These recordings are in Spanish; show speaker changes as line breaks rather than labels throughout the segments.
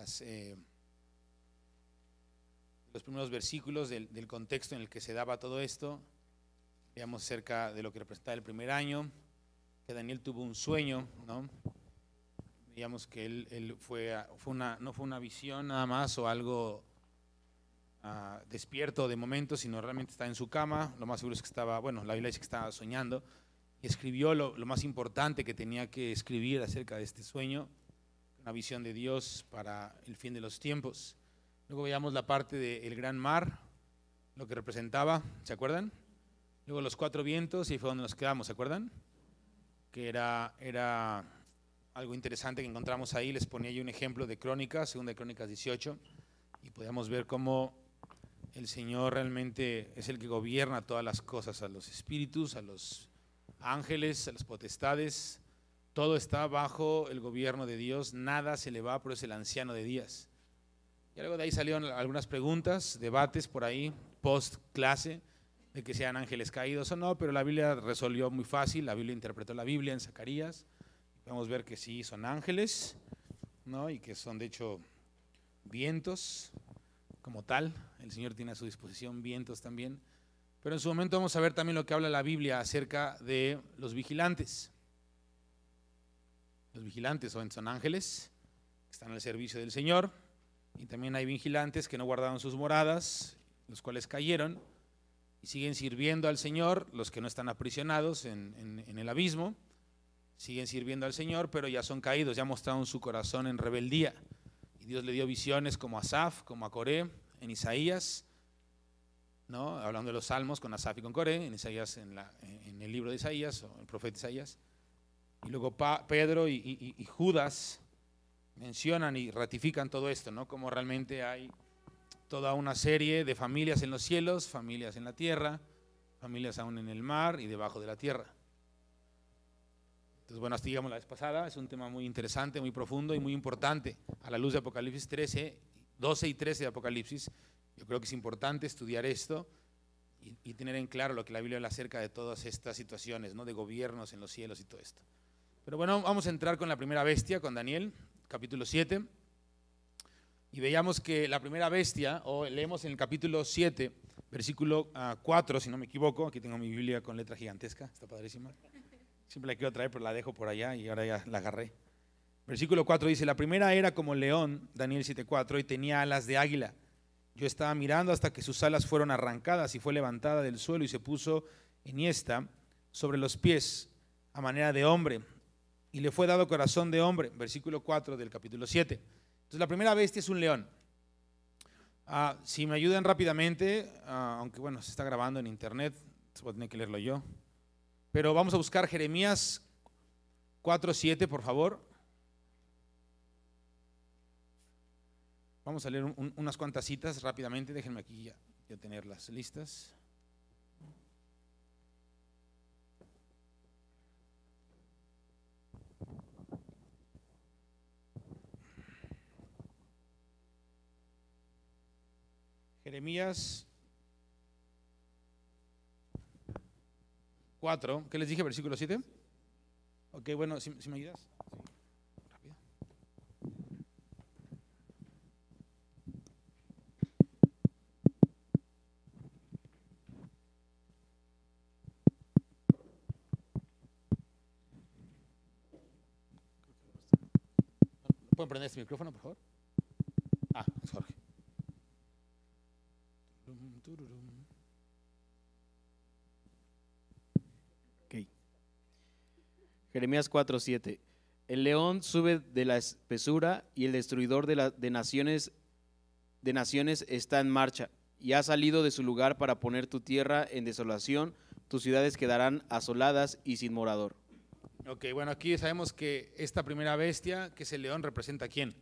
las, los primeros versículos del contexto en el que se daba todo esto. Veamos acerca de lo que representaba el primer año, que Daniel tuvo un sueño, ¿no? Veíamos que él no fue una visión nada más o algo despierto de momento, sino realmente estaba en su cama. Lo más seguro es que estaba, bueno, la Biblia dice que estaba soñando, y escribió lo más importante que tenía que escribir acerca de este sueño, una visión de Dios para el fin de los tiempos. Luego veíamos la parte del gran mar, lo que representaba, ¿se acuerdan? Luego los 4 vientos, y fue donde nos quedamos, ¿se acuerdan? Que era algo interesante que encontramos ahí. Les ponía yo un ejemplo de Crónicas, segunda de Crónicas 18, y podíamos ver cómo el Señor realmente es el que gobierna todas las cosas, a los espíritus, a los ángeles, a las potestades. Todo está bajo el gobierno de Dios, nada se le va, pero es el anciano de días. Y luego de ahí salieron algunas preguntas, debates por ahí, post clase, de que sean ángeles caídos o no, pero la Biblia resolvió muy fácil. La Biblia interpretó la Biblia en Zacarías. Podemos ver que sí son ángeles, ¿no? Y que son de hecho vientos como tal. El Señor tiene a su disposición vientos también. Pero en su momento vamos a ver también lo que habla la Biblia acerca de los vigilantes. Los vigilantes son ángeles que están al servicio del Señor, y también hay vigilantes que no guardaron sus moradas, los cuales cayeron y siguen sirviendo al Señor. Los que no están aprisionados en el abismo siguen sirviendo al Señor, pero ya son caídos, ya mostraron su corazón en rebeldía, y Dios le dio visiones como a Asaf, como a Coré, en Isaías, ¿no? Hablando de los salmos con Asaf y con Coré, en Isaías, en el libro de Isaías, o el profeta Isaías. Y luego Pedro y Judas mencionan y ratifican todo esto, ¿no? Como realmente hay toda una serie de familias en los cielos, familias en la tierra, familias aún en el mar y debajo de la tierra. Entonces, bueno, hasta llegamos la vez pasada. Es un tema muy interesante, muy profundo y muy importante a la luz de Apocalipsis 12 y 13 de Apocalipsis. Yo creo que es importante estudiar esto y tener en claro lo que la Biblia habla acerca de todas estas situaciones, ¿no? De gobiernos en los cielos y todo esto. Pero bueno, vamos a entrar con la primera bestia, con Daniel, capítulo 7. Y veíamos que la primera bestia, o leemos en el capítulo 7, versículo 4, si no me equivoco. Aquí tengo mi Biblia con letra gigantesca, está padrísima. Siempre la quiero traer, pero la dejo por allá y ahora ya la agarré. Versículo 4 dice: la primera era como león, Daniel 7:4, y tenía alas de águila. Yo estaba mirando hasta que sus alas fueron arrancadas, y fue levantada del suelo y se puso enhiesta sobre los pies a manera de hombre, y le fue dado corazón de hombre. Versículo 4 del capítulo 7. Entonces la primera bestia es un león. Si me ayudan rápidamente, aunque bueno, se está grabando en internet, voy a tener que leerlo yo, pero vamos a buscar Jeremías 4:7, por favor. Vamos a leer unas cuantas citas rápidamente. Déjenme aquí ya tenerlas listas. Jeremías 4, ¿qué les dije? Versículo 7. Ok, bueno, si me ayudas. Sí, rápido. ¿Pueden prender este micrófono, por favor? Es Jorge.
Okay. Jeremías 4:7. El león sube de la espesura, y el destruidor de naciones está en marcha, y ha salido de su lugar para poner tu tierra en desolación. Tus ciudades quedarán asoladas y sin morador.
Ok, bueno, aquí sabemos que esta primera bestia, que es el león, representa ¿a quién?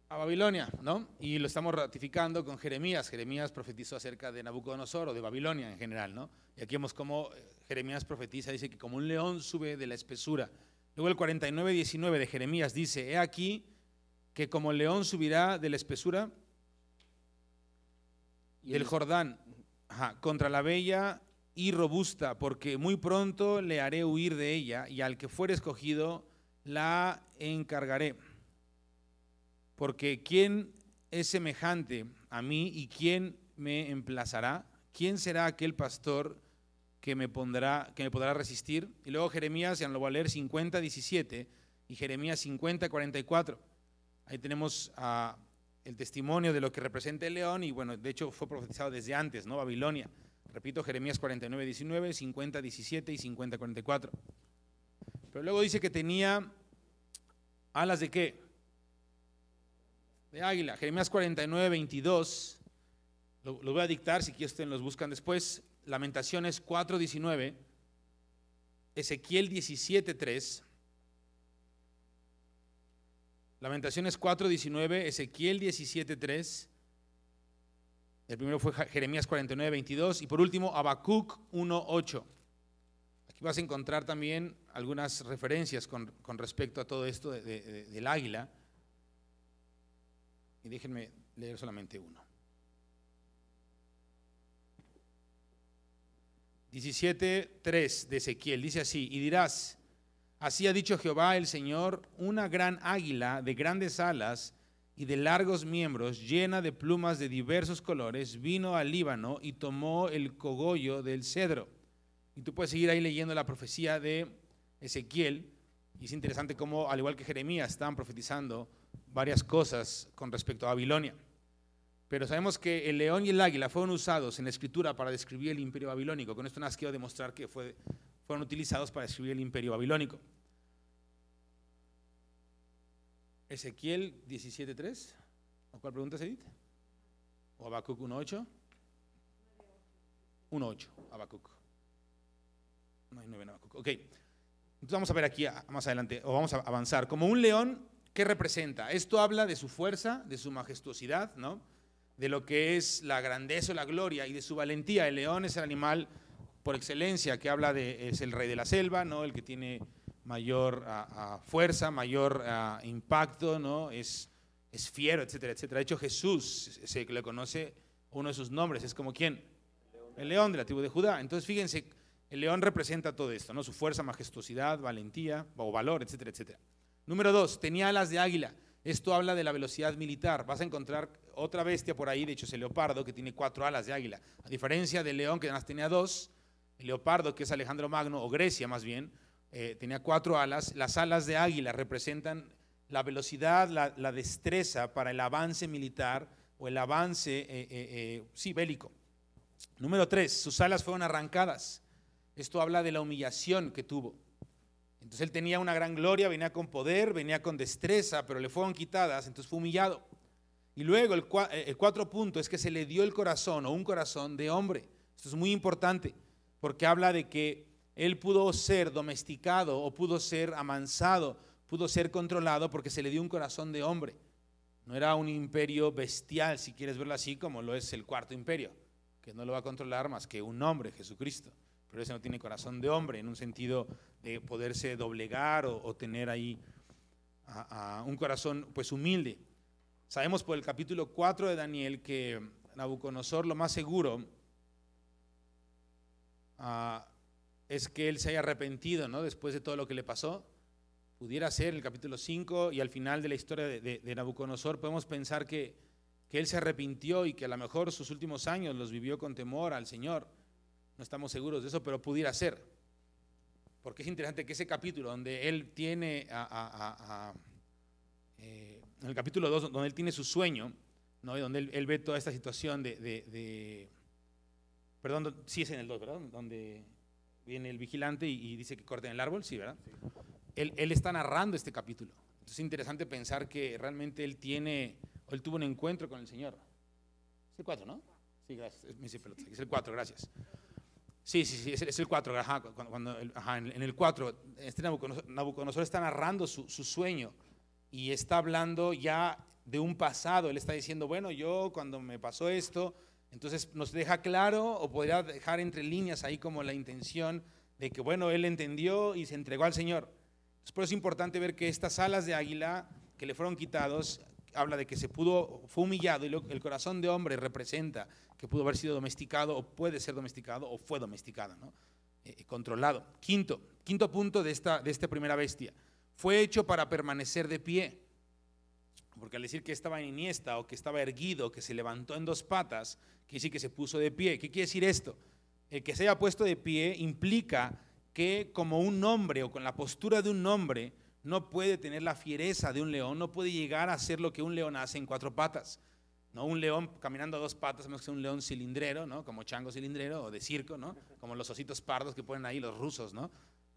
A Babilonia, ¿no? Y lo estamos ratificando con Jeremías. Jeremías profetizó acerca de Nabucodonosor, o de Babilonia en general, ¿no? Y aquí vemos cómo Jeremías profetiza, dice que como un león sube de la espesura. Luego el 49:19 de Jeremías dice: he aquí que como el león subirá de la espesura del Jordán, contra la bella y robusta, porque muy pronto le haré huir de ella, y al que fuere escogido la encargaré. porque ¿quién es semejante a mí y quién me emplazará? ¿Quién será aquel pastor que me podrá resistir? Y luego Jeremías, ya lo voy a leer, 50:17 y Jeremías 50:44. Ahí tenemos el testimonio de lo que representa el león y bueno, de hecho fue profetizado desde antes, ¿no? Babilonia. Repito, Jeremías 49:19, 50:17 y 50:44. Pero luego dice que tenía alas de ¿qué? De águila. Jeremías 49:22, lo voy a dictar, si quieren ustedes los buscan después. Lamentaciones 4:19, Ezequiel 17:3, Lamentaciones 4:19, Ezequiel 17:3, el primero fue Jeremías 49:22 y por último Habacuc 1:8. Aquí vas a encontrar también algunas referencias con respecto a todo esto del águila. Y déjenme leer solamente uno. 17:3 de Ezequiel, dice así: y dirás, así ha dicho Jehová el Señor, una gran águila de grandes alas y de largos miembros, llena de plumas de diversos colores, vino al Líbano y tomó el cogollo del cedro. Y tú puedes seguir ahí leyendo la profecía de Ezequiel, y es interesante cómo, al igual que Jeremías, estaban profetizando varias cosas con respecto a Babilonia. Pero sabemos que el león y el águila fueron usados en la escritura para describir el imperio babilónico. Con esto nada más quiero demostrar que fueron utilizados para describir el imperio babilónico. Ezequiel 17:3, ¿o cuál pregunta, Edith? ¿O Habacuc 1:8? 1:8, Habacuc. No hay 9 en Habacuc. Ok, entonces vamos a ver aquí más adelante, o vamos a avanzar. Como un león, ¿qué representa? Esto habla de su fuerza, de su majestuosidad, ¿no? De lo que es la grandeza o la gloria y de su valentía. El león es el animal por excelencia que habla es el rey de la selva, ¿no? El que tiene mayor fuerza, mayor impacto, ¿no? Es fiero, etcétera, etcétera. De hecho, Jesús se le conoce uno de sus nombres, es como ¿quién? El león de la tribu de Judá. Entonces, fíjense, el león representa todo esto, ¿no? Su fuerza, majestuosidad, valentía o valor, etcétera, etcétera. Número 2, tenía alas de águila. Esto habla de la velocidad militar. Vas a encontrar otra bestia por ahí, de hecho es el leopardo, que tiene 4 alas de águila. A diferencia del león, que nada más tenía 2, el leopardo, que es Alejandro Magno, o Grecia más bien, tenía 4 alas. Las alas de águila representan la velocidad, la destreza para el avance militar o el avance bélico. Número 3, sus alas fueron arrancadas. Esto habla de la humillación que tuvo. Entonces él tenía una gran gloria, venía con poder, venía con destreza, pero le fueron quitadas, entonces fue humillado. Y luego el 4 punto es que se le dio el corazón o un corazón de hombre. Esto es muy importante porque habla de que él pudo ser domesticado o pudo ser amansado, pudo ser controlado porque se le dio un corazón de hombre. No era un imperio bestial, si quieres verlo así, como lo es el 4º imperio, que no lo va a controlar más que un hombre, Jesucristo. Pero ese no tiene corazón de hombre en un sentido de poderse doblegar o tener ahí un corazón pues humilde. Sabemos por el capítulo 4 de Daniel que Nabucodonosor, lo más seguro es que él se haya arrepentido, ¿no? Después de todo lo que le pasó. Pudiera ser el capítulo 5 y al final de la historia de Nabucodonosor podemos pensar que él se arrepintió y que a lo mejor sus últimos años los vivió con temor al Señor. No estamos seguros de eso, pero pudiera ser. Porque es interesante que ese capítulo donde él tiene, en el capítulo 2, donde él tiene su sueño, ¿no? Y donde él ve toda esta situación perdón, sí es en el 2, ¿verdad? Donde viene el vigilante y dice que corten el árbol, sí, ¿verdad? Sí. Él está narrando este capítulo. Entonces es interesante pensar que realmente él tuvo un encuentro con el Señor. Es el 4, ¿no? Sí, gracias. Es el 4, gracias. Sí, es el 4, en el 4, Nabucodonosor está narrando su sueño y está hablando ya de un pasado. Él está diciendo, bueno, yo cuando me pasó esto, entonces nos deja claro o podría dejar entre líneas ahí como la intención de que, bueno, él entendió y se entregó al Señor. Entonces, por eso es importante ver que estas alas de águila que le fueron quitados, habla de que fue humillado y el corazón de hombre representa que pudo haber sido domesticado o puede ser domesticado o fue domesticado, ¿no? Controlado. Quinto punto de esta primera bestia. Fue hecho para permanecer de pie. porque al decir que estaba en iniesta o que estaba erguido, que se levantó en dos patas, quiere decir que se puso de pie. ¿Qué quiere decir esto? El que se haya puesto de pie implica que como un hombre o con la postura de un hombre no puede tener la fiereza de un león, no puede llegar a hacer lo que un león hace en cuatro patas. ¿No? Un león caminando a dos patas, sabemos que es un león cilindrero, ¿no? Como chango cilindrero o de circo, ¿no? Como los ositos pardos que ponen ahí los rusos, ¿no?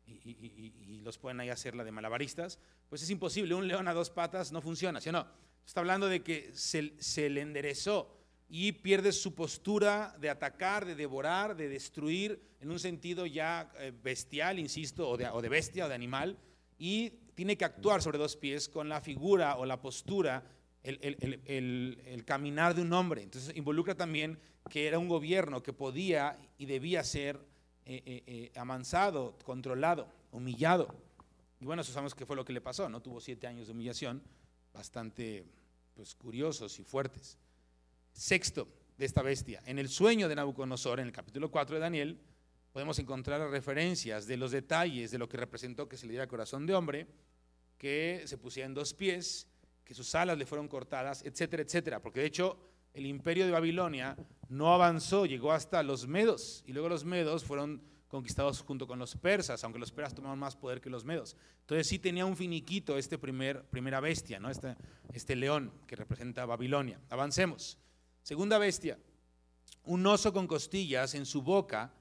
Y los pueden ahí hacer la de malabaristas. Pues es imposible, un león a dos patas no funciona, ¿sí o no? Está hablando de que se le enderezó y pierde su postura de atacar, de devorar, de destruir en un sentido ya bestial, insisto, o de bestia o de animal, y tiene que actuar sobre dos pies con la figura o la postura, el caminar de un hombre. Entonces involucra también que era un gobierno que podía y debía ser amansado, controlado, humillado. Y bueno, eso sabemos que fue lo que le pasó, ¿no? Tuvo 7 años de humillación, bastante pues, curiosos y fuertes. Sexto de esta bestia, en el sueño de Nabucodonosor, en el capítulo 4 de Daniel, podemos encontrar referencias de los detalles de lo que representó que se le diera corazón de hombre, que se pusiera en dos pies, que sus alas le fueron cortadas, etcétera, etcétera. Porque de hecho el imperio de Babilonia no avanzó, llegó hasta los medos, y luego los medos fueron conquistados junto con los persas, aunque los persas tomaron más poder que los medos. Entonces sí tenía un finiquito primera bestia, ¿no? Este león que representa a Babilonia. Avancemos. Segunda bestia, un oso con costillas en su boca.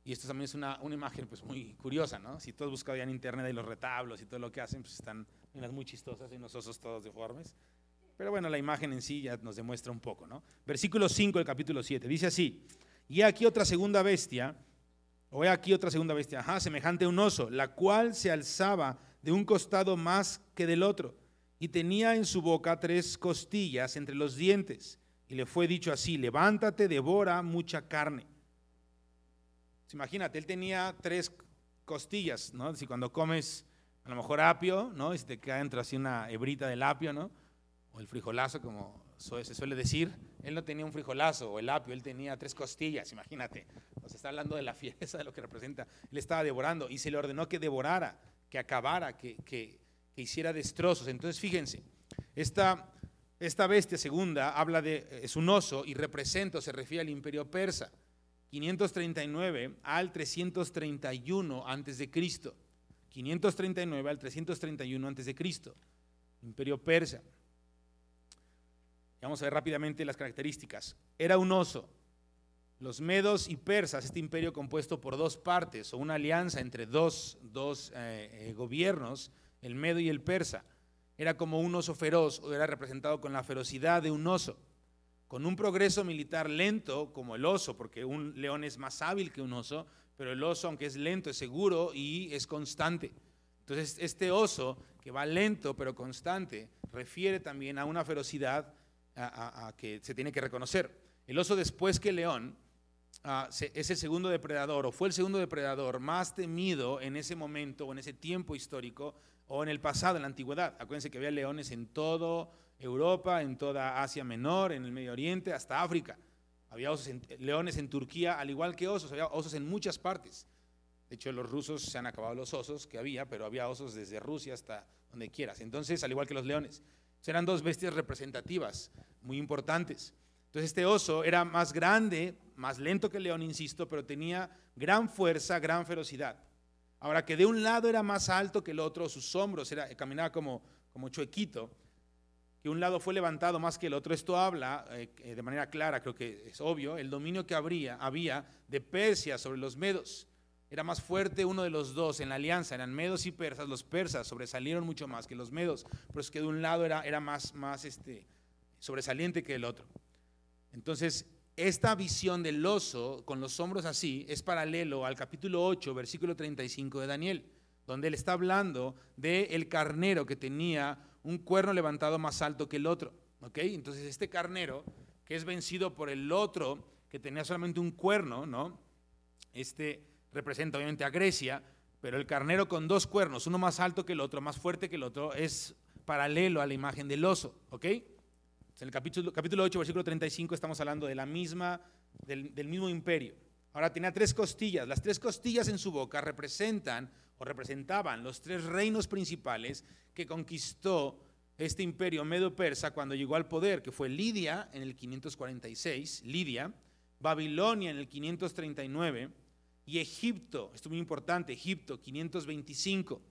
Y esto también es una imagen pues muy curiosa, ¿no? Si todos buscan ya en internet y los retablos y todo lo que hacen, pues están unas muy chistosas y unos osos todos deformes. Pero bueno, la imagen en sí ya nos demuestra un poco, ¿no? Versículo 5 del capítulo 7, dice así: y aquí otra segunda bestia, semejante a un oso, la cual se alzaba de un costado más que del otro, y tenía en su boca 3 costillas entre los dientes, y le fue dicho así: levántate, devora mucha carne. Imagínate, él tenía 3 costillas, ¿no? Si cuando comes a lo mejor apio, ¿no? Y se te queda dentro así una hebrita del apio, ¿no? O el frijolazo, como se suele decir. Él no tenía un frijolazo o el apio, él tenía 3 costillas, imagínate. Nos está hablando de la fiereza de lo que representa. Él estaba devorando y se le ordenó que devorara, que acabara, que hiciera destrozos. Entonces fíjense, esta bestia segunda es un oso y representa o se refiere al imperio persa. 539 al 331 antes de Cristo. 539 al 331 antes de Cristo. Imperio persa. Vamos a ver rápidamente las características. Era un oso. Los medos y persas, este imperio compuesto por 2 partes o una alianza entre dos gobiernos, el medo y el persa, era como un oso feroz, o era representado con la ferocidad de un oso, con un progreso militar lento como el oso, porque un león es más hábil que un oso, pero el oso, aunque es lento, es seguro y es constante. Entonces este oso que va lento pero constante refiere también a una ferocidad a que se tiene que reconocer. El oso, después que el león, es el segundo depredador, o fue el segundo depredador más temido en ese momento o en ese tiempo histórico o en el pasado, en la antigüedad. Acuérdense que había leones en toda Europa, en toda Asia Menor, en el Medio Oriente, hasta África. Había leones en Turquía, al igual que osos, había osos en muchas partes. De hecho, los rusos se han acabado los osos que había, pero había osos desde Rusia hasta donde quieras. Entonces, al igual que los leones, eran 2 bestias representativas, muy importantes. Entonces este oso era más grande, más lento que el león, insisto, pero tenía gran fuerza, gran ferocidad. Ahora, que de un lado era más alto que el otro, sus hombros, caminaba como chuequito, que un lado fue levantado más que el otro. Esto habla de manera clara, creo que es obvio, el dominio que había de Persia sobre los medos. Era más fuerte uno de los dos en la alianza, eran medos y persas. Los persas sobresalieron mucho más que los medos, pero es que de un lado era más sobresaliente que el otro. Entonces, esta visión del oso con los hombros así es paralelo al capítulo 8, versículo 35 de Daniel, donde él está hablando del carnero que tenía un cuerno levantado más alto que el otro. ¿Okay? Entonces, este carnero que es vencido por el otro que tenía solamente un cuerno, ¿no? Representa obviamente a Grecia, pero el carnero con 2 cuernos, uno más alto que el otro, más fuerte que el otro, es paralelo a la imagen del oso. ¿Ok? En el capítulo 8, versículo 35, estamos hablando de del mismo imperio. Ahora tenía 3 costillas. Las 3 costillas en su boca representaban los 3 reinos principales que conquistó este imperio medo-persa cuando llegó al poder, que fue Lidia en el 546, Lidia, Babilonia en el 539 y Egipto, esto es muy importante, Egipto 525.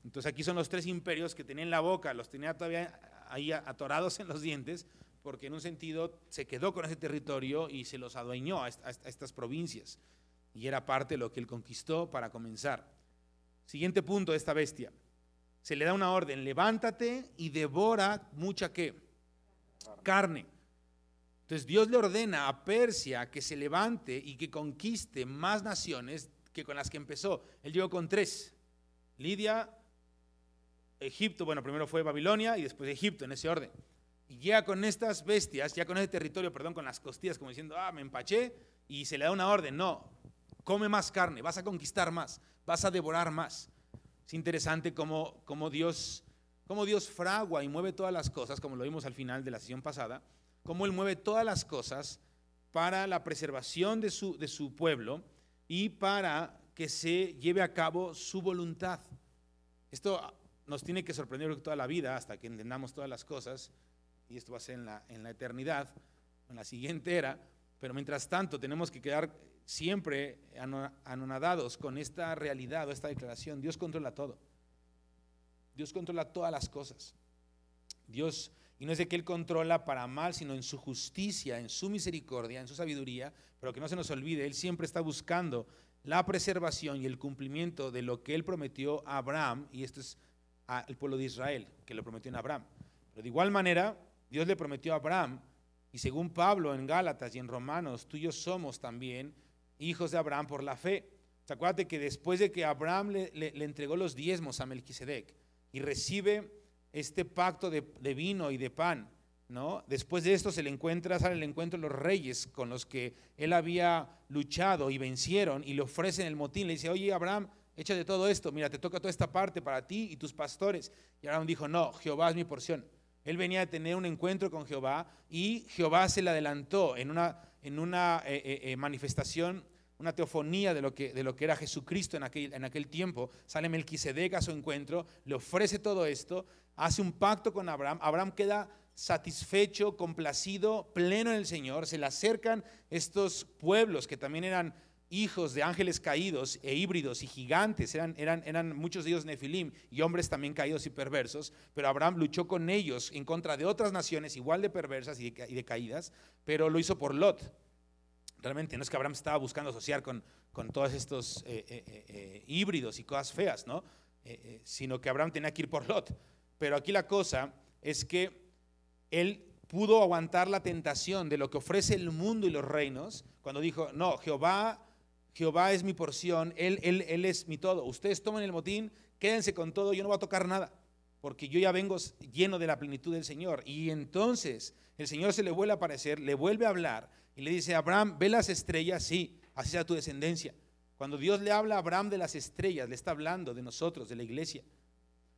Entonces aquí son los tres imperios que tenía en la boca, los tenía todavía ahí atorados en los dientes, porque en un sentido se quedó con ese territorio y se los adueñó a estas provincias. Y era parte de lo que él conquistó para comenzar. Siguiente punto de esta bestia. Se le da una orden, levántate y devora mucha ¿qué? Carne. Entonces Dios le ordena a Persia que se levante y que conquiste más naciones que con las que empezó. Él llegó con 3. Lidia, Egipto, bueno, primero fue Babilonia y después Egipto, en ese orden. Y llega con estas bestias, ya con ese territorio, perdón, con las costillas, como diciendo, me empaché, y se le da una orden, no, come más carne, vas a conquistar más, vas a devorar más. Es interesante cómo Dios fragua y mueve todas las cosas, como lo vimos al final de la sesión pasada, cómo Él mueve todas las cosas para la preservación de su pueblo y para que se lleve a cabo su voluntad. Esto nos tiene que sorprender toda la vida hasta que entendamos todas las cosas, y esto va a ser en la eternidad, en la siguiente era, pero mientras tanto tenemos que quedar siempre anonadados con esta realidad o esta declaración. Dios controla todo. Dios controla todas las cosas. Dios, y no es de que Él controla para mal, sino en su justicia, en su misericordia, en su sabiduría, pero que no se nos olvide, Él siempre está buscando la preservación y el cumplimiento de lo que Él prometió a Abraham, y esto es al pueblo de Israel, que lo prometió en Abraham. Pero de igual manera, Dios le prometió a Abraham, y según Pablo en Gálatas y en Romanos, tú y yo somos también hijos de Abraham por la fe. Acuérdate que después de que Abraham le entregó los diezmos a Melquisedec y recibe este pacto de vino y de pan, ¿no? Después de esto sale al encuentro los reyes con los que él había luchado y vencieron, y le ofrecen el motín. Le dice, oye Abraham, échate todo esto, mira, te toca toda esta parte para ti y tus pastores. Y Abraham dijo, no, Jehová es mi porción. Él venía a tener un encuentro con Jehová y Jehová se le adelantó en una manifestación, una teofonía de lo que era Jesucristo en aquel tiempo. Sale Melquisedec a su encuentro, le ofrece todo esto, hace un pacto con Abraham. Abraham queda satisfecho, complacido, pleno en el Señor. Se le acercan estos pueblos que también eran hijos de ángeles caídos e híbridos y gigantes, eran muchos de ellos nefilim y hombres también caídos y perversos, pero Abraham luchó con ellos en contra de otras naciones igual de perversas y de caídas, pero lo hizo por Lot. Realmente no es que Abraham estaba buscando asociar con todos estos híbridos y cosas feas, ¿no? Sino que Abraham tenía que ir por Lot. Pero aquí la cosa es que él pudo aguantar la tentación de lo que ofrece el mundo y los reinos, cuando dijo, no, Jehová es mi porción, Él es mi todo. Ustedes tomen el motín, quédense con todo, yo no voy a tocar nada, porque yo ya vengo lleno de la plenitud del Señor. Y entonces el Señor se le vuelve a aparecer, le vuelve a hablar y le dice, Abraham, ¿ve las estrellas? Sí, así será tu descendencia. Cuando Dios le habla a Abraham de las estrellas, le está hablando de nosotros, de la iglesia.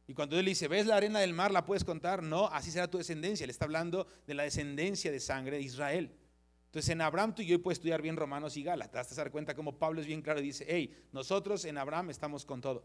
Y cuando él le dice, ¿ves la arena del mar? ¿La puedes contar? No, así será tu descendencia. Le está hablando de la descendencia de sangre de Israel. Entonces en Abraham tú y yo puedes estudiar bien Romanos y Gálatas, te das cuenta como Pablo es bien claro y dice, hey, nosotros en Abraham estamos con todo.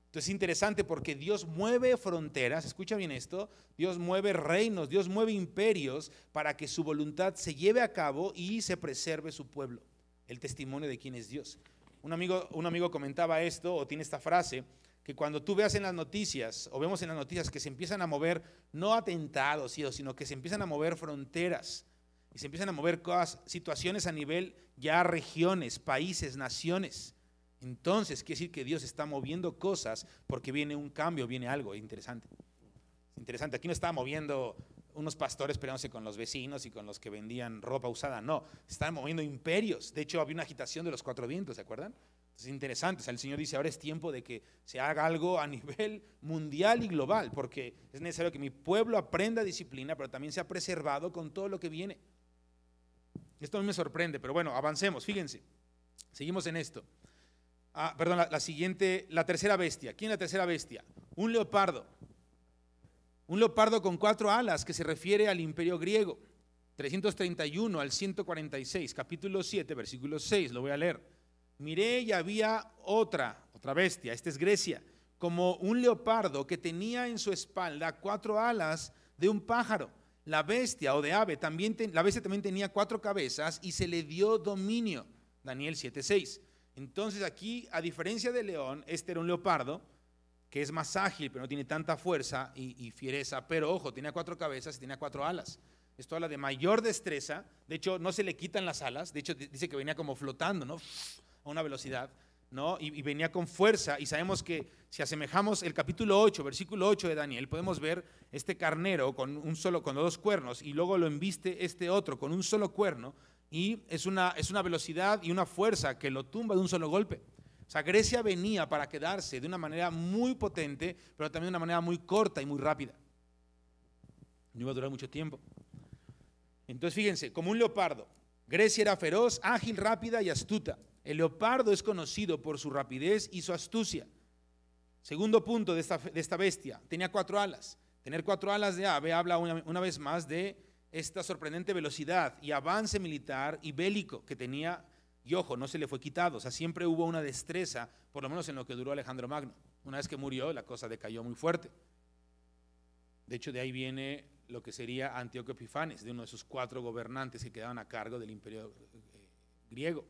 Entonces es interesante porque Dios mueve fronteras, escucha bien esto, Dios mueve reinos, Dios mueve imperios para que su voluntad se lleve a cabo y se preserve su pueblo, el testimonio de quién es Dios. Un amigo comentaba esto, o tiene esta frase, que cuando tú veas en las noticias, o vemos en las noticias que se empiezan a mover, no atentados, sino que se empiezan a mover fronteras, y se empiezan a mover cosas, situaciones a nivel ya regiones, países, naciones. Entonces quiere decir que Dios está moviendo cosas porque viene un cambio, viene algo interesante. Interesante, aquí no estaba moviendo unos pastores peleándose con los vecinos y con los que vendían ropa usada, no, estaban moviendo imperios. De hecho había una agitación de los 4 vientos, ¿se acuerdan? Es interesante, o sea, el Señor dice, ahora es tiempo de que se haga algo a nivel mundial y global, porque es necesario que mi pueblo aprenda disciplina, pero también sea preservado con todo lo que viene. Esto a mí me sorprende, pero bueno, avancemos, fíjense, seguimos en esto. Perdón, la tercera bestia. ¿Quién es la tercera bestia? Un leopardo con 4 alas, que se refiere al imperio griego, 331 al 146, capítulo 7, versículo 6, lo voy a leer. Miré y había otra bestia, esta es Grecia, como un leopardo que tenía en su espalda 4 alas de un pájaro. La bestia o de ave, la bestia también tenía 4 cabezas y se le dio dominio. Daniel 7:6. Entonces aquí, a diferencia del león, este era un leopardo que es más ágil, pero no tiene tanta fuerza y fiereza. Pero ojo, tenía 4 cabezas y tenía 4 alas. Esto habla de mayor destreza. De hecho, no se le quitan las alas. De hecho, dice que venía como flotando, ¿no? A una velocidad, ¿no? Y venía con fuerza. Y sabemos que si asemejamos el capítulo 8, versículo 8 de Daniel, podemos ver este carnero con 2 cuernos y luego lo embiste este otro con un solo cuerno. Y es una velocidad y una fuerza que lo tumba de un solo golpe. O sea, Grecia venía para quedarse de una manera muy potente, pero también de una manera muy corta y muy rápida. No iba a durar mucho tiempo. Entonces fíjense, como un leopardo, Grecia era feroz, ágil, rápida y astuta. El leopardo es conocido por su rapidez y su astucia. Segundo punto de esta bestia, tenía 4 alas. Tener 4 alas de ave habla una vez más de esta sorprendente velocidad y avance militar y bélico que tenía. Y ojo, no se le fue quitado, o sea, siempre hubo una destreza, por lo menos en lo que duró Alejandro Magno. Una vez que murió, la cosa decayó muy fuerte. De hecho, de ahí viene lo que sería Antíoco Epifanes, de uno de esos 4 gobernantes que quedaban a cargo del imperio griego.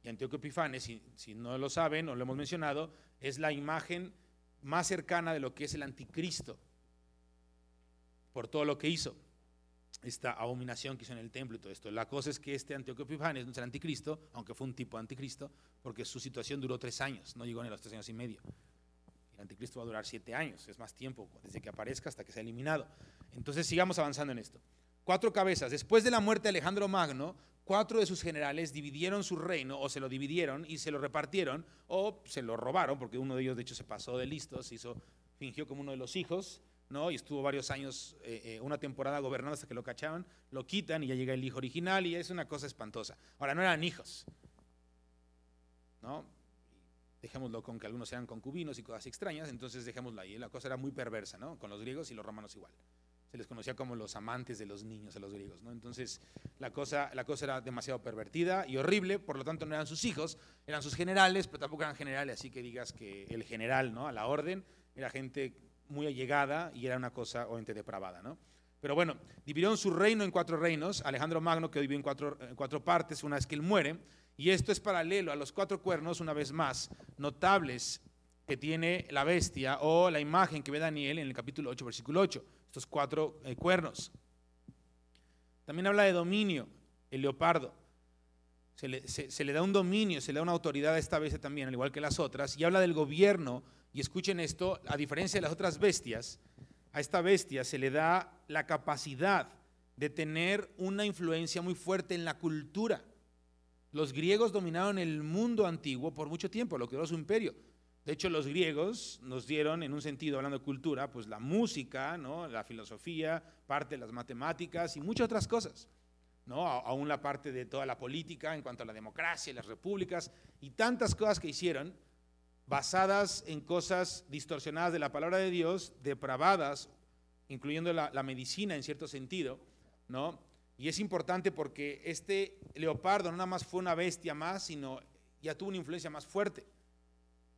Y Antíoco Epifanes, si no lo saben o lo hemos mencionado, es la imagen más cercana de lo que es el anticristo, por todo lo que hizo, esta abominación que hizo en el templo y todo esto. La cosa es que este Antíoco Epifanes no es el anticristo, aunque fue un tipo anticristo, porque su situación duró 3 años, no llegó ni a los 3 años y medio. El anticristo va a durar 7 años, es más tiempo, desde que aparezca hasta que sea eliminado. Entonces sigamos avanzando en esto. 4 cabezas. Después de la muerte de Alejandro Magno, 4 de sus generales dividieron su reino, o se lo dividieron y se lo repartieron, o se lo robaron, porque uno de ellos de hecho se pasó de listo, fingió como uno de los hijos, ¿no? Y estuvo varios años, una temporada gobernando hasta que lo cachaban, lo quitan y ya llega el hijo original y es una cosa espantosa. Ahora, no eran hijos, ¿no? Dejémoslo con que algunos eran concubinos y cosas extrañas, entonces dejémoslo ahí. La cosa era muy perversa, ¿no? Con los griegos y los romanos igual. Se les conocía como los amantes de los niños a los griegos, ¿no? Entonces la cosa era demasiado pervertida y horrible, por lo tanto no eran sus hijos, eran sus generales, pero tampoco eran generales, así que digas que el general, ¿no? A la orden, era gente muy allegada y era una cosa obviamente depravada, ¿no? Pero bueno, dividieron su reino en 4 reinos. Alejandro Magno quedó dividido en 4 partes una vez que él muere, y esto es paralelo a los 4 cuernos, una vez más, notables que tiene la bestia o la imagen que ve Daniel en el capítulo 8, versículo 8, estos 4 cuernos. También habla de dominio, el leopardo. Se le da un dominio, se le da una autoridad a esta bestia también, al igual que las otras, y habla del gobierno. Y escuchen esto, a diferencia de las otras bestias, a esta bestia se le da la capacidad de tener una influencia muy fuerte en la cultura. Los griegos dominaron el mundo antiguo por mucho tiempo, lo que duró su imperio. De hecho, los griegos nos dieron, en un sentido, hablando de cultura, pues la música, ¿no? La filosofía, parte de las matemáticas y muchas otras cosas, ¿no? Aún la parte de toda la política en cuanto a la democracia y las repúblicas y tantas cosas que hicieron, basadas en cosas distorsionadas de la palabra de Dios, depravadas, incluyendo la medicina en cierto sentido, ¿no? Y es importante porque este leopardo no nada más fue una bestia más, sino ya tuvo una influencia más fuerte.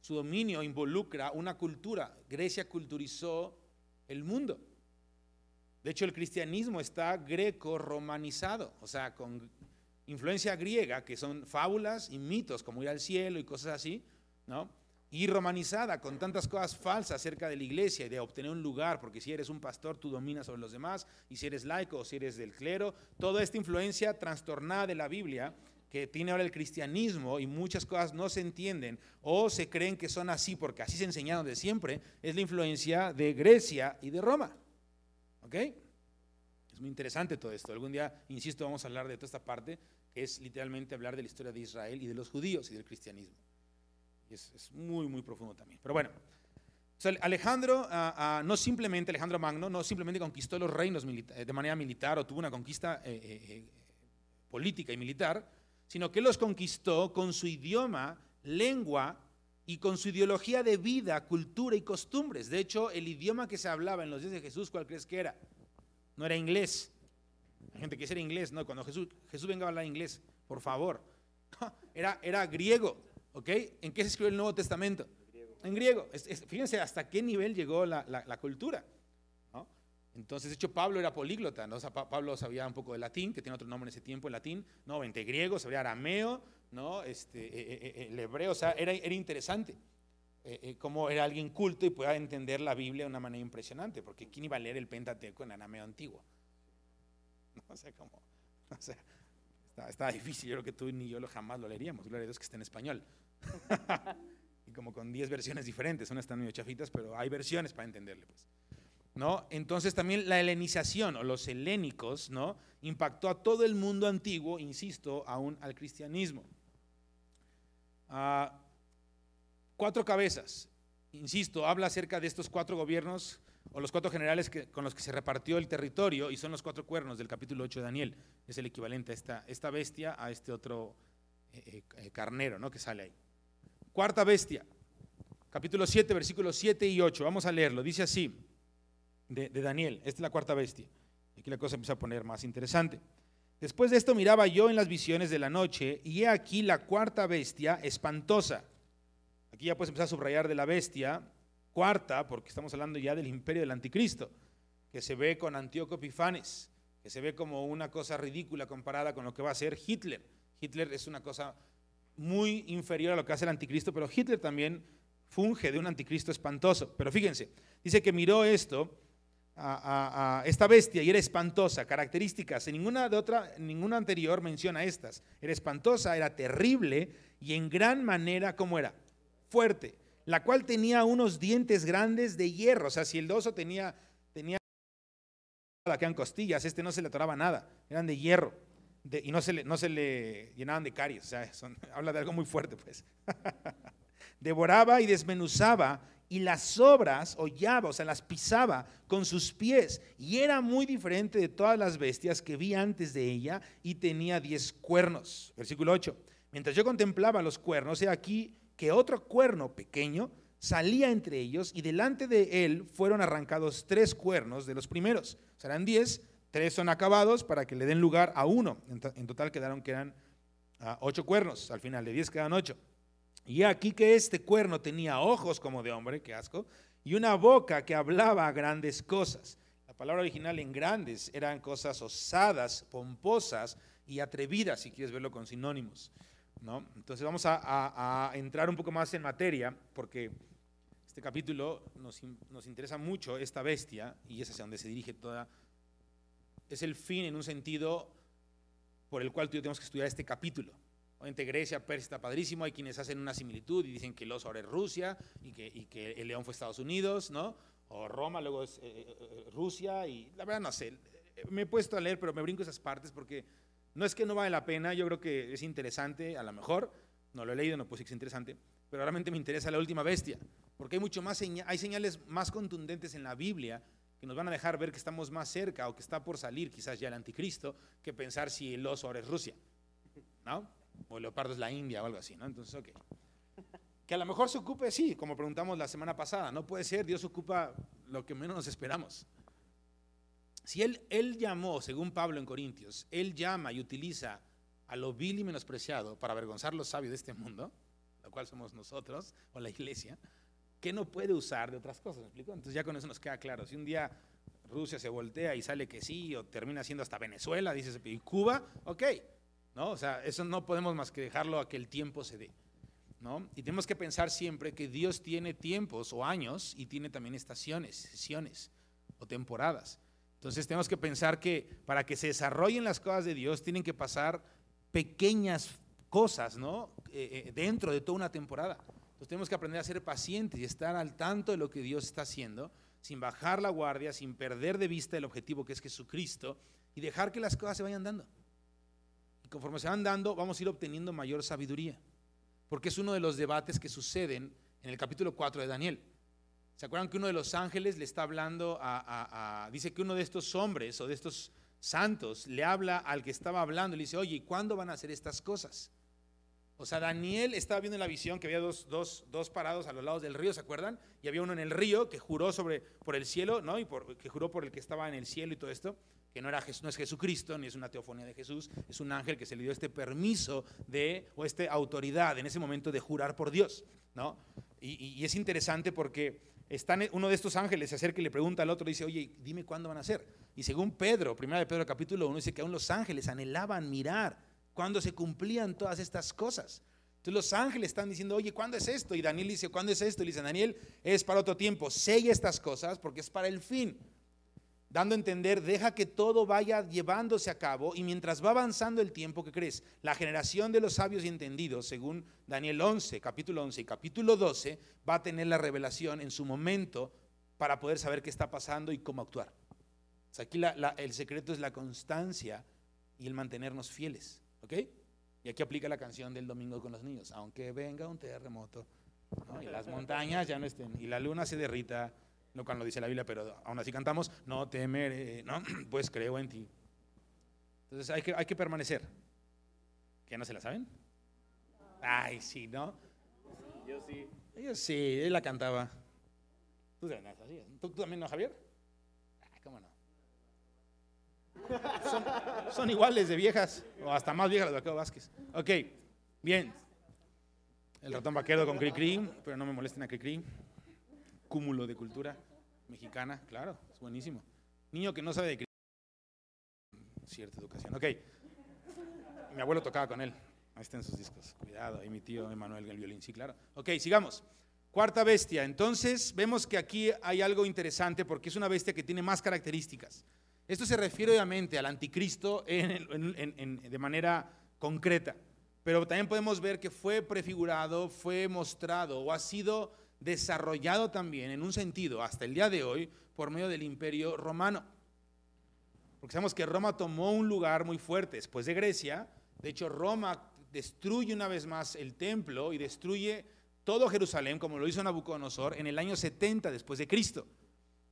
Su dominio involucra una cultura. Grecia culturizó el mundo. De hecho, el cristianismo está greco-romanizado, o sea, con influencia griega, que son fábulas y mitos, como ir al cielo y cosas así, ¿no? Y romanizada con tantas cosas falsas acerca de la iglesia y de obtener un lugar, porque si eres un pastor tú dominas sobre los demás, y si eres laico o si eres del clero, toda esta influencia trastornada de la Biblia que tiene ahora el cristianismo, y muchas cosas no se entienden o se creen que son así porque así se enseñaron de siempre, es la influencia de Grecia y de Roma. ¿Ok? Es muy interesante todo esto. Algún día, insisto, vamos a hablar de toda esta parte, que es literalmente hablar de la historia de Israel y de los judíos y del cristianismo. Es muy, muy profundo también. Pero bueno, Alejandro Magno no simplemente conquistó los reinos de manera militar o tuvo una conquista política y militar, sino que los conquistó con su idioma, lengua y con su ideología de vida, cultura y costumbres. De hecho, el idioma que se hablaba en los días de Jesús, ¿cuál crees que era? No era inglés. Hay gente que era inglés, no, cuando Jesús venga a hablar inglés, por favor. Era griego. ¿Ok? ¿En qué se escribió el Nuevo Testamento? en griego. Fíjense hasta qué nivel llegó la cultura, ¿no? Entonces, de hecho, Pablo era políglota, ¿no? O sea, Pablo sabía un poco de latín, que tiene otro nombre en ese tiempo, el latín, ¿no? Entre griego, sabía arameo, ¿no? El hebreo, o sea, era interesante. Cómo era alguien culto y podía entender la Biblia de una manera impresionante, porque ¿quién iba a leer el Pentateuco en arameo antiguo? ¿No? O sea, está difícil, yo creo que tú ni yo jamás lo leeríamos, gloria a Dios que está en español. Y como con 10 versiones diferentes, unas están medio chafitas, pero hay versiones para entenderle, pues, ¿no? Entonces también la helenización o los helénicos, ¿no? Impactó a todo el mundo antiguo, insisto, aún al cristianismo. 4 cabezas, insisto, habla acerca de estos 4 gobiernos o los 4 generales con los que se repartió el territorio, y son los 4 cuernos del capítulo 8 de Daniel. Es el equivalente a esta bestia, a este otro carnero, ¿no? Que sale ahí. Cuarta bestia, capítulo 7, versículos 7 y 8. Vamos a leerlo. Dice así, de Daniel. Esta es la cuarta bestia. Aquí la cosa empieza a poner más interesante. Después de esto miraba yo en las visiones de la noche, y he aquí la cuarta bestia espantosa. Aquí ya puedes empezar a subrayar de la bestia cuarta, porque estamos hablando ya del imperio del anticristo, que se ve con Antíoco Epifanes, que se ve como una cosa ridícula comparada con lo que va a ser Hitler. Hitler es una cosa muy inferior a lo que hace el anticristo, pero Hitler también funge de un anticristo espantoso. Pero fíjense, dice que miró esto, a esta bestia, y era espantosa, características, en ninguna anterior menciona estas. Era espantosa, era terrible, y en gran manera, ¿cómo era? Fuerte, la cual tenía unos dientes grandes de hierro. O sea, si el oso tenía que eran costillas, no se le atoraba nada, eran de hierro, y no se le llenaban de caries. O sea, habla de algo muy fuerte, pues. Devoraba y desmenuzaba, y las obras hollaba, o sea, las pisaba con sus pies, y era muy diferente de todas las bestias que vi antes de ella, y tenía 10 cuernos. Versículo 8. Mientras yo contemplaba los cuernos, he aquí que otro cuerno pequeño salía entre ellos, y delante de él fueron arrancados 3 cuernos de los primeros. Serán 10, 3 son acabados para que le den lugar a uno. En total que eran 8 cuernos, al final de 10 quedan 8. Y aquí que este cuerno tenía ojos como de hombre, qué asco, y una boca que hablaba grandes cosas. La palabra original en grandes eran cosas osadas, pomposas y atrevidas, si quieres verlo con sinónimos, ¿no? Entonces vamos a entrar un poco más en materia, porque este capítulo nos interesa mucho esta bestia, y es hacia donde se dirige toda. Es el fin en un sentido por el cual tú y yo tenemos que estudiar este capítulo. Entre Grecia, Persia está padrísimo, hay quienes hacen una similitud y dicen que el oso ahora es Rusia y que el león fue Estados Unidos, ¿no? O Roma, luego es Rusia, y la verdad no sé, me he puesto a leer, pero me brinco esas partes porque no es que no vale la pena, yo creo que es interesante, a lo mejor, no lo he leído, no puedo decir que es interesante, pero realmente me interesa la última bestia, porque hay señales más contundentes en la Biblia que nos van a dejar ver que estamos más cerca o que está por salir quizás ya el anticristo, que pensar si el oso ahora es Rusia, ¿no? O el leopardo es la India o algo así, ¿no? Entonces, ok. Que a lo mejor se ocupe, sí, como preguntamos la semana pasada, no puede ser, Dios ocupa lo que menos nos esperamos. Si él llamó, según Pablo en Corintios, él llama y utiliza a lo vil y menospreciado para avergonzar los sabios de este mundo, lo cual somos nosotros o la iglesia, ¿qué no puede usar de otras cosas? ¿Me explico? Entonces ya con eso nos queda claro. Si un día Rusia se voltea y sale que sí, o termina siendo hasta Venezuela, dices, y Cuba, ok, ¿no? O sea, eso no podemos más que dejarlo a que el tiempo se dé, ¿no? Y tenemos que pensar siempre que Dios tiene tiempos o años y tiene también estaciones, sesiones o temporadas. Entonces tenemos que pensar que para que se desarrollen las cosas de Dios tienen que pasar pequeñas cosas, ¿no? Dentro de toda una temporada. Entonces tenemos que aprender a ser pacientes y estar al tanto de lo que Dios está haciendo, sin bajar la guardia, sin perder de vista el objetivo que es Jesucristo, y dejar que las cosas se vayan dando. Y conforme se van dando, vamos a ir obteniendo mayor sabiduría, porque es uno de los debates que suceden en el capítulo 4 de Daniel. ¿Se acuerdan que uno de los ángeles le está hablando dice que uno de estos hombres o de estos santos le habla al que estaba hablando y le dice, oye, ¿y cuándo van a hacer estas cosas? O sea, Daniel estaba viendo en la visión que había dos parados a los lados del río, ¿se acuerdan? Y había uno en el río que juró por el cielo, ¿no? Que juró por el que estaba en el cielo y todo esto, que no es Jesucristo, ni es una teofonía de Jesús, es un ángel que se le dio este permiso o esta autoridad en ese momento de jurar por Dios, ¿no? Y es interesante porque uno de estos ángeles se acerca y le pregunta al otro, dice, oye, dime cuándo van a ser. Y según Pedro, 1 de Pedro capítulo 1, dice que aún los ángeles anhelaban mirar cuándo se cumplían todas estas cosas. Entonces los ángeles están diciendo, oye, ¿cuándo es esto? Y Daniel dice, ¿cuándo es esto? Y le dice, Daniel, es para otro tiempo, sella estas cosas porque es para el fin. Dando a entender, deja que todo vaya llevándose a cabo, y mientras va avanzando el tiempo, ¿qué crees? La generación de los sabios y entendidos, según Daniel 11, capítulo 11 y capítulo 12, va a tener la revelación en su momento para poder saber qué está pasando y cómo actuar. O sea, aquí el secreto es la constancia y el mantenernos fieles. ¿Ok? Y aquí aplica la canción del domingo con los niños. Aunque venga un terremoto, ¿no? Y las montañas ya no estén, y la luna se derrita, no cuando dice la Biblia, pero aún así cantamos, no temeré, ¿no? Pues creo en ti. Entonces hay que permanecer. ¿Qué, no se la saben? Ay, sí, ¿no? Yo sí, él la cantaba. ¿Tú también, no, Javier? ¿Cómo no? Son iguales de viejas, o hasta más viejas las de Vaquero Vázquez. Ok, bien. El ratón vaquero con Cricri, pero no me molesten a Cricri. Cúmulo de cultura mexicana, claro, es buenísimo. Niño que no sabe de Cricri, cierta educación. Ok, mi abuelo tocaba con él, ahí están sus discos. Cuidado, ahí mi tío Emanuel el violín, sí, claro. Ok, sigamos. Cuarta bestia. Entonces vemos que aquí hay algo interesante porque es una bestia que tiene más características. Esto se refiere obviamente al anticristo de manera concreta, pero también podemos ver que fue prefigurado, fue mostrado o ha sido desarrollado también en un sentido hasta el día de hoy por medio del Imperio Romano. Porque sabemos que Roma tomó un lugar muy fuerte después de Grecia. De hecho, Roma destruye una vez más el templo y destruye todo Jerusalén, como lo hizo Nabucodonosor en el año 70 después de Cristo,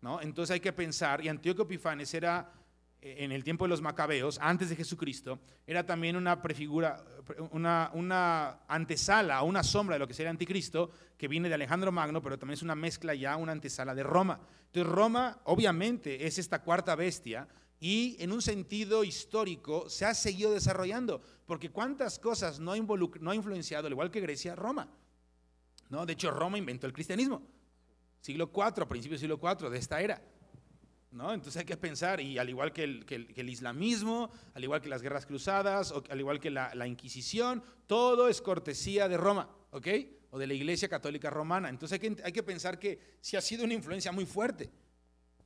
¿no? Entonces hay que pensar, y Antíoco Epifanes era, en el tiempo de los macabeos, antes de Jesucristo, era también una prefigura, una antesala, una sombra de lo que sería Anticristo, que viene de Alejandro Magno, pero también es una mezcla ya, una antesala de Roma. Entonces Roma obviamente es esta cuarta bestia, y en un sentido histórico se ha seguido desarrollando, porque cuántas cosas no ha influenciado, al igual que Grecia, Roma, ¿no? De hecho, Roma inventó el cristianismo, siglo IV, principios del siglo IV de esta era, ¿no? Entonces hay que pensar, y al igual que el islamismo, al igual que las guerras cruzadas, o al igual que la Inquisición, todo es cortesía de Roma, ¿ok? O de la Iglesia Católica Romana. Entonces hay que pensar que sí ha sido una influencia muy fuerte.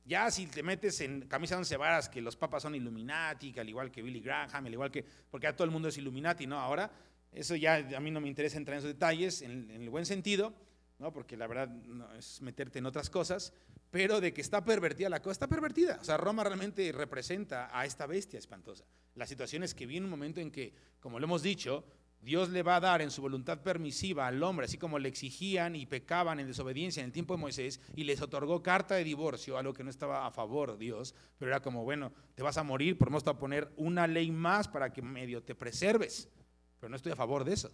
Ya si te metes en camisa de once varas que los papas son Illuminati, que al igual que Billy Graham, al igual que, porque ya todo el mundo es Illuminati, ¿no? Ahora, eso ya a mí no me interesa entrar en esos detalles, en el buen sentido, ¿no? Porque la verdad no es meterte en otras cosas, pero de que está pervertida la cosa, está pervertida. O sea, Roma realmente representa a esta bestia espantosa. La situación es que viene un momento en que, como lo hemos dicho, Dios le va a dar en su voluntad permisiva al hombre, así como le exigían y pecaban en desobediencia en el tiempo de Moisés, y les otorgó carta de divorcio, algo que no estaba a favor Dios, pero era como, bueno, te vas a morir, por a poner una ley más para que medio te preserves, pero no estoy a favor de eso,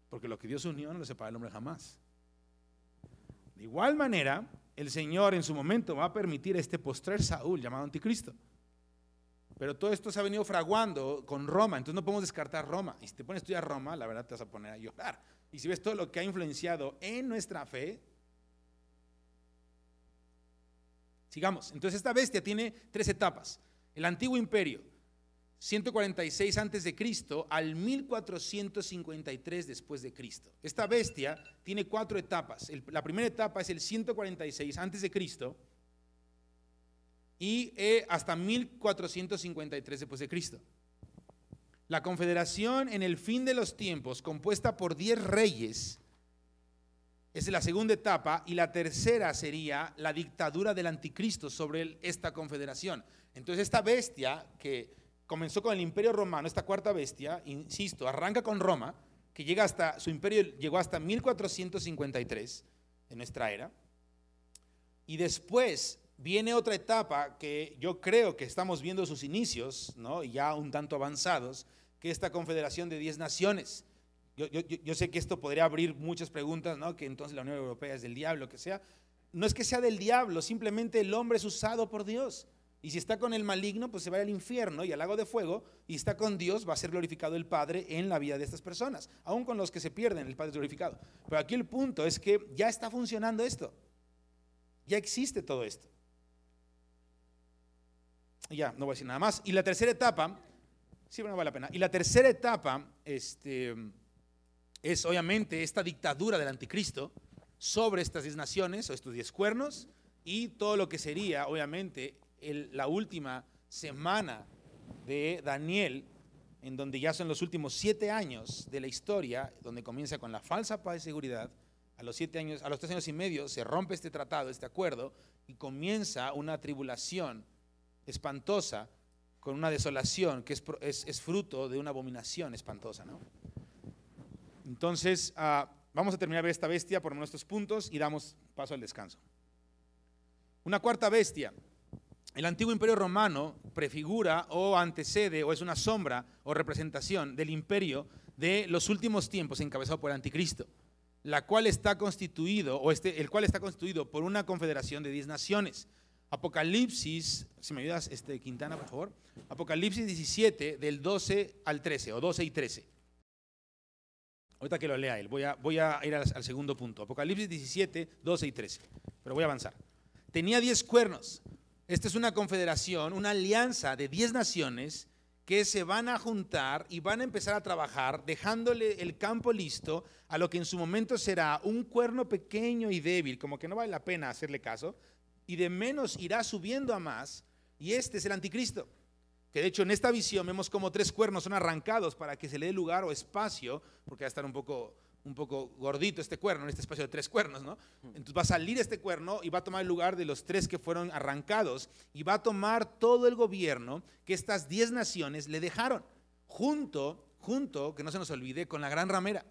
porque lo que Dios unió no lo separa el hombre jamás. De igual manera, el Señor en su momento va a permitir este postrer Saúl llamado Anticristo. Pero todo esto se ha venido fraguando con Roma, entonces no podemos descartar Roma. Y si te pones a estudiar Roma, la verdad te vas a poner a llorar. Y si ves todo lo que ha influenciado en nuestra fe, sigamos. Entonces esta bestia tiene 3 etapas. El antiguo imperio, 146 antes de Cristo al 1453 después de Cristo. Esta bestia tiene 4 etapas. La primera etapa es el 146 antes de Cristo y hasta 1453 después de Cristo. La confederación en el fin de los tiempos, compuesta por 10 reyes, es la segunda etapa, y la tercera sería la dictadura del anticristo sobre esta confederación. Entonces esta bestia que comenzó con el imperio romano, esta cuarta bestia, insisto, arranca con Roma, que llega hasta, su imperio llegó hasta 1453 de nuestra era, y después viene otra etapa que yo creo que estamos viendo sus inicios, ¿no? Ya un tanto avanzados, que es esta confederación de 10 naciones. Yo sé que esto podría abrir muchas preguntas, ¿no? Que entonces la Unión Europea es del diablo, lo que sea. No es que sea del diablo, simplemente el hombre es usado por Dios. Y si está con el maligno, pues se va al infierno y al lago de fuego, y está con Dios, va a ser glorificado el Padre en la vida de estas personas. Aún con los que se pierden, el Padre es glorificado. Pero aquí el punto es que ya está funcionando esto. Ya existe todo esto. Ya, no voy a decir nada más. Y la tercera etapa, sí, bueno, vale la pena. Y la tercera etapa es obviamente esta dictadura del anticristo sobre estas 10 naciones o estos 10 cuernos y todo lo que sería, obviamente, la última semana de Daniel, en donde ya son los últimos 7 años de la historia, donde comienza con la falsa paz y seguridad. A los 7 años, a los 3 años y medio se rompe este tratado, este acuerdo, y comienza una tribulación espantosa con una desolación que es fruto de una abominación espantosa, ¿no? Entonces, vamos a terminar de ver esta bestia por nuestros puntos y damos paso al descanso. Una cuarta bestia. El antiguo imperio romano prefigura o antecede o es una sombra o representación del imperio de los últimos tiempos encabezado por el anticristo, el cual está constituido por una confederación de 10 naciones. Apocalipsis, si me ayudas, Quintana, por favor. Apocalipsis 17, del 12 al 13, o 12 y 13. Ahorita que lo lea él, voy a ir al segundo punto. Apocalipsis 17, 12 y 13. Pero voy a avanzar. Tenía 10 cuernos. Esta es una confederación, una alianza de 10 naciones que se van a juntar y van a empezar a trabajar, dejándole el campo listo a lo que en su momento será un cuerno pequeño y débil, como que no vale la pena hacerle caso, y de menos irá subiendo a más, y este es el anticristo. Que de hecho en esta visión vemos como 3 cuernos son arrancados para que se le dé lugar o espacio, porque va a estar un poco gordito este cuerno, en este espacio de 3 cuernos, ¿no? Entonces va a salir este cuerno y va a tomar el lugar de los 3 que fueron arrancados, y va a tomar todo el gobierno que estas 10 naciones le dejaron, junto, que no se nos olvide, con la gran ramera,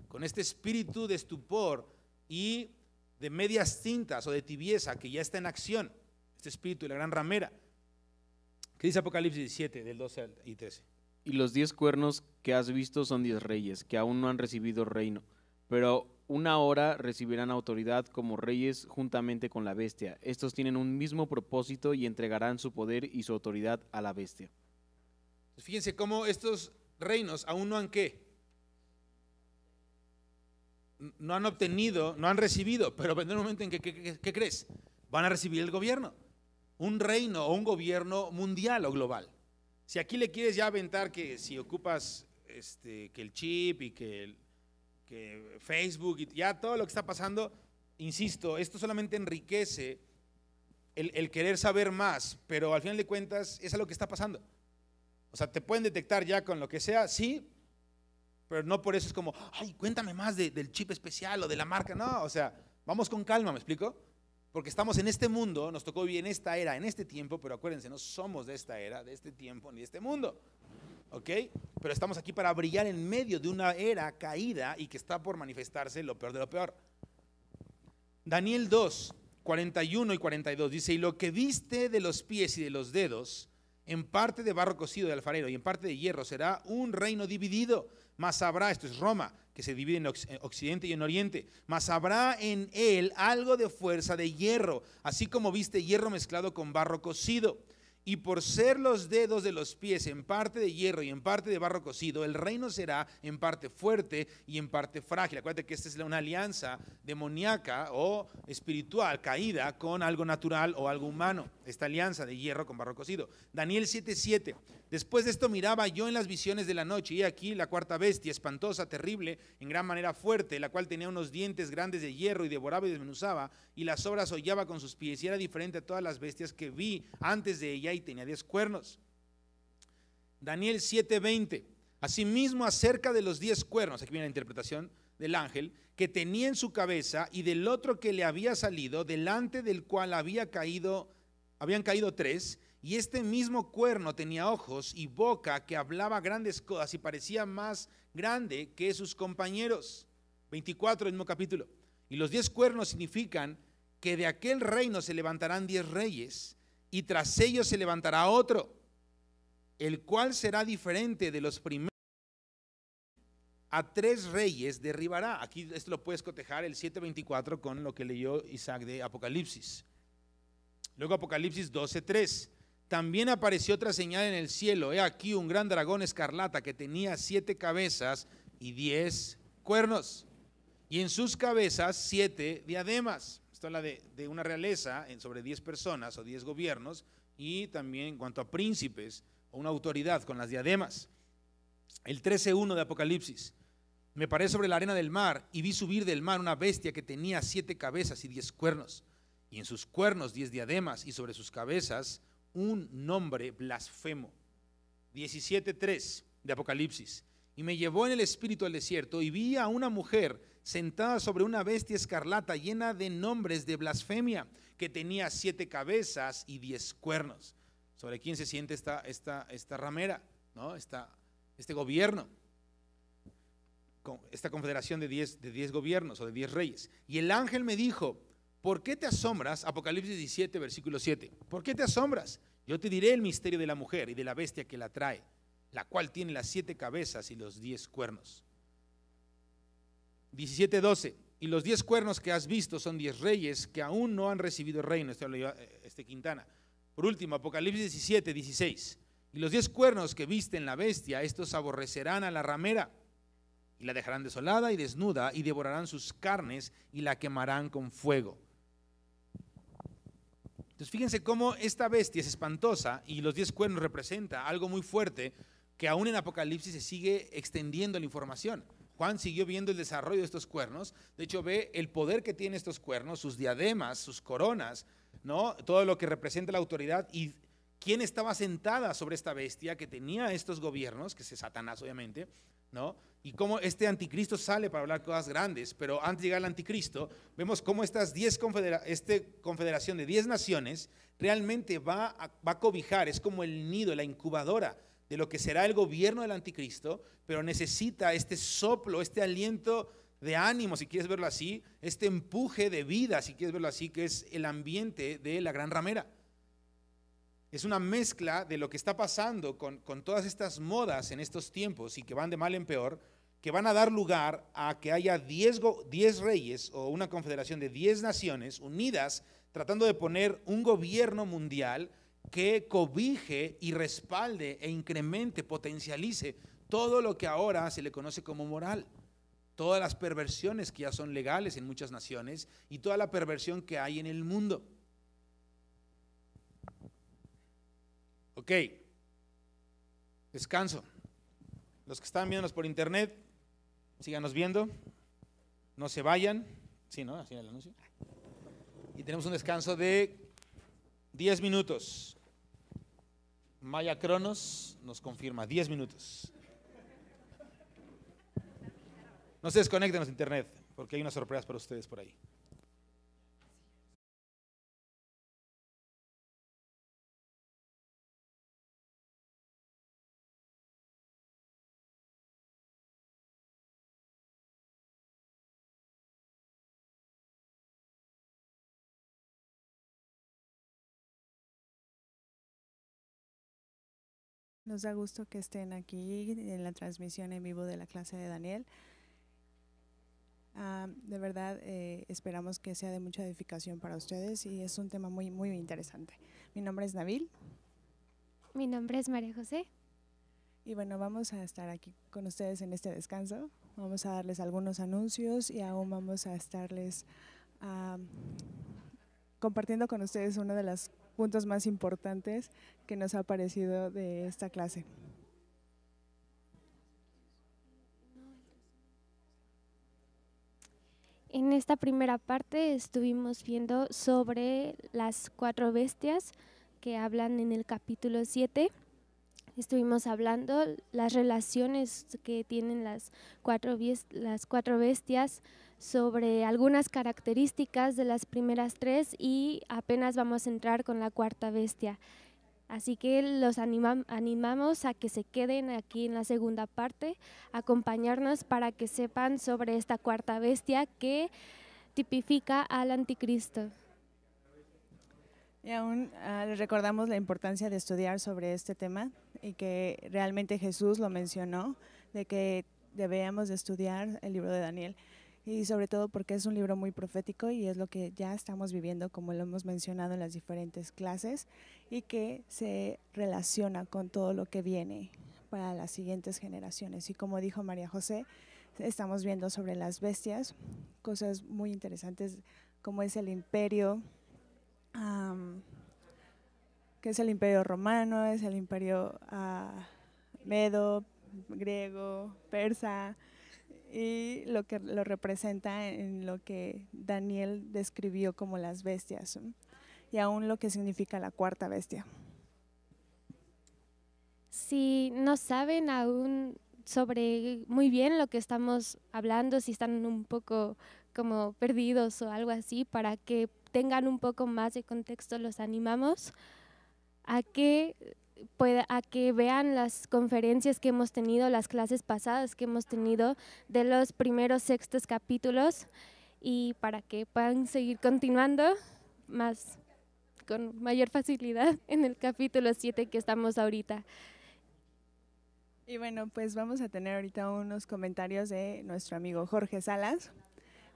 con este espíritu de estupor y de medias tintas o de tibieza que ya está en acción, este espíritu de la gran ramera. ¿Qué dice Apocalipsis 17, del 12 y 13?
Y los 10 cuernos que has visto son 10 reyes, que aún no han recibido reino, pero una hora recibirán autoridad como reyes juntamente con la bestia. Estos tienen un mismo propósito y entregarán su poder y su autoridad a la bestia.
Fíjense cómo estos reinos aún no han ¿qué? No han obtenido, no han recibido, pero vendrá un momento en que, ¿qué crees? Van a recibir el gobierno. Un reino o un gobierno mundial o global. Si aquí le quieres ya aventar que si ocupas que el chip y que Facebook y ya todo lo que está pasando, insisto, esto solamente enriquece el querer saber más, pero al final de cuentas es a lo que está pasando. O sea, te pueden detectar ya con lo que sea, sí, pero no por eso es como, ay, cuéntame más del chip especial o de la marca. No, o sea, vamos con calma, ¿me explico? Porque estamos en este mundo, nos tocó vivir en esta era, en este tiempo, pero acuérdense, no somos de esta era, de este tiempo, ni de este mundo, ¿ok? Pero estamos aquí para brillar en medio de una era caída y que está por manifestarse lo peor de lo peor. Daniel 2, 41 y 42 dice, y lo que viste de los pies y de los dedos, en parte de barro cocido de alfarero y en parte de hierro, será un reino dividido, mas habrá, esto es Roma, que se divide en occidente y en oriente, mas habrá en él algo de fuerza de hierro, así como viste hierro mezclado con barro cocido. Y por ser los dedos de los pies en parte de hierro y en parte de barro cocido, el reino será en parte fuerte y en parte frágil. Acuérdate que esta es una alianza demoníaca o espiritual caída con algo natural o algo humano. Esta alianza de hierro con barro cocido. Daniel 7:7. Después de esto miraba yo en las visiones de la noche, y aquí la cuarta bestia, espantosa, terrible, en gran manera fuerte, la cual tenía unos dientes grandes de hierro y devoraba y desmenuzaba, y las sobras hollaba con sus pies, y era diferente a todas las bestias que vi antes de ella, y tenía 10 cuernos. Daniel 7:20. Asimismo, acerca de los 10 cuernos, aquí viene la interpretación del ángel, que tenía en su cabeza, y del otro que le había salido, delante del cual habían caído 3, y este mismo cuerno tenía ojos y boca que hablaba grandes cosas y parecía más grande que sus compañeros. 24, el mismo capítulo. Y los 10 cuernos significan que de aquel reino se levantarán 10 reyes, y tras ellos se levantará otro, el cual será diferente de los primeros. a 3 reyes derribará. Aquí esto lo puedes cotejar el 7:24 con lo que leyó Isaac de Apocalipsis. Luego Apocalipsis 12:3. También apareció otra señal en el cielo. He aquí un gran dragón escarlata que tenía 7 cabezas y 10 cuernos. Y en sus cabezas 7 diademas. Esto habla de una realeza sobre 10 personas o 10 gobiernos. Y también en cuanto a príncipes o una autoridad con las diademas. El 13:1 de Apocalipsis. Me paré sobre la arena del mar y vi subir del mar una bestia que tenía 7 cabezas y 10 cuernos. Y en sus cuernos 10 diademas y sobre sus cabezas un nombre blasfemo. 17:3 de Apocalipsis. Y me llevó en el espíritu al desierto y vi a una mujer sentada sobre una bestia escarlata llena de nombres de blasfemia, que tenía 7 cabezas y 10 cuernos. ¿Sobre quién se siente esta ramera? ¿No? Este gobierno, esta confederación de 10 gobiernos o de 10 reyes. Y el ángel me dijo: ¿por qué te asombras? Apocalipsis 17, versículo 7. ¿Por qué te asombras? Yo te diré el misterio de la mujer y de la bestia que la trae, la cual tiene las 7 cabezas y los 10 cuernos. 17:12. Y los 10 cuernos que has visto son 10 reyes que aún no han recibido el reino. Esto lo Quintana. Por último, Apocalipsis 17:16. Y los 10 cuernos que viste en la bestia, estos aborrecerán a la ramera y la dejarán desolada y desnuda y devorarán sus carnes y la quemarán con fuego. Entonces fíjense cómo esta bestia es espantosa y los 10 cuernos representa algo muy fuerte que aún en Apocalipsis se sigue extendiendo la información. Juan siguió viendo el desarrollo de estos cuernos. De hecho, ve el poder que tienen estos cuernos, sus diademas, sus coronas, ¿no? Todo lo que representa la autoridad y quién estaba sentada sobre esta bestia que tenía estos gobiernos, que es Satanás obviamente, ¿no? Y cómo este anticristo sale para hablar cosas grandes, pero antes de llegar al anticristo, vemos cómo estas confederación de 10 naciones realmente va a cobijar, es como el nido, la incubadora de lo que será el gobierno del anticristo, pero necesita este soplo, este aliento de ánimo, si quieres verlo así, este empuje de vida, si quieres verlo así, que es el ambiente de la gran ramera. Es una mezcla de lo que está pasando con todas estas modas en estos tiempos y que van de mal en peor, que van a dar lugar a que haya 10 reyes o una confederación de 10 naciones unidas tratando de poner un gobierno mundial que cobije y respalde e incremente, potencialice todo lo que ahora se le conoce como moral, todas las perversiones que ya son legales en muchas naciones y toda la perversión que hay en el mundo. Ok, descanso. Los que están viéndonos por internet, síganos viendo, no se vayan. Sí, ¿no? Así era el anuncio. Y tenemos un descanso de 10 minutos. Maya Cronos nos confirma, 10 minutos. No se desconecten de internet, porque hay unas sorpresas para ustedes por ahí.
Nos da gusto que estén aquí en la transmisión en vivo de la clase de Daniel. De verdad, esperamos que sea de mucha edificación para ustedes y es un tema muy, muy interesante. Mi nombre es Nabil.
Mi nombre es María José.
Y bueno, vamos a estar aquí con ustedes en este descanso. Vamos a darles algunos anuncios y aún vamos a estarles compartiendo con ustedes uno de los puntos más importantes que nos ha parecido de esta clase.
En esta primera parte estuvimos viendo sobre las 4 bestias que hablan en el capítulo 7. Estuvimos hablando las relaciones que tienen las cuatro bestias, sobre algunas características de las primeras 3 y apenas vamos a entrar con la 4ª bestia. Así que los animamos a que se queden aquí en la segunda parte, acompañarnos para que sepan sobre esta 4ª bestia que tipifica al anticristo.
Y aún les recordamos la importancia de estudiar sobre este tema y que realmente Jesús lo mencionó, de que debemos de estudiar el libro de Daniel, y sobre todo porque es un libro muy profético y es lo que ya estamos viviendo, como lo hemos mencionado en las diferentes clases, y que se relaciona con todo lo que viene para las siguientes generaciones. Y como dijo María José, estamos viendo sobre las bestias, cosas muy interesantes como es el imperio, que es el imperio romano, es el imperio medo, griego, persa, y lo que lo representa en lo que Daniel describió como las bestias, y aún lo que significa la cuarta bestia.
Si no saben aún sobre muy bien lo que estamos hablando, si están un poco como perdidos o algo así, para que tengan un poco más de contexto, los animamos a que vean las conferencias que hemos tenido, las clases pasadas que hemos tenido de los primeros 6 capítulos, y para que puedan seguir continuando con mayor facilidad en el capítulo 7 que estamos ahorita.
Y bueno, pues vamos a tener ahorita unos comentarios de nuestro amigo Jorge Salas.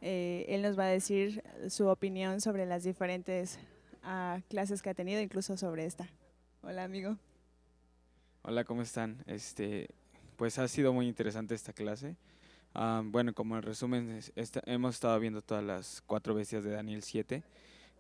Él nos va a decir su opinión sobre las diferentes clases que ha tenido, incluso sobre esta. Hola, amigo.
Hola, ¿cómo están? Pues ha sido muy interesante esta clase. Bueno, como en resumen, hemos estado viendo todas las 4 bestias de Daniel 7,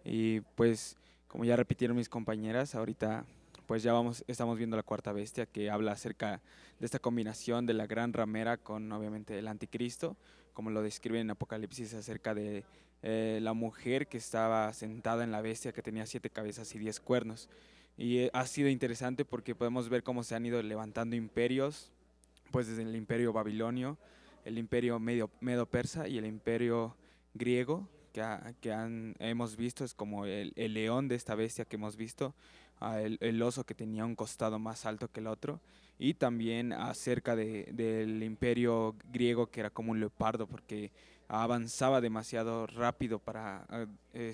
y pues como ya repitieron mis compañeras, ahorita pues ya estamos viendo la cuarta bestia, que habla acerca de esta combinación de la gran ramera con obviamente el anticristo, como lo describe en Apocalipsis acerca de la mujer que estaba sentada en la bestia, que tenía 7 cabezas y 10 cuernos. Y ha sido interesante porque podemos ver cómo se han ido levantando imperios, pues desde el imperio babilonio, el imperio medo-persa y el imperio griego, hemos visto. Es como el león de esta bestia que hemos visto, el oso que tenía un costado más alto que el otro, y también acerca del imperio griego, que era como un leopardo porque avanzaba demasiado rápido para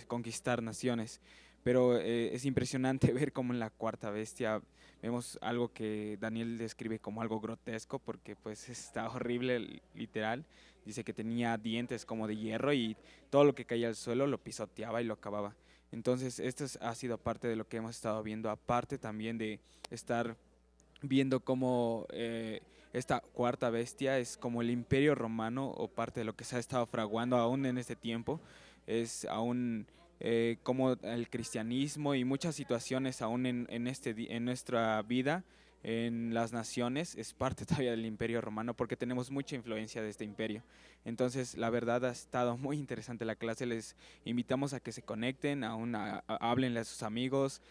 conquistar naciones. Pero es impresionante ver cómo en la cuarta bestia vemos algo que Daniel describe como algo grotesco, porque pues está horrible, literal. Dice que tenía dientes como de hierro y todo lo que caía al suelo lo pisoteaba y lo acababa. Entonces esto ha sido parte de lo que hemos estado viendo, aparte también de estar viendo cómo esta cuarta bestia es como el imperio romano, o parte de lo que se ha estado fraguando aún en este tiempo. Es aún como el cristianismo y muchas situaciones aún en nuestra vida, en las naciones, es parte todavía del imperio romano, porque tenemos mucha influencia de este imperio. Entonces la verdad ha estado muy interesante la clase. Les invitamos a que se conecten, háblenle a sus amigos,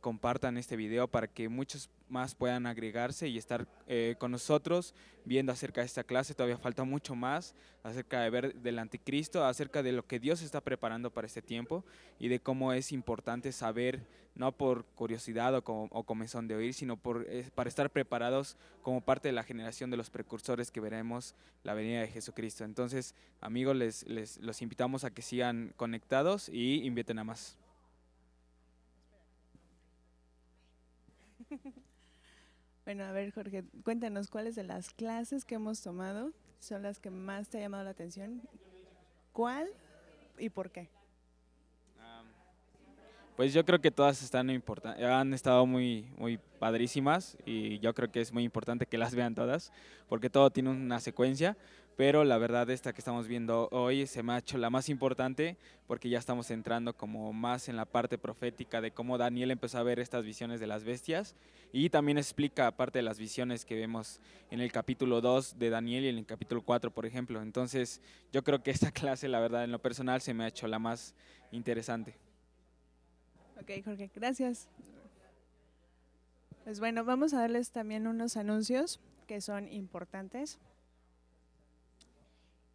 compartan este video para que muchos más puedan agregarse y estar con nosotros viendo acerca de esta clase. Todavía falta mucho más acerca de ver del anticristo, acerca de lo que Dios está preparando para este tiempo, y de cómo es importante saber, no por curiosidad o comezón de oír, sino para estar preparados como parte de la generación de los precursores que veremos la venida de Jesucristo. Entonces, amigos, los invitamos a que sigan conectados y inviten a más.
Bueno, a ver, Jorge, cuéntanos cuáles de las clases que hemos tomado son las que más te ha llamado la atención. ¿Cuál y por qué?
Pues yo creo que todas han estado muy, muy padrísimas, y yo creo que es muy importante que las vean todas, porque todo tiene una secuencia. Pero la verdad, esta que estamos viendo hoy se me ha hecho la más importante, porque ya estamos entrando como más en la parte profética de cómo Daniel empezó a ver estas visiones de las bestias, y también explica aparte de las visiones que vemos en el capítulo 2 de Daniel y en el capítulo 4, por ejemplo. Entonces yo creo que esta clase, la verdad, en lo personal se me ha hecho la más interesante.
Ok, Jorge, gracias. Pues bueno, vamos a darles también unos anuncios que son importantes.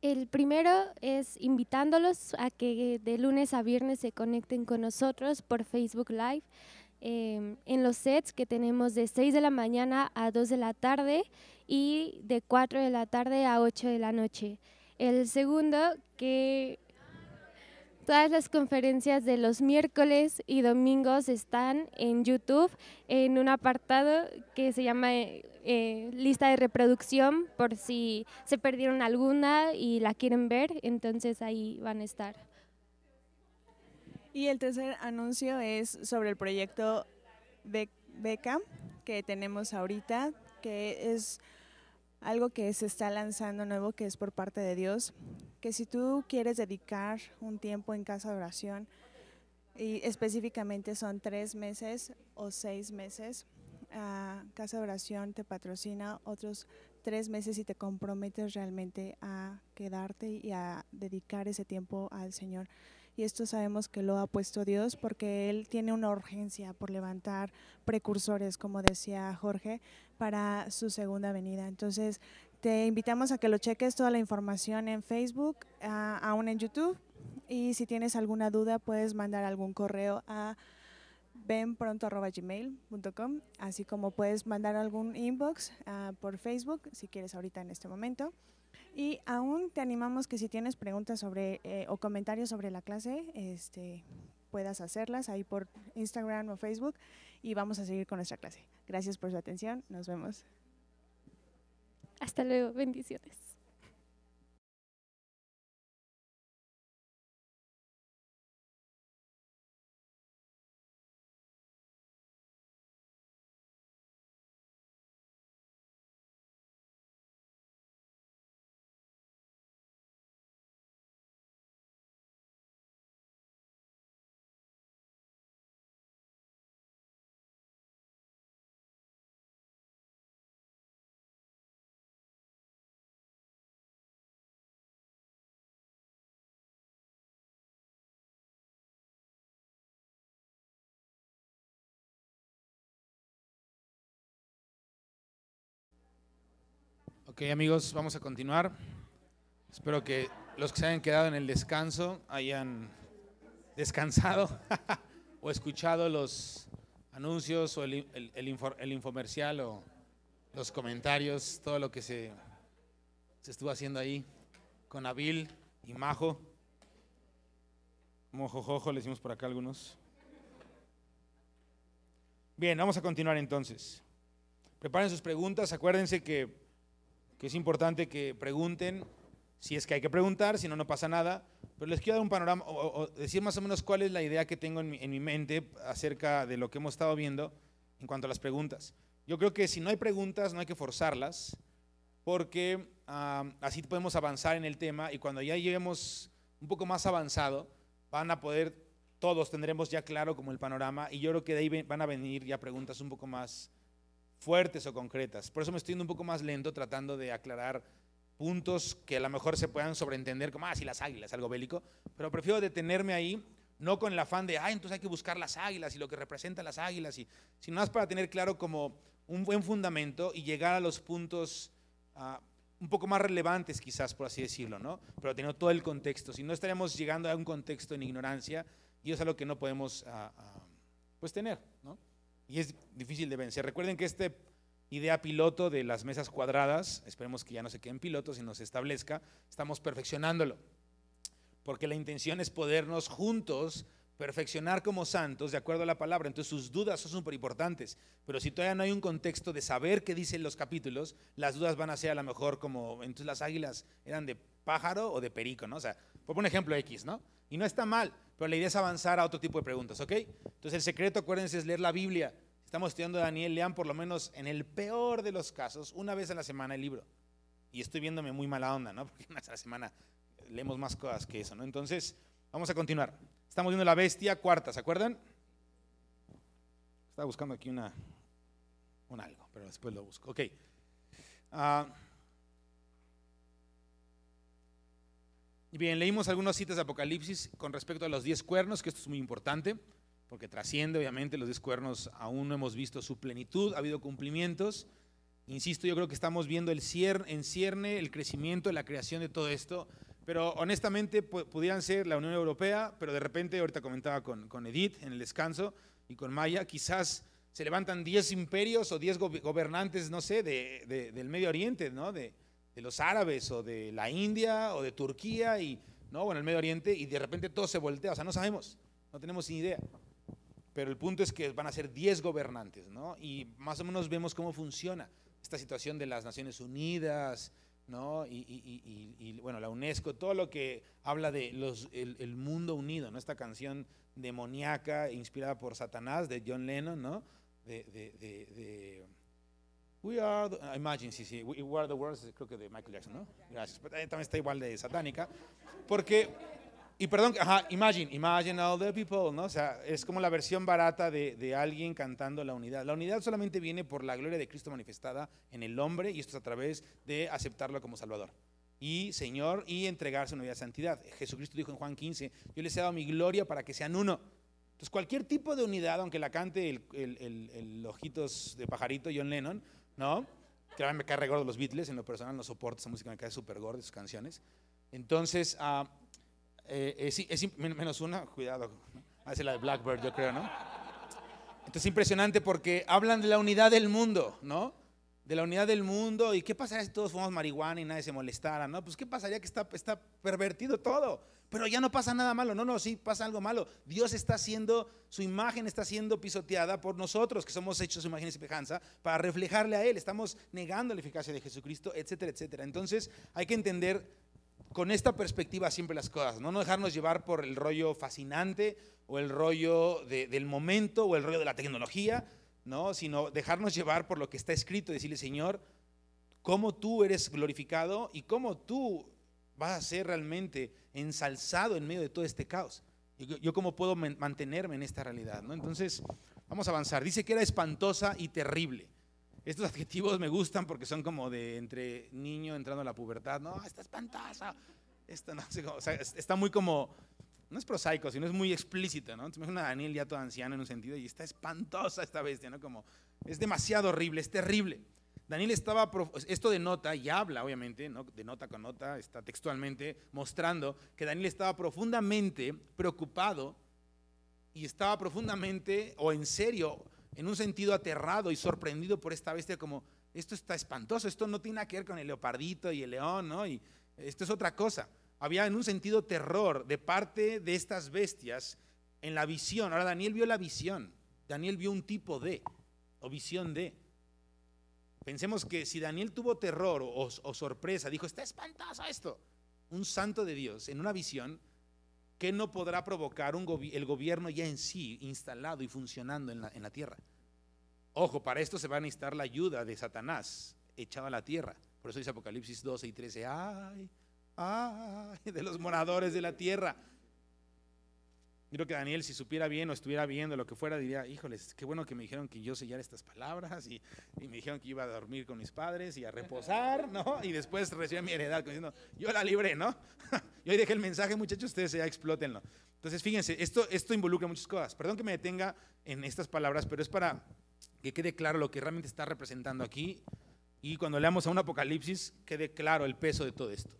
El primero es invitándolos a que de lunes a viernes se conecten con nosotros por Facebook Live en los sets que tenemos de 6 de la mañana a 2 de la tarde y de 4 de la tarde a 8 de la noche. El segundo, que Todas las conferencias de los miércoles y domingos están en YouTube en un apartado que se llama lista de reproducción, por si se perdieron alguna y la quieren ver, entonces ahí van a estar.
Y el tercer anuncio es sobre el proyecto Beca que tenemos ahorita, que es algo que se está lanzando nuevo, que es por parte de Dios, que si tú quieres dedicar un tiempo en casa de oración, y específicamente son 3 meses o 6 meses, Casa de Oración te patrocina otros 3 meses y te comprometes realmente a quedarte y a dedicar ese tiempo al Señor. Y esto sabemos que lo ha puesto Dios porque Él tiene una urgencia por levantar precursores, como decía Jorge, para su segunda venida. Entonces, te invitamos a que lo cheques, toda la información en Facebook, aún en YouTube. Y si tienes alguna duda, puedes mandar algún correo a venpronto@gmail.com, así como puedes mandar algún inbox por Facebook, si quieres ahorita en este momento. Y aún te animamos que si tienes preguntas sobre o comentarios sobre la clase, puedas hacerlas ahí por Instagram o Facebook y vamos a seguir con nuestra clase. Gracias por su atención, nos vemos.
Hasta luego, bendiciones.
Ok, amigos, vamos a continuar. Espero que los que se hayan quedado en el descanso hayan descansado o escuchado los anuncios o el infomercial o los comentarios, todo lo que se estuvo haciendo ahí con Abil y Majo. Mojojojo, le decimos por acá algunos. Bien, vamos a continuar entonces. Preparen sus preguntas, acuérdense que es importante que pregunten, si es que hay que preguntar, si no, no pasa nada, pero les quiero dar un panorama o decir más o menos cuál es la idea que tengo en mi mente acerca de lo que hemos estado viendo en cuanto a las preguntas. Yo creo que si no hay preguntas no hay que forzarlas, porque así podemos avanzar en el tema y cuando ya lleguemos un poco más avanzado, todos tendremos ya claro como el panorama y yo creo que de ahí van a venir ya preguntas un poco más fuertes o concretas. Por eso me estoy yendo un poco más lento tratando de aclarar puntos que a lo mejor se puedan sobreentender como, si las águilas, algo bélico, pero prefiero detenerme ahí, no con el afán de, entonces hay que buscar las águilas y lo que representan las águilas, sino más para tener claro como un buen fundamento y llegar a los puntos un poco más relevantes quizás, por así decirlo, ¿no? Pero teniendo todo el contexto, si no estaríamos llegando a un contexto en ignorancia y eso es algo que no podemos pues tener, ¿no? Y es difícil de vencer. Recuerden que esta idea piloto de las mesas cuadradas, esperemos que ya no se queden pilotos y no se establezca, estamos perfeccionándolo, porque la intención es podernos juntos perfeccionar como santos de acuerdo a la palabra. Entonces sus dudas son súper importantes, pero si todavía no hay un contexto de saber qué dicen los capítulos, las dudas van a ser a lo mejor como, entonces las águilas eran de pájaro o de perico, ¿no? O sea, por un ejemplo X, ¿no? Y no está mal, pero la idea es avanzar a otro tipo de preguntas, ¿ok? Entonces el secreto, acuérdense, es leer la Biblia. Si estamos estudiando Daniel, lean por lo menos en el peor de los casos, una vez a la semana el libro. Y estoy viéndome muy mala onda, ¿no? Porque una vez a la semana leemos más cosas que eso, ¿no? Entonces, vamos a continuar. Estamos viendo la bestia cuarta, ¿se acuerdan? Estaba buscando aquí un algo, pero después lo busco. Ok. Bien, leímos algunas citas de Apocalipsis con respecto a los 10 cuernos, que esto es muy importante, porque trasciende, obviamente, los 10 cuernos aún no hemos visto su plenitud, ha habido cumplimientos. Insisto, yo creo que estamos viendo el cierne, el crecimiento, la creación de todo esto, pero honestamente pudieran ser la Unión Europea, pero de repente, ahorita comentaba con Edith en el descanso y con Maya, quizás se levantan 10 imperios o 10 gobernantes, no sé, del Medio Oriente, ¿no? De los árabes o de la India o de Turquía y ¿no? O en el Medio Oriente, y de repente todo se voltea, o sea, no sabemos, no tenemos ni idea. Pero el punto es que van a ser 10 gobernantes, ¿no? Y más o menos vemos cómo funciona esta situación de las Naciones Unidas, ¿no? Y bueno, la UNESCO, todo lo que habla de el mundo unido, ¿no? Esta canción demoníaca inspirada por Satanás de John Lennon, ¿no? We are the, Imagine, sí, We Are the World, creo que de Michael Jackson, ¿no? Gracias. Pero también está igual de satánica, porque, y perdón, Imagine all the people, ¿no? O sea, es como la versión barata de alguien cantando la unidad. La unidad solamente viene por la gloria de Cristo manifestada en el hombre, y esto es a través de aceptarlo como Salvador y Señor, y entregarse una vida de santidad. Jesucristo dijo en Juan 15, yo les he dado mi gloria para que sean uno. Entonces, cualquier tipo de unidad, aunque la cante el Ojitos de Pajarito, John Lennon, ¿no? Que a mí me cae re gordo los Beatles, en lo personal no soporto esa música, me cae súper gordo sus canciones. Entonces, menos una, cuidado, ¿no? Hace la de Blackbird, yo creo, ¿no? Entonces, impresionante porque hablan de la unidad del mundo, ¿no? De la unidad del mundo, y qué pasaría si todos fumamos marihuana y nadie se molestara, ¿no? Pues qué pasaría que está pervertido todo, pero ya no pasa nada malo. No, sí pasa algo malo. Dios está haciendo, su imagen está siendo pisoteada por nosotros, que somos hechos a su imagen y semejanza, para reflejarle a Él. Estamos negando la eficacia de Jesucristo, etcétera, etcétera. Entonces hay que entender con esta perspectiva siempre las cosas, no dejarnos llevar por el rollo fascinante o el rollo del momento o el rollo de la tecnología, ¿no? Sino dejarnos llevar por lo que está escrito y decirle, Señor, cómo tú eres glorificado y cómo tú vas a ser realmente ensalzado en medio de todo este caos. Yo cómo puedo mantenerme en esta realidad, ¿no? Entonces, vamos a avanzar. Dice que era espantosa y terrible. Estos adjetivos me gustan porque son como de entre niño entrando a la pubertad. No, está espantosa. Esto no sé cómo, o sea, está muy como, no es prosaico, sino es muy explícito, ¿no? Entonces me imagino a Daniel ya todo anciano en un sentido y está espantosa esta bestia, ¿no? Como, es demasiado horrible, es terrible. Daniel estaba, esto denota y habla obviamente, ¿no? De nota con nota, está textualmente mostrando que Daniel estaba profundamente preocupado y estaba profundamente, o en serio, en un sentido aterrado y sorprendido por esta bestia, como, esto está espantoso, esto no tiene nada que ver con el leopardito y el león, ¿no? Y esto es otra cosa. Había en un sentido terror de parte de estas bestias en la visión. Ahora Daniel vio la visión, Daniel vio un tipo de, o visión de. Pensemos que si Daniel tuvo terror o sorpresa, dijo, está espantoso esto, un santo de Dios en una visión, ¿qué no podrá provocar el gobierno ya en sí instalado y funcionando en la tierra? Ojo, para esto se va a necesitar la ayuda de Satanás echado a la tierra. Por eso dice Apocalipsis 12 y 13, ay, de los moradores de la tierra. Yo creo que Daniel, si supiera bien o estuviera viendo lo que fuera, diría, híjoles, qué bueno que me dijeron que yo sellara estas palabras y me dijeron que iba a dormir con mis padres y a reposar, ¿no? Y después recibí mi heredad diciendo, yo la libré, ¿no? Yo ahí dejé el mensaje, muchachos, ustedes ya explótenlo. Entonces, fíjense, esto involucra muchas cosas. Perdón que me detenga en estas palabras, pero es para que quede claro lo que realmente está representando aquí y cuando leamos a un Apocalipsis quede claro el peso de todo esto.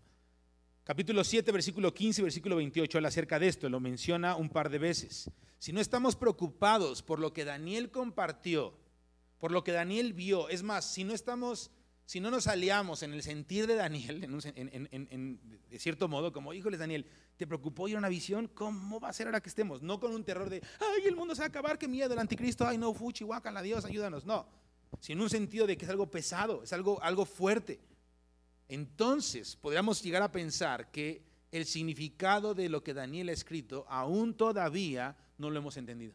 Capítulo 7, versículo 15 y versículo 28 habla acerca de esto, lo menciona un par de veces. Si no estamos preocupados por lo que Daniel compartió, por lo que Daniel vio, es más, si no nos aliamos en el sentir de Daniel, de cierto modo, como, híjoles Daniel, ¿te preocupó ir a una visión? ¿Cómo va a ser ahora que estemos? No con un terror de, ay, el mundo se va a acabar, qué miedo, el anticristo, ay no, fuchi, guácala, Dios, ayúdanos, no. Sino en un sentido de que es algo pesado, es algo fuerte. Entonces, podríamos llegar a pensar que el significado de lo que Daniel ha escrito, aún todavía no lo hemos entendido.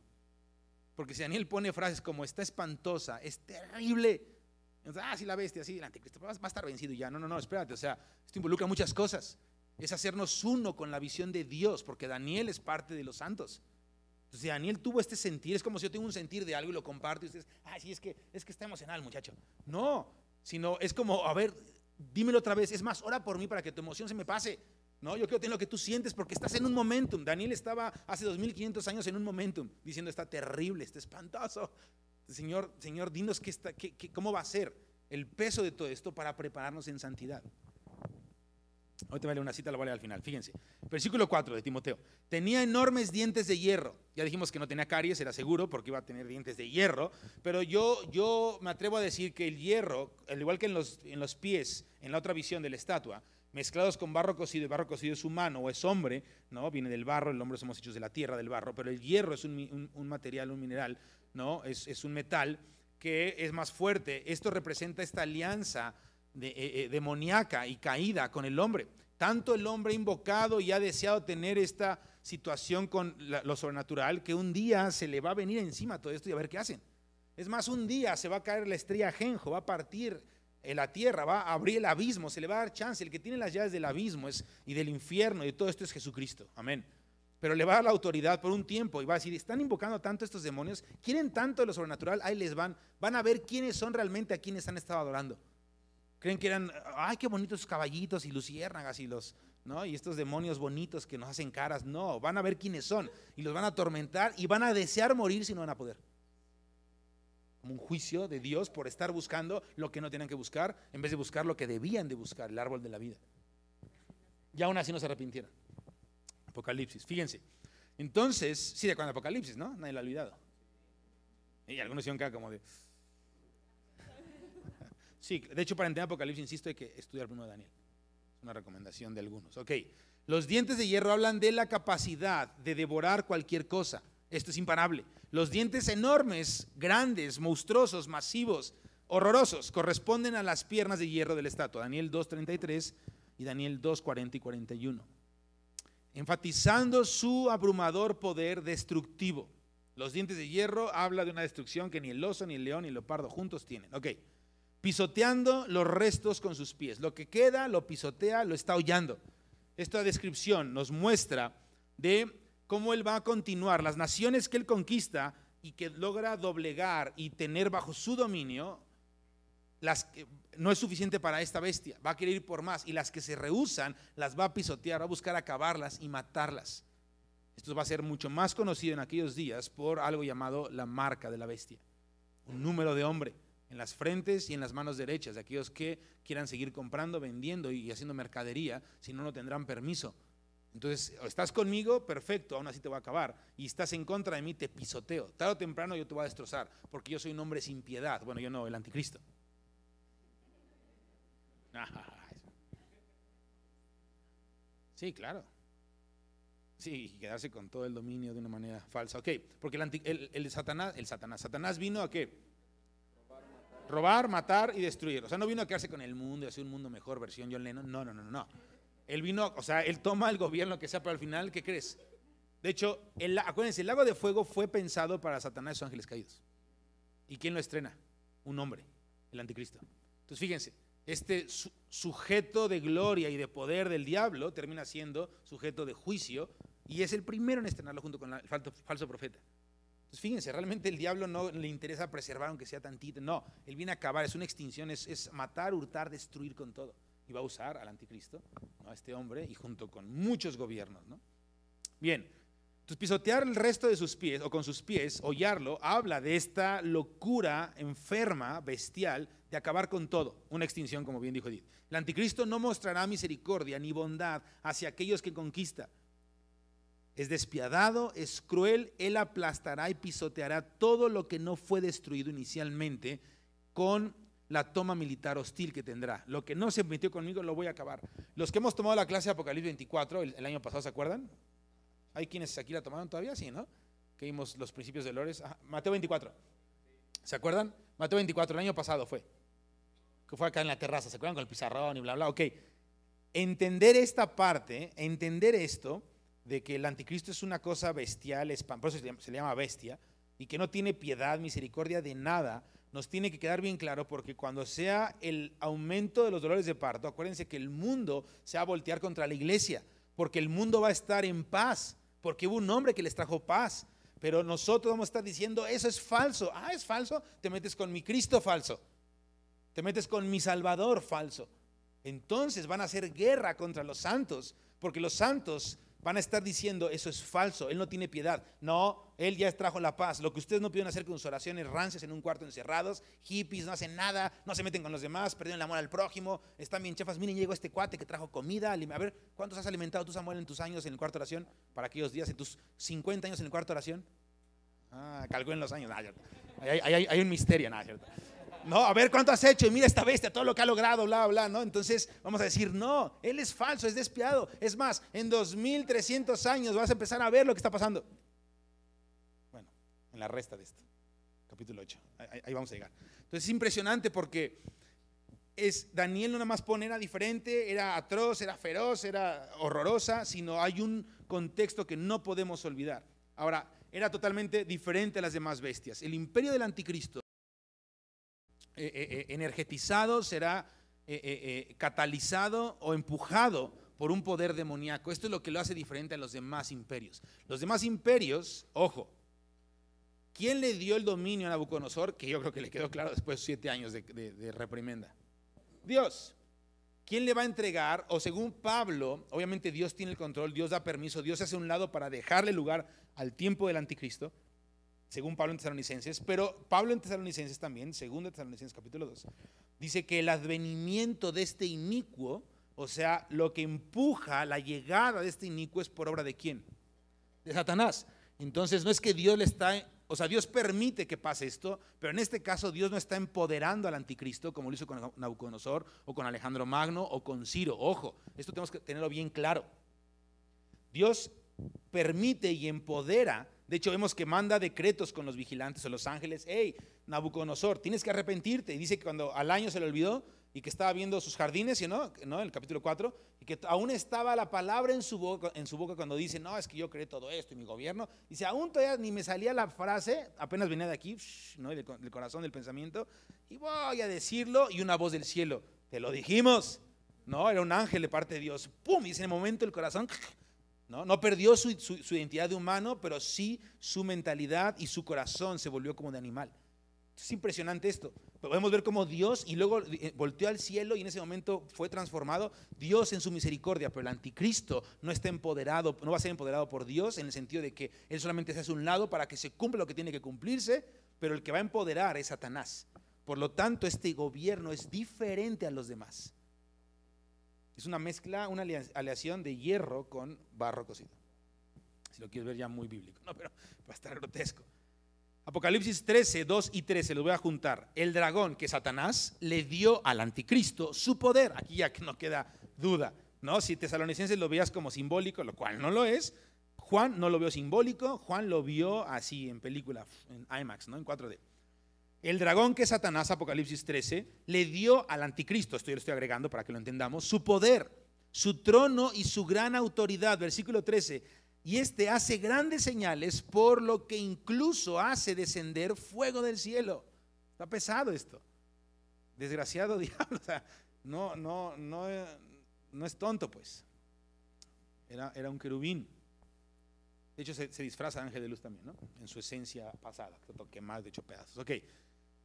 Porque si Daniel pone frases como, está espantosa, es terrible, entonces, sí, la bestia, sí, el anticristo va a estar vencido ya. No, espérate, o sea, esto involucra muchas cosas. Es hacernos uno con la visión de Dios, porque Daniel es parte de los santos. Entonces, Daniel tuvo este sentir, es como si yo tengo un sentir de algo y lo comparto y ustedes, sí, es que está emocional, muchacho. No, sino es como, a ver, dímelo otra vez, es más, ora por mí para que tu emoción se me pase. No, yo quiero tener lo que tú sientes porque estás en un momentum. Daniel estaba hace 2500 años en un momentum diciendo, está terrible, está espantoso. Señor, dinos cómo va a ser el peso de todo esto para prepararnos en santidad. Ahorita vale una cita, la voy a leer al final, fíjense. Versículo 4 de Timoteo. Tenía enormes dientes de hierro. Ya dijimos que no tenía caries, era seguro porque iba a tener dientes de hierro. Pero yo me atrevo a decir que el hierro, al igual que en los pies, en la otra visión de la estatua, mezclados con barro cocido, y barro cocido es humano o es hombre, ¿no? Viene del barro, el hombre somos hechos de la tierra, del barro, pero el hierro es un material, un mineral, ¿no? Es un metal que es más fuerte. Esto representa esta alianza demoníaca y caída con el hombre. Tanto el hombre ha invocado y ha deseado tener esta situación con lo sobrenatural, que un día se le va a venir encima todo esto y a ver qué hacen. Es más, un día se va a caer la estrella Genjo, va a partir la tierra, va a abrir el abismo, se le va a dar chance. El que tiene las llaves del abismo y del infierno y de todo esto es Jesucristo, amén. Pero le va a dar la autoridad por un tiempo y va a decir, están invocando tanto estos demonios, quieren tanto de lo sobrenatural, ahí les van a ver quiénes son realmente a quienes han estado adorando. Creen que eran, ay, qué bonitos caballitos y luciérnagas ¿no? Y estos demonios bonitos que nos hacen caras. No, van a ver quiénes son y los van a atormentar y van a desear morir si no van a poder. Como un juicio de Dios por estar buscando lo que no tenían que buscar, en vez de buscar lo que debían de buscar, el árbol de la vida. Y aún así no se arrepintieron. Apocalipsis, fíjense. Entonces, sí, de cuando Apocalipsis, ¿no? Nadie lo ha olvidado. Y algunos hicieron cara como de... Sí, de hecho, para entender Apocalipsis, insisto, hay que estudiar primero Daniel. Es una recomendación de algunos. Ok, los dientes de hierro hablan de la capacidad de devorar cualquier cosa. Esto es imparable. Los dientes enormes, grandes, monstruosos, masivos, horrorosos, corresponden a las piernas de hierro de la estatua. Daniel 2:33 y Daniel 2:40 y 41. Enfatizando su abrumador poder destructivo. Los dientes de hierro habla de una destrucción que ni el oso, ni el león, ni el leopardo juntos tienen. Ok. Pisoteando los restos con sus pies. Lo que queda lo pisotea, lo está hollando. Esta descripción nos muestra de cómo él va a continuar. Las naciones que él conquista y que logra doblegar y tener bajo su dominio, no es suficiente para esta bestia. Va a querer ir por más. Y las que se rehúsan, las va a pisotear, va a buscar acabarlas y matarlas. Esto va a ser mucho más conocido en aquellos días por algo llamado la marca de la bestia. Un número de hombre en las frentes y en las manos derechas de aquellos que quieran seguir comprando, vendiendo y haciendo mercadería, si no, no tendrán permiso. Entonces, estás conmigo, perfecto, aún así te voy a acabar. Y estás en contra de mí, te pisoteo. Tarde o temprano yo te voy a destrozar, porque yo soy un hombre sin piedad. Bueno, yo no, el anticristo. Sí, claro. Sí, y quedarse con todo el dominio de una manera falsa. Ok, porque Satanás vino a ¿qué? Robar, matar y destruir. O sea, no vino a quedarse con el mundo y hacer un mundo mejor, versión John Lennon. No. Él vino, o sea, él toma el gobierno que sea, pero al final, ¿qué crees? De hecho, acuérdense, el lago de fuego fue pensado para Satanás y sus ángeles caídos. ¿Y quién lo estrena? Un hombre, el anticristo. Entonces, fíjense, este sujeto de gloria y de poder del diablo termina siendo sujeto de juicio y es el primero en estrenarlo junto con el falso profeta. Entonces, fíjense, realmente el diablo no le interesa preservar aunque sea tantito, no, él viene a acabar, es una extinción, es matar, hurtar, destruir con todo. Y va a usar al anticristo, ¿no? A este hombre y junto con muchos gobiernos, ¿no? Bien, entonces pisotear el resto de sus pies o con sus pies, hollarlo, habla de esta locura enferma, bestial, de acabar con todo, una extinción como bien dijo Edith. El anticristo no mostrará misericordia ni bondad hacia aquellos que conquista. Es despiadado, es cruel, él aplastará y pisoteará todo lo que no fue destruido inicialmente con la toma militar hostil que tendrá. Lo que no se metió conmigo lo voy a acabar. Los que hemos tomado la clase de Apocalipsis 24 el año pasado, ¿se acuerdan? ¿Hay quienes aquí la tomaron todavía? Sí, ¿no? Que vimos los principios de dolores. Mateo 24. ¿Se acuerdan? Mateo 24, el año pasado fue. Que fue acá en la terraza, ¿se acuerdan? Con el pizarrón y bla, bla. Ok. Entender esta parte, entender esto, de que el anticristo es una cosa bestial, por eso se le llama bestia, y que no tiene piedad, misericordia de nada, nos tiene que quedar bien claro, porque cuando sea el aumento de los dolores de parto, acuérdense que el mundo se va a voltear contra la iglesia, porque el mundo va a estar en paz, porque hubo un hombre que les trajo paz, pero nosotros vamos a estar diciendo, eso es falso. ¿Es falso? Te metes con mi Cristo falso, te metes con mi Salvador falso. Entonces van a hacer guerra contra los santos, porque los santos van a estar diciendo, eso es falso, él no tiene piedad. No, él ya trajo la paz. Lo que ustedes no pudieron hacer con sus oraciones rancias en un cuarto encerrados, hippies, no hacen nada, no se meten con los demás, perdieron el amor al prójimo, están bien chafas. Miren, llegó este cuate que trajo comida. A ver, ¿cuántos has alimentado tú, Samuel, en tus años en el cuarto oración? Para aquellos días, en tus 50 años en el cuarto oración. Calculen los años. Hay un misterio, ¿cierto? No, a ver cuánto has hecho y mira esta bestia, todo lo que ha logrado, bla, bla, ¿no? Entonces vamos a decir, no, él es falso, es despiadado. Es más, en 2300 años vas a empezar a ver lo que está pasando. Bueno, en la resta de esto, capítulo 8, ahí vamos a llegar. Entonces es impresionante porque Daniel no nada más pone era diferente, era atroz, era feroz, era horrorosa, sino hay un contexto que no podemos olvidar. Ahora, era totalmente diferente a las demás bestias. El imperio del anticristo energetizado será catalizado o empujado por un poder demoníaco. Esto es lo que lo hace diferente a los demás imperios. Los demás imperios, ojo, ¿quién le dio el dominio a Nabucodonosor? Que yo creo que le quedó claro después de 7 años de reprimenda. Dios. ¿Quién le va a entregar? O según Pablo, obviamente Dios tiene el control, Dios da permiso, Dios hace un lado para dejarle lugar al tiempo del anticristo, según Pablo en Tesalonicenses, pero Pablo en Tesalonicenses también, segundo Tesalonicenses capítulo 2, dice que el advenimiento de este inicuo, o sea, lo que empuja la llegada de este inicuo es por obra ¿de quién? De Satanás. Entonces no es que Dios le está, o sea, Dios permite que pase esto, pero en este caso Dios no está empoderando al anticristo como lo hizo con Nabucodonosor o con Alejandro Magno o con Ciro. Ojo, esto tenemos que tenerlo bien claro. Dios permite y empodera. De hecho vemos que manda decretos con los vigilantes o los ángeles. Hey, Nabucodonosor, tienes que arrepentirte. Y dice que cuando al año se le olvidó y que estaba viendo sus jardines, ¿no? En el capítulo 4, y que aún estaba la palabra en su boca cuando dice, no, es que yo creé todo esto y mi gobierno. Dice, aún todavía ni me salía la frase, apenas venía de aquí, ¿no? Del corazón, del pensamiento, y voy a decirlo, y una voz del cielo, te lo dijimos. No, era un ángel de parte de Dios. ¡Pum! Y en ese momento el corazón, no perdió su identidad de humano, pero sí su mentalidad y su corazón se volvió como de animal. Es impresionante esto. Podemos ver cómo Dios, y luego volteó al cielo y en ese momento fue transformado. Dios en su misericordia, pero el anticristo no está empoderado, no va a ser empoderado por Dios en el sentido de que él solamente se hace un lado para que se cumpla lo que tiene que cumplirse, pero el que va a empoderar es Satanás. Por lo tanto, este gobierno es diferente a los demás. Es una mezcla, una aleación de hierro con barro cocido. Si lo quieres ver ya muy bíblico, no, pero va a estar grotesco. Apocalipsis 13, 2 y 13, los voy a juntar. El dragón, que es Satanás, le dio al anticristo su poder. Aquí ya que no queda duda, ¿no? Si Tesalonicenses lo veías como simbólico, lo cual no lo es. Juan no lo vio simbólico, Juan lo vio así en película, en IMAX, ¿no? En 4D. El dragón, que es Satanás, Apocalipsis 13, le dio al anticristo, esto yo lo estoy agregando para que lo entendamos, su poder, su trono y su gran autoridad. Versículo 13. Y este hace grandes señales, por lo que incluso hace descender fuego del cielo. Está pesado esto. Desgraciado diablo. O sea, no es tonto, pues. Era un querubín. De hecho, se disfraza de ángel de luz también, ¿no? En su esencia pasada, que más de hecho pedazos. Ok,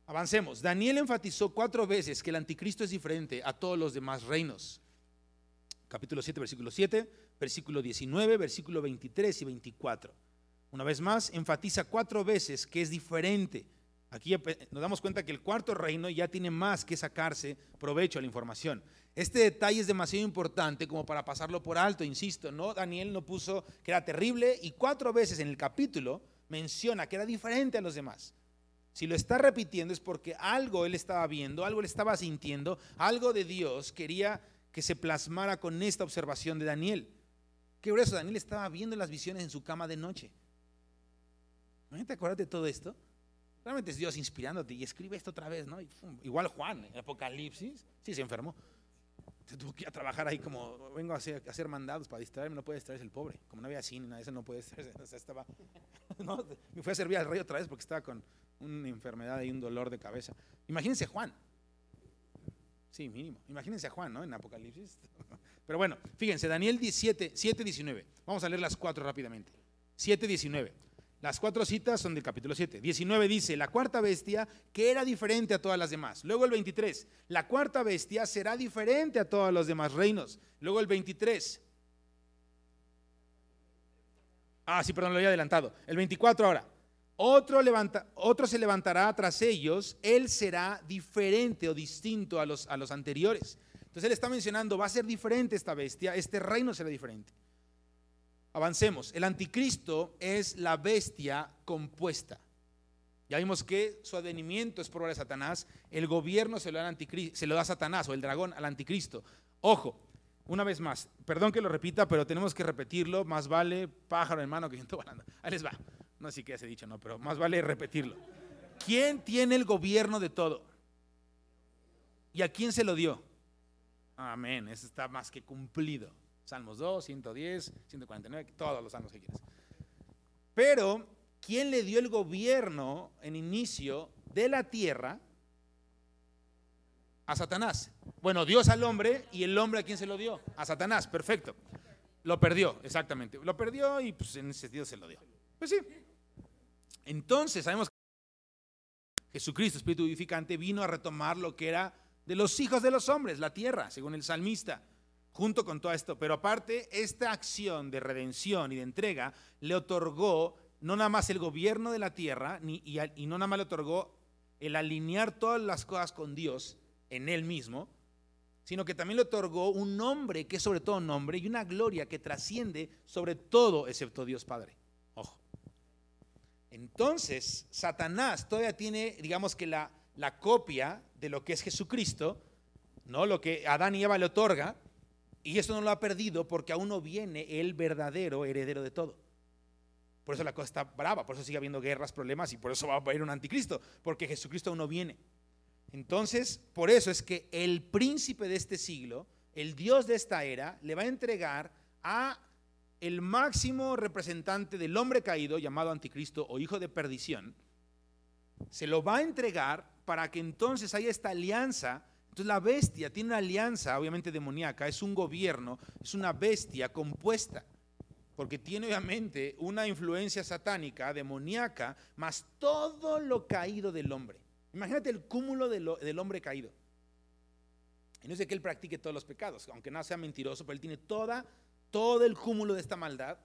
avancemos. Daniel enfatizó 4 veces que el anticristo es diferente a todos los demás reinos. Capítulo 7, versículo 7, versículo 19, versículo 23 y 24. Una vez más, enfatiza 4 veces que es diferente. Aquí nos damos cuenta que el cuarto reino ya tiene más que sacarse provecho a la información. Este detalle es demasiado importante como para pasarlo por alto, insisto, ¿no? Daniel no puso que era terrible y 4 veces en el capítulo menciona que era diferente a los demás. Si lo está repitiendo es porque algo él estaba viendo, algo le estaba sintiendo, algo de Dios quería que se plasmara con esta observación de Daniel. Qué grueso, Daniel estaba viendo las visiones en su cama de noche. ¿Te acuerdas de todo esto? Realmente es Dios inspirándote y escribe esto otra vez, ¿no? Igual Juan, en Apocalipsis, sí se enfermó. Se tuvo que ir a trabajar ahí como, vengo a hacer mandados para distraerme, no puede distraerse el pobre. Como no había cine, nada de eso no puede distraerse. O sea, estaba, no, me fui a servir al rey otra vez porque estaba con una enfermedad y un dolor de cabeza. Imagínense Juan. Sí, mínimo. Imagínense a Juan, ¿no? En Apocalipsis. Pero bueno, fíjense, Daniel 7, 19. Vamos a leer las 4 rápidamente. 7, 19. Las 4 citas son del capítulo 7. 19 dice, la cuarta bestia que era diferente a todas las demás. Luego el 23, la cuarta bestia será diferente a todos los demás reinos. Luego el 23. Sí, perdón, lo había adelantado. El 24 ahora. Otro se levantará tras ellos, él será diferente o distinto a los anteriores. Entonces él está mencionando, va a ser diferente esta bestia, este reino será diferente. Avancemos, el anticristo es la bestia compuesta. Ya vimos que su advenimiento es por obra de Satanás, el gobierno se lo da al anticristo, se lo da a Satanás o el dragón al anticristo. Ojo, una vez más, perdón que lo repita, pero tenemos que repetirlo, más vale pájaro en mano que viento volando. Ahí les va, no sé si qué se ha dicho, no, pero más vale repetirlo. ¿Quién tiene el gobierno de todo? ¿Y a quién se lo dio? Amén, eso está más que cumplido. Salmos 2, 110, 149, todos los salmos que quieras. Pero, ¿quién le dio el gobierno en inicio de la tierra? A Satanás. Bueno, Dios al hombre, y el hombre ¿a quién se lo dio? A Satanás, perfecto. Lo perdió, exactamente. Lo perdió y pues en ese sentido se lo dio. Pues sí. Entonces sabemos que Jesucristo, Espíritu vivificante, vino a retomar lo que era de los hijos de los hombres, la tierra, según el salmista, junto con todo esto. Pero aparte, esta acción de redención y de entrega le otorgó no nada más el gobierno de la tierra, y no nada más le otorgó el alinear todas las cosas con Dios en él mismo, sino que también le otorgó un nombre que es sobre todo nombre y una gloria que trasciende sobre todo excepto Dios Padre. Ojo. Entonces, Satanás todavía tiene, digamos que la copia de lo que es Jesucristo, ¿no? Lo que Adán y Eva le otorga, y eso no lo ha perdido porque aún no viene el verdadero heredero de todo. Por eso la cosa está brava, por eso sigue habiendo guerras, problemas, y por eso va a haber un anticristo, porque Jesucristo aún no viene. Entonces, por eso es que el príncipe de este siglo, el Dios de esta era, le va a entregar a el máximo representante del hombre caído, llamado anticristo o hijo de perdición. Se lo va a entregar para que entonces haya esta alianza. Entonces la bestia tiene una alianza, obviamente demoníaca, es un gobierno, es una bestia compuesta, porque tiene obviamente una influencia satánica, demoníaca, más todo lo caído del hombre. Imagínate el cúmulo del hombre caído. Y no es de que él practique todos los pecados, aunque no sea mentiroso, pero él tiene todo el cúmulo de esta maldad,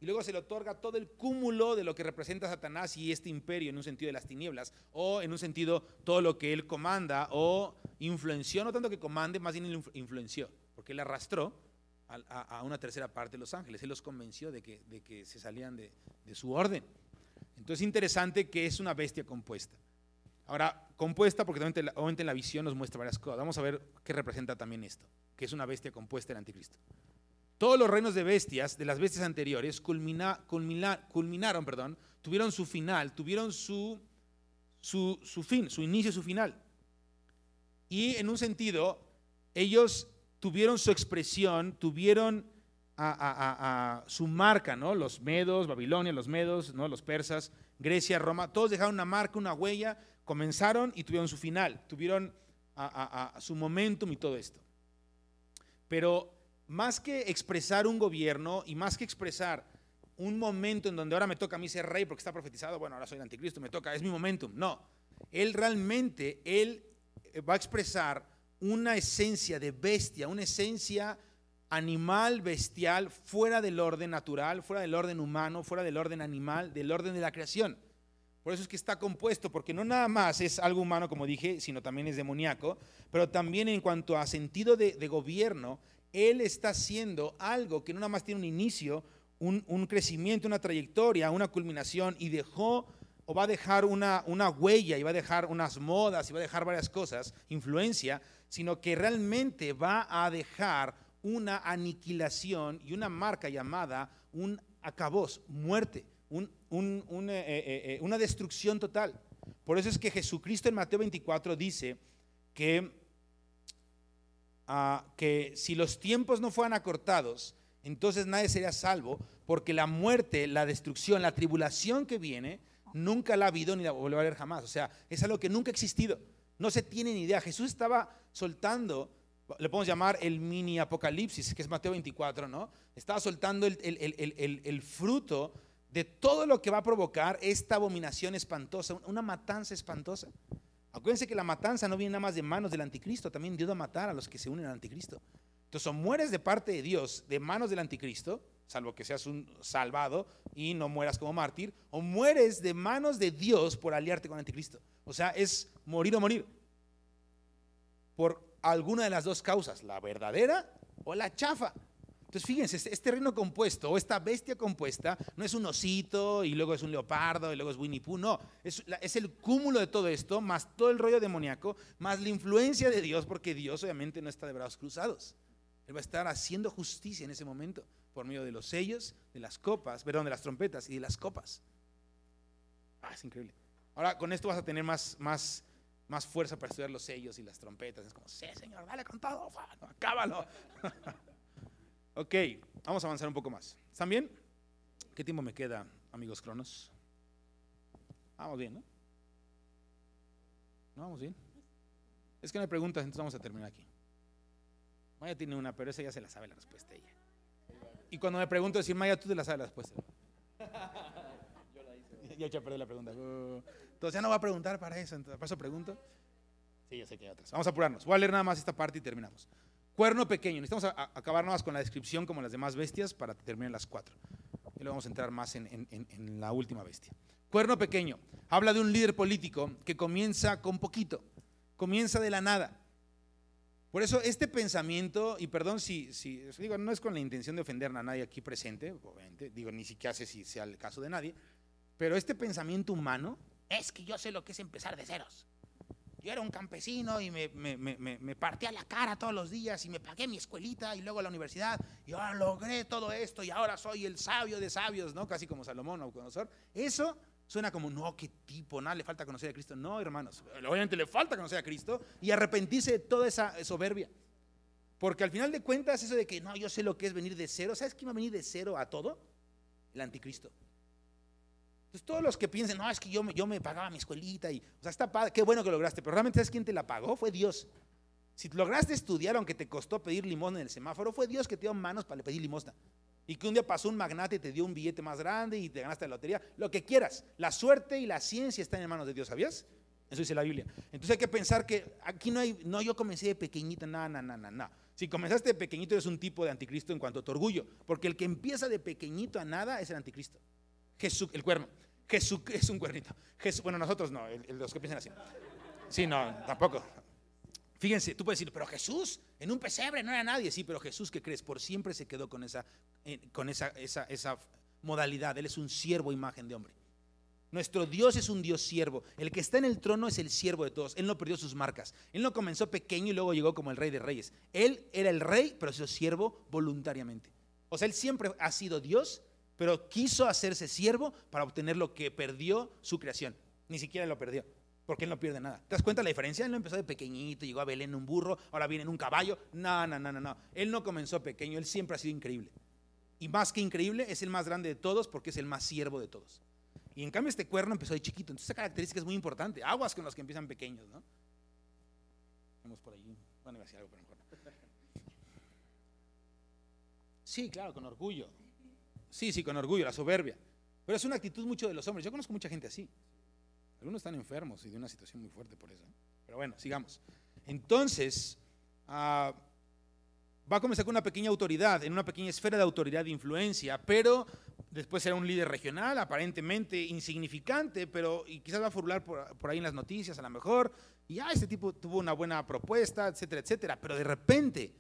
y luego se le otorga todo el cúmulo de lo que representa Satanás y este imperio en un sentido de las tinieblas, o en un sentido todo lo que él comanda o influenció, no tanto que comande, más bien él influenció, porque él arrastró a una tercera parte de los ángeles, él los convenció de que se salían de su orden. Entonces es interesante que es una bestia compuesta. Ahora, compuesta porque obviamente en la visión nos muestra varias cosas. Vamos a ver qué representa también esto, que es una bestia compuesta el anticristo. Todos los reinos de bestias, de las bestias anteriores, culminaron, tuvieron su final, tuvieron su fin, su inicio y su final. Y en un sentido, ellos tuvieron su expresión, tuvieron su marca, ¿no? Los medos, Babilonia, los medos, ¿no? Los persas, Grecia, Roma, todos dejaron una marca, una huella, comenzaron y tuvieron su final, tuvieron su momentum y todo esto. Pero más que expresar un gobierno y más que expresar un momento en donde ahora me toca a mí ser rey porque está profetizado, bueno, ahora soy el anticristo, me toca, es mi momentum. No, él va a expresar una esencia de bestia, una esencia animal, bestial, fuera del orden natural, fuera del orden humano, fuera del orden animal, del orden de la creación. Por eso es que está compuesto, porque no nada más es algo humano, como dije, sino también es demoníaco, pero también en cuanto a sentido de gobierno, él está haciendo algo que no nada más tiene un inicio, un crecimiento, una trayectoria, una culminación, y dejó o va a dejar una huella, y va a dejar unas modas, y va a dejar varias cosas, influencia, sino que realmente va a dejar una aniquilación y una marca llamada un acabós, muerte, una destrucción total. Por eso es que Jesucristo en Mateo 24 dice que si los tiempos no fueran acortados, entonces nadie sería salvo, porque la muerte, la destrucción, la tribulación que viene, nunca la ha habido ni la volverá a haber jamás. O sea, es algo que nunca ha existido. No se tiene ni idea. Jesús estaba soltando, le podemos llamar el mini apocalipsis, que es Mateo 24, ¿no? Estaba soltando el fruto de todo lo que va a provocar esta abominación espantosa, una matanza espantosa. Acuérdense que la matanza no viene nada más de manos del anticristo, también Dios va a matar a los que se unen al anticristo. Entonces, o mueres de parte de Dios, de manos del anticristo, salvo que seas un salvado y no mueras como mártir, o mueres de manos de Dios por aliarte con el anticristo. O sea, es morir o morir. Por alguna de las dos causas, la verdadera o la chafa. Entonces fíjense, este reino compuesto o esta bestia compuesta no es un osito y luego es un leopardo y luego es Winnie Pooh, no, es el cúmulo de todo esto, más todo el rollo demoníaco, más la influencia de Dios, porque Dios obviamente no está de brazos cruzados. Él va a estar haciendo justicia en ese momento por medio de los sellos, de las copas, perdón, de las trompetas y de las copas. Es increíble. Ahora con esto vas a tener más fuerza para estudiar los sellos y las trompetas. Es como, sí, Señor, dale con todo, acábalo. Ok, vamos a avanzar un poco más. ¿Están bien? ¿Qué tiempo me queda, amigos cronos? Vamos bien, ¿no? ¿No vamos bien? Es que no hay preguntas, entonces vamos a terminar aquí. Maya tiene una, pero esa ya se la sabe la respuesta ella. Y cuando me pregunto, decir, Maya, tú te la sabes la respuesta. Ya eché a perder la pregunta. Entonces ya no va a preguntar para eso, entonces, ¿para eso pregunto? Sí, yo sé que hay otras. Vamos a apurarnos. Voy a leer nada más esta parte y terminamos. Cuerno pequeño. Necesitamos acabar nada más con la descripción como las demás bestias para terminar las 4. Y luego vamos a entrar más en la última bestia. Cuerno pequeño. Habla de un líder político que comienza con poquito. Comienza de la nada. Por eso este pensamiento, y perdón si digo, no es con la intención de ofender a nadie aquí presente, obviamente, digo, ni siquiera sé si sea el caso de nadie, pero este pensamiento humano es que yo sé lo que es empezar de ceros. Yo era un campesino y me partía la cara todos los días y me pagué mi escuelita y luego la universidad y ahora logré todo esto y ahora soy el sabio de sabios, ¿no? Casi como Salomón o Nabucodonosor. Eso suena como, no, qué tipo, nada le falta conocer a Cristo. No, hermanos, obviamente le falta conocer a Cristo y arrepentirse de toda esa soberbia. Porque al final de cuentas eso de que no, yo sé lo que es venir de cero, ¿sabes quién va a venir de cero a todo? El anticristo. Entonces todos los que piensen, no, es que yo me pagaba mi escuelita y, o sea, está padre, qué bueno que lograste, pero realmente ¿sabes quién te la pagó? Fue Dios. Si lograste estudiar, aunque te costó pedir limosna en el semáforo, fue Dios que te dio manos para pedir limosna. Y que un día pasó un magnate y te dio un billete más grande y te ganaste la lotería, lo que quieras. La suerte y la ciencia están en manos de Dios, ¿sabías? Eso dice la Biblia. Entonces hay que pensar que aquí no, yo comencé de pequeñito, no. Si comenzaste de pequeñito eres un tipo de anticristo en cuanto a tu orgullo, porque el que empieza de pequeñito a nada es el anticristo. Jesús, el cuerno. Jesús es un cuernito. Jesús, bueno, nosotros no, los que piensan así. Sí, no, tampoco. Fíjense, tú puedes decir, pero Jesús en un pesebre no era nadie. Sí, pero Jesús, ¿qué crees? Por siempre se quedó con esa modalidad. Él es un siervo, imagen de hombre. Nuestro Dios es un Dios siervo. El que está en el trono es el siervo de todos. Él no perdió sus marcas. Él no comenzó pequeño y luego llegó como el rey de reyes. Él era el rey, pero se hizo siervo voluntariamente. O sea, él siempre ha sido Dios, pero quiso hacerse siervo para obtener lo que perdió su creación. Ni siquiera lo perdió, porque él no pierde nada. ¿Te das cuenta de la diferencia? Él no empezó de pequeñito, llegó a Belén en un burro, ahora viene en un caballo. No. Él no comenzó pequeño, él siempre ha sido increíble. Y más que increíble, es el más grande de todos porque es el más siervo de todos. Y en cambio este cuerno empezó de chiquito. Entonces esa característica es muy importante. Aguas con los que empiezan pequeños, ¿no? Vamos por allí. Bueno, iba a decir algo, pero mejor no. Sí, claro, con orgullo. Sí, con orgullo, la soberbia. Pero es una actitud mucho de los hombres. Yo conozco mucha gente así. Algunos están enfermos y de una situación muy fuerte por eso. Pero bueno, sigamos. Entonces, va a comenzar con una pequeña autoridad, en una pequeña esfera de autoridad e influencia, pero después será un líder regional, aparentemente insignificante, pero y quizás va a formular por ahí en las noticias a lo mejor, y este tipo tuvo una buena propuesta, etcétera, etcétera. Pero de repente,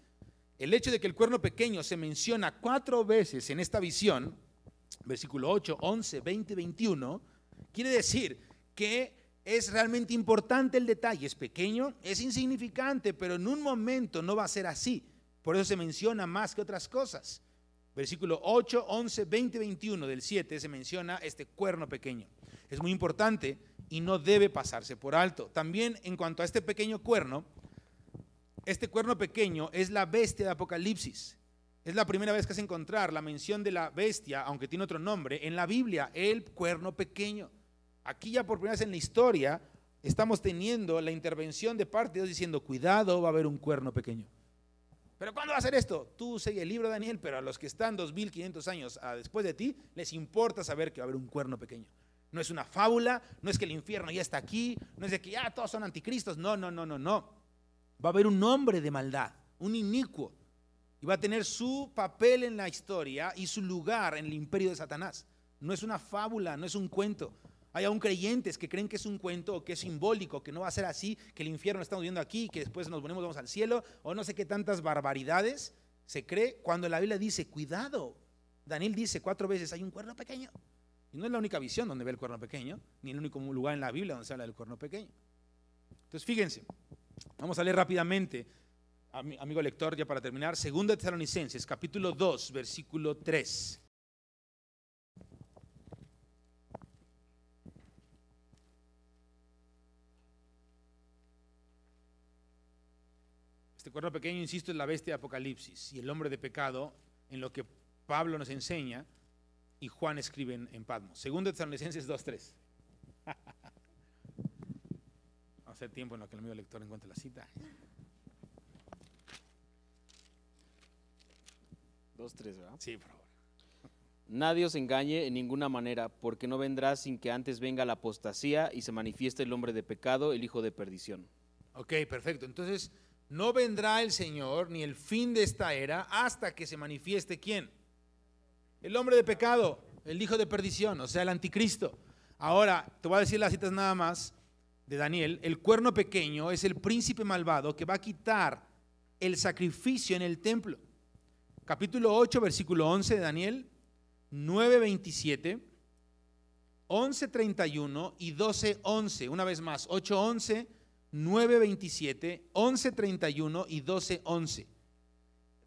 el hecho de que el cuerno pequeño se menciona 4 veces en esta visión, versículo 8, 11, 20, 21, quiere decir que es realmente importante el detalle. Es pequeño, es insignificante, pero en un momento no va a ser así. Por eso se menciona más que otras cosas. Versículo 8, 11, 20, 21 del 7 se menciona este cuerno pequeño. Es muy importante y no debe pasarse por alto. También en cuanto a este pequeño cuerno, este cuerno pequeño es la bestia de Apocalipsis. Es la primera vez que vas a encontrar la mención de la bestia, aunque tiene otro nombre, en la Biblia, el cuerno pequeño. Aquí ya por primera vez en la historia estamos teniendo la intervención de parte de Dios diciendo, cuidado, va a haber un cuerno pequeño. ¿Pero cuándo va a ser esto? Tú sigue el libro de Daniel, pero a los que están 2500 años después de ti, les importa saber que va a haber un cuerno pequeño. No es una fábula, no es que el infierno ya está aquí, no es de que ya todos son anticristos, no. Va a haber un hombre de maldad, un inicuo, y va a tener su papel en la historia y su lugar en el imperio de Satanás. No es una fábula, no es un cuento. Hay aún creyentes que creen que es un cuento o que es simbólico, que no va a ser así, que el infierno lo estamos viendo aquí, que después nos vamos al cielo, o no sé qué tantas barbaridades. Se cree cuando la Biblia dice, cuidado, Daniel dice 4 veces, hay un cuerno pequeño. Y no es la única visión donde ve el cuerno pequeño, ni el único lugar en la Biblia donde se habla del cuerno pequeño. Entonces fíjense, vamos a leer rápidamente, amigo lector, ya para terminar, 2 Tesalonicenses, capítulo 2, versículo 3. Este cuerno pequeño, insisto, es la bestia de Apocalipsis y el hombre de pecado, en lo que Pablo nos enseña y Juan escribe en Patmos. 2 Tesalonicenses 2:3. Va a ser tiempo en lo que el amigo lector encuentre la cita.
2:3, ¿verdad?
Sí, por favor.
Nadie os engañe en ninguna manera, porque no vendrá sin que antes venga la apostasía y se manifieste el hombre de pecado, el hijo de perdición.
Ok, perfecto. Entonces, no vendrá el Señor ni el fin de esta era hasta que se manifieste ¿quién? El hombre de pecado, el hijo de perdición, o sea, el anticristo. Ahora, te voy a decir las citas nada más de Daniel. El cuerno pequeño es el príncipe malvado que va a quitar el sacrificio en el templo. Capítulo 8, versículo 11 de Daniel, 9:27, 11:31 y 12:11. Una vez más, 8:11, 9:27, 11:31 y 12:11.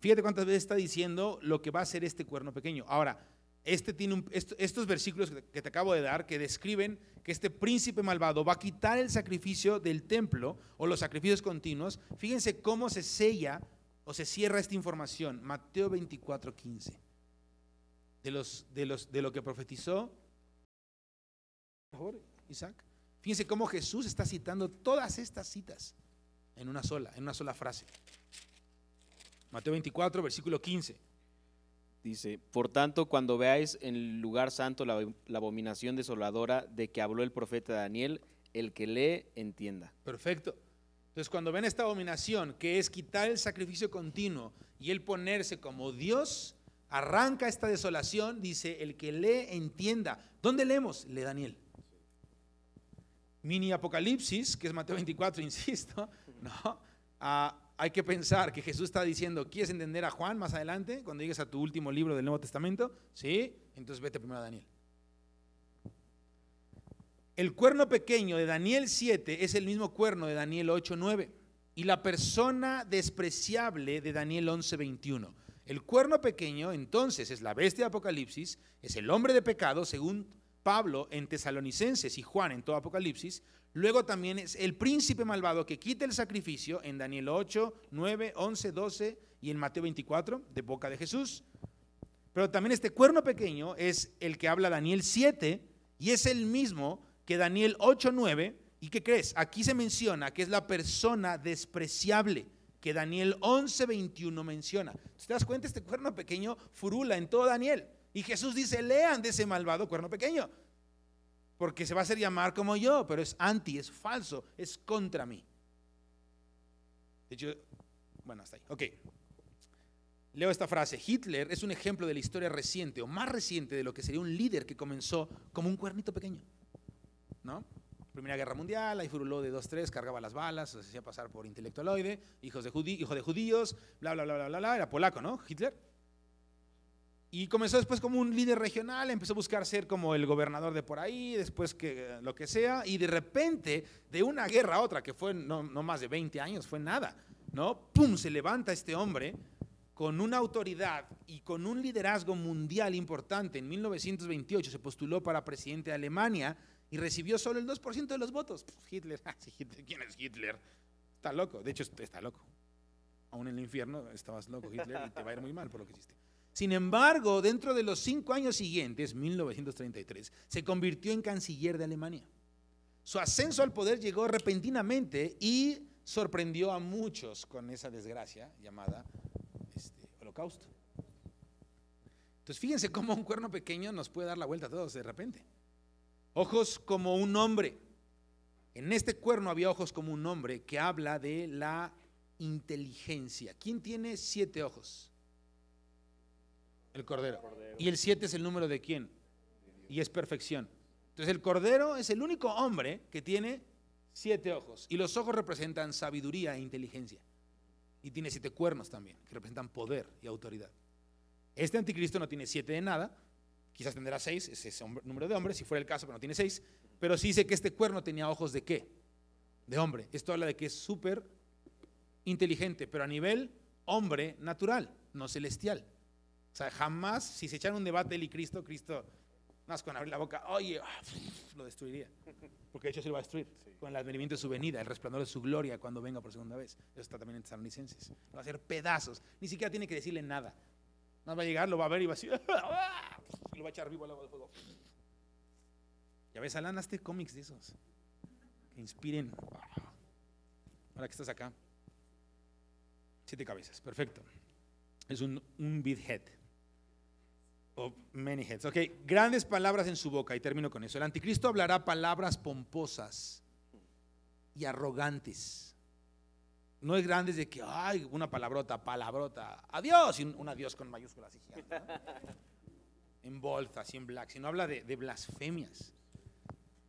Fíjate cuántas veces está diciendo lo que va a hacer este cuerno pequeño. Ahora, estos versículos que te acabo de dar, que describen que este príncipe malvado va a quitar el sacrificio del templo o los sacrificios continuos. Fíjense cómo se sella o se cierra esta información. Mateo 24:15. De lo que profetizó. Por favor, Isaac. Fíjense cómo Jesús está citando todas estas citas en una sola frase. Mateo 24, versículo 15.
Dice, por tanto, cuando veáis en el lugar santo la abominación desoladora de que habló el profeta Daniel, el que lee, entienda.
Perfecto. Entonces, cuando ven esta abominación, que es quitar el sacrificio continuo y el ponerse como Dios, arranca esta desolación, dice, el que lee, entienda. ¿Dónde leemos? Lee Daniel. Mini Apocalipsis, que es Mateo 24, insisto, ¿no? Hay que pensar que Jesús está diciendo, ¿quieres entender a Juan más adelante? Cuando llegues a tu último libro del Nuevo Testamento, ¿sí? Entonces vete primero a Daniel. El cuerno pequeño de Daniel 7 es el mismo cuerno de Daniel 8:9 y la persona despreciable de Daniel 11:21. El cuerno pequeño entonces es la bestia de Apocalipsis, es el hombre de pecado según Pablo en Tesalonicenses y Juan en todo Apocalipsis. Luego también es el príncipe malvado que quita el sacrificio en Daniel 8, 9, 11, 12 y en Mateo 24 de boca de Jesús. Pero también este cuerno pequeño es el que habla Daniel 7 y es el mismo que Daniel 8, 9. ¿Y qué crees? Aquí se menciona que es la persona despreciable que Daniel 11, 21 menciona. ¿Te das cuenta? Este cuerno pequeño furula en todo Daniel. Y Jesús dice, lean de ese malvado cuerno pequeño, porque se va a hacer llamar como yo, pero es anti, es falso, es contra mí. De hecho, bueno, hasta ahí. Ok. Leo esta frase. Hitler es un ejemplo de la historia reciente, o más reciente, de lo que sería un líder que comenzó como un cuernito pequeño, ¿no? Primera Guerra Mundial, ahí furuló de 2-3, cargaba las balas, se hacía pasar por intelectualoide, hijo de judíos, bla, bla, bla, bla, bla, bla, era polaco, ¿no? Hitler. Y comenzó después como un líder regional, empezó a buscar ser como el gobernador de por ahí, después que lo que sea, y de repente, de una guerra a otra, que fue no más de 20 años, fue nada, ¿no? ¡Pum! Se levanta este hombre con una autoridad y con un liderazgo mundial importante. En 1928 se postuló para presidente de Alemania y recibió solo el 2% de los votos. Hitler, ¿quién es Hitler? Está loco, de hecho está loco. Aún en el infierno estabas loco, Hitler, y te va a ir muy mal por lo que hiciste. Sin embargo, dentro de los 5 años siguientes, 1933, se convirtió en canciller de Alemania. Su ascenso al poder llegó repentinamente y sorprendió a muchos con esa desgracia llamada Holocausto. Entonces, fíjense cómo un cuerno pequeño nos puede dar la vuelta a todos de repente. Ojos como un hombre. En este cuerno había ojos como un hombre que habla de la inteligencia. ¿Quién tiene 7 ojos? El Cordero. ¿Y el 7 es el número de quién? Y es perfección. Entonces el Cordero es el único hombre que tiene 7 ojos. Y los ojos representan sabiduría e inteligencia. Y tiene 7 cuernos también, que representan poder y autoridad. Este anticristo no tiene 7 de nada, quizás tendrá 6, ese es el número de hombres, si fuera el caso, pero no tiene 6. Pero sí dice que este cuerno tenía ojos ¿de qué? De hombre. Esto habla de que es súper inteligente, pero a nivel hombre natural, no celestial. O sea, jamás, si se echan un debate él y Cristo, más con abrir la boca, oye, lo destruiría. Porque de hecho se lo va a destruir con el advenimiento de su venida, el resplandor de su gloria cuando venga por segunda vez. Eso está también en Tesalonicenses. Lo va a hacer pedazos. Ni siquiera tiene que decirle nada. No va a llegar, lo va a ver y va a decir, y lo va a echar vivo al agua del fuego. Ya ves, Alan, hazte cómics de esos que inspiren. Ahora que estás acá. 7 cabezas, perfecto. Es un big head. O many heads. Ok, grandes palabras en su boca, y termino con eso. El anticristo hablará palabras pomposas y arrogantes. No es grandes de que, ay, una palabrota, adiós, y un adiós con mayúsculas y gigantes, ¿no? En bold, así en black, sino habla de blasfemias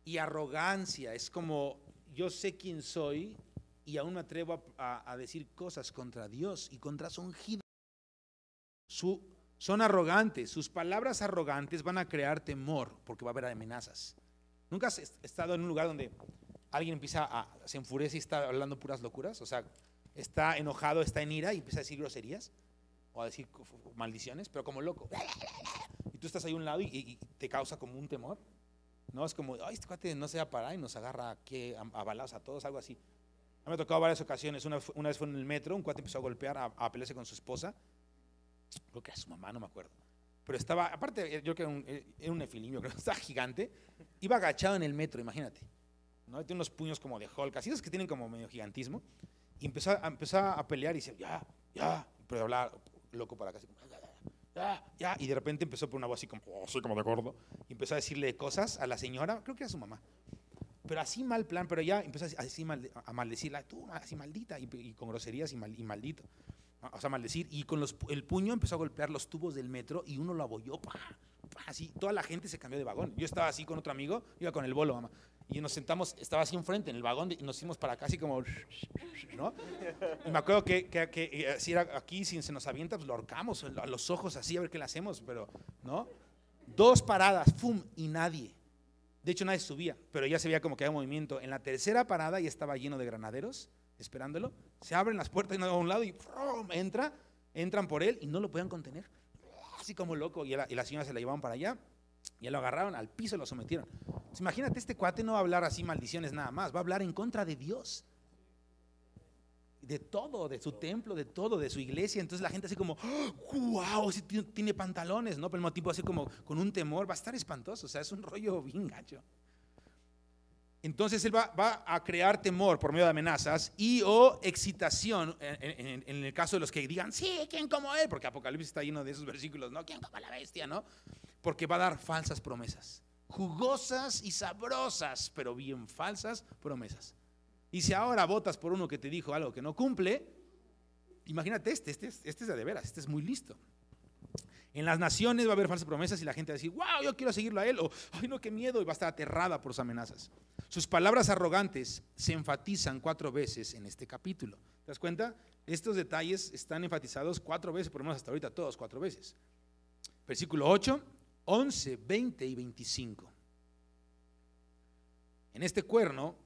y arrogancia. Es como, yo sé quién soy y aún me atrevo a decir cosas contra Dios y contra su ungido. Son arrogantes, sus palabras arrogantes van a crear temor porque va a haber amenazas. ¿Nunca has estado en un lugar donde alguien se enfurece y está hablando puras locuras? O sea, está enojado, está en ira y empieza a decir groserías o a decir maldiciones, pero como loco. Y tú estás ahí a un lado y te causa como un temor. No, es como, ay, este cuate no se va a parar y nos agarra aquí a balazos a todos, algo así. A mí me ha tocado varias ocasiones. Una vez fue en el metro, un cuate empezó a golpear, a pelearse con su esposa. Creo que era su mamá, no me acuerdo. Pero estaba, aparte, yo creo que era un nefilimio, creo que estaba gigante. Iba agachado en el metro, imagínate. ¿No? Tiene unos puños como de Hulk, así esos que tienen como medio gigantismo. Y empezó a pelear y decía, ya. Pero hablaba loco para acá, así como, ya. Y de repente empezó por una voz así como de gordo. Y empezó a decirle cosas a la señora, creo que era su mamá. Pero así mal plan, pero ya empezó así a maldecirla, tú, así maldita, y con groserías y maldito. O sea, maldecir, y con el puño empezó a golpear los tubos del metro y uno lo abolló, así, toda la gente se cambió de vagón. Yo estaba así con otro amigo, iba con el bolo, mamá, y nos sentamos, estaba así enfrente en el vagón y nos fuimos para acá así como, ¿no? Y me acuerdo que si era aquí, si se nos avienta, pues lo ahorcamos, a los ojos así, a ver qué le hacemos, pero, ¿no? 2 paradas, ¡fum! Y nadie. De hecho, nadie subía, pero ya se veía como que había movimiento. En la tercera parada ya estaba lleno de granaderos esperándolo. Se abren las puertas y a un lado y ¡prum! Entran por él y no lo podían contener. Así como loco. Y la señora se la llevaban para allá. Ya lo agarraron, al piso lo sometieron. Entonces, imagínate, este cuate no va a hablar así maldiciones nada más. Va a hablar en contra de Dios. De todo, de su templo, de todo, de su iglesia. Entonces la gente así como, wow, sí tiene pantalones, ¿no? Pero al mismo tiempo así como con un temor. Va a estar espantoso. O sea, es un rollo bien gacho. Entonces él va a crear temor por medio de amenazas y o excitación en el caso de los que digan, sí, ¿quién como él? Porque Apocalipsis está lleno de esos versículos, ¿no? ¿Quién como la bestia? ¿No? Porque va a dar falsas promesas, jugosas y sabrosas, pero bien falsas promesas. Y si ahora votas por uno que te dijo algo que no cumple, imagínate este es de veras, este es muy listo. En las naciones va a haber falsas promesas y la gente va a decir, wow, yo quiero seguirlo a él, o ay no, qué miedo, y va a estar aterrada por sus amenazas. Sus palabras arrogantes se enfatizan 4 veces en este capítulo. ¿Te das cuenta? Estos detalles están enfatizados 4 veces, por lo menos hasta ahorita todos 4 veces. Versículo 8, 11, 20 y 25. En este cuerno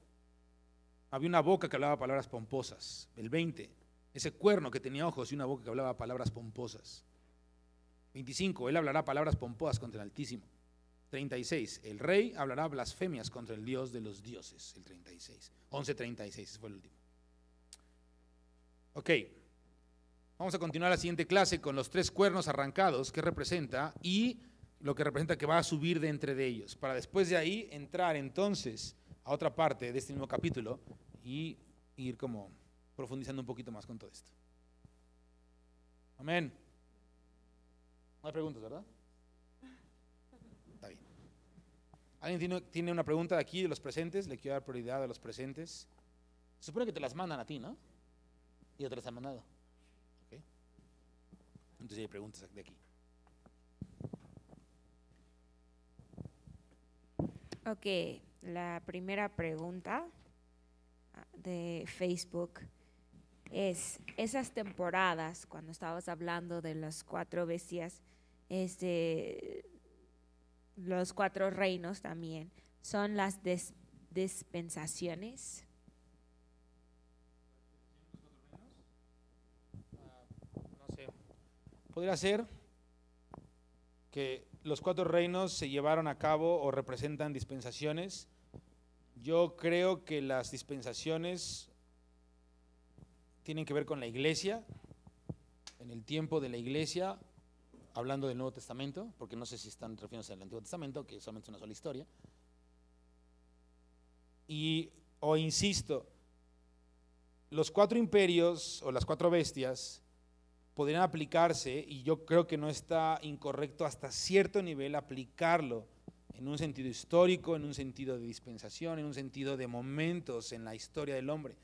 había una boca que hablaba palabras pomposas. El 20, ese cuerno que tenía ojos y una boca que hablaba palabras pomposas. 25, él hablará palabras pomposas contra el Altísimo. 36, el rey hablará blasfemias contra el Dios de los dioses. El 36, 11:36, ese fue el último. Ok, vamos a continuar la siguiente clase con los 3 cuernos arrancados que representa y lo que representa que va a subir de entre de ellos, para después de ahí entrar entonces a otra parte de este mismo capítulo y ir como profundizando un poquito más con todo esto. Amén. No hay preguntas, ¿verdad? Está bien. ¿Alguien tiene una pregunta de aquí de los presentes? Le quiero dar prioridad a los presentes. Se supone que te las mandan a ti, ¿no? Y yo te las han mandado. ¿Okay? Entonces hay preguntas de aquí.
Ok, la primera pregunta de Facebook es esas temporadas, cuando estabas hablando de las 4 bestias, los 4 reinos también, son las dispensaciones.
No sé. Podría ser que los 4 reinos se llevaron a cabo o representan dispensaciones. Yo creo que las dispensaciones tienen que ver con la iglesia, en el tiempo de la iglesia, hablando del Nuevo Testamento, porque no sé si están refiriéndose al Antiguo Testamento, que solamente es una sola historia. O insisto, los 4 imperios o las 4 bestias podrían aplicarse, y yo creo que no está incorrecto hasta cierto nivel aplicarlo en un sentido histórico, en un sentido de dispensación, en un sentido de momentos en la historia del hombre.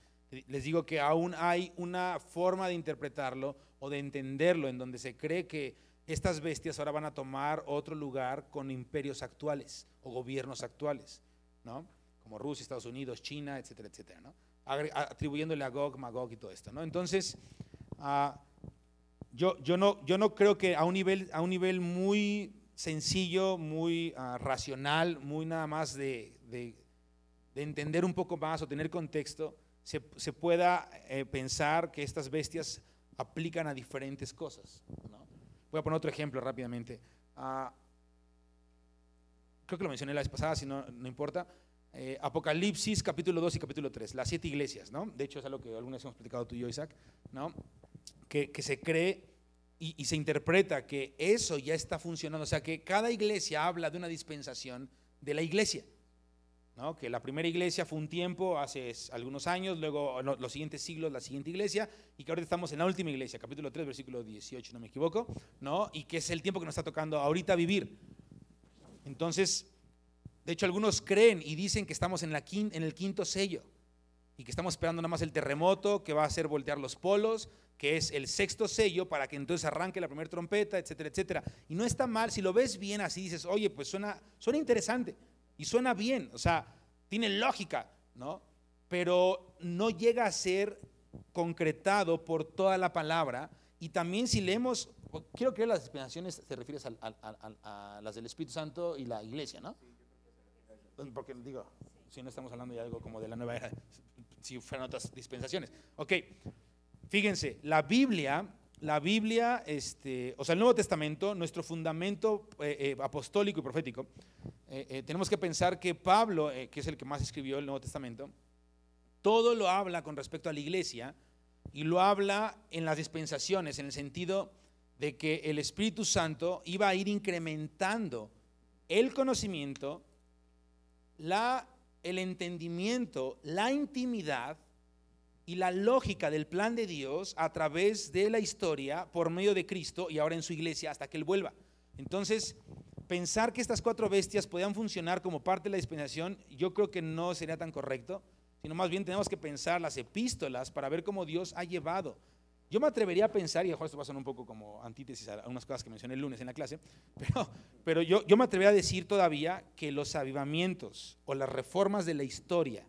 Les digo que aún hay una forma de interpretarlo o de entenderlo en donde se cree que estas bestias ahora van a tomar otro lugar con imperios actuales o gobiernos actuales, ¿no? Como Rusia, Estados Unidos, China, etcétera, etcétera, ¿no? Atribuyéndole a Gog, Magog y todo esto, ¿no? Entonces, yo no creo que a un nivel muy sencillo, muy racional, muy nada más de entender un poco más o tener contexto, se pueda pensar que estas bestias aplican a diferentes cosas, ¿no? Voy a poner otro ejemplo rápidamente. Creo que lo mencioné la vez pasada, si no, no importa. Apocalipsis capítulo 2 y capítulo 3, las 7 iglesias, ¿no? De hecho es algo que alguna vez hemos platicado tú y yo, Isaac, ¿no? Que se cree y se interpreta que eso ya está funcionando, o sea que cada iglesia habla de una dispensación de la iglesia, ¿no? Que la primera iglesia fue un tiempo, hace algunos años, luego los siguientes siglos la siguiente iglesia, y que ahorita estamos en la última iglesia, capítulo 3, versículo 18, no me equivoco, ¿no? Y que es el tiempo que nos está tocando ahorita vivir. Entonces, de hecho algunos creen y dicen que estamos en el 5.º sello, y que estamos esperando nada más el terremoto que va a hacer voltear los polos, que es el 6.º sello para que entonces arranque la primera trompeta, etcétera, etcétera. Y no está mal, si lo ves bien así, dices, oye, pues suena interesante y suena bien, o sea, tiene lógica, ¿no? Pero no llega a ser concretado por toda la palabra. Y también si leemos, quiero creer las dispensaciones te refieres a las del Espíritu Santo y la iglesia, ¿no? Porque digo, si no estamos hablando de algo como de la nueva era, si fueran otras dispensaciones. Ok, fíjense, la Biblia, o sea, el Nuevo Testamento, nuestro fundamento apostólico y profético, tenemos que pensar que Pablo, que es el que más escribió el Nuevo Testamento, todo lo habla con respecto a la iglesia y lo habla en las dispensaciones, en el sentido de que el Espíritu Santo iba a ir incrementando el conocimiento, el entendimiento, la intimidad y la lógica del plan de Dios a través de la historia por medio de Cristo y ahora en su iglesia hasta que Él vuelva. Entonces, pensar que estas 4 bestias podían funcionar como parte de la dispensación, yo creo que no sería tan correcto, sino más bien tenemos que pensar las epístolas para ver cómo Dios ha llevado. Yo me atrevería a pensar, y a lo mejor esto va a sonar un poco como antítesis a algunas cosas que mencioné el lunes en la clase, pero yo me atrevería a decir todavía que los avivamientos o las reformas de la historia,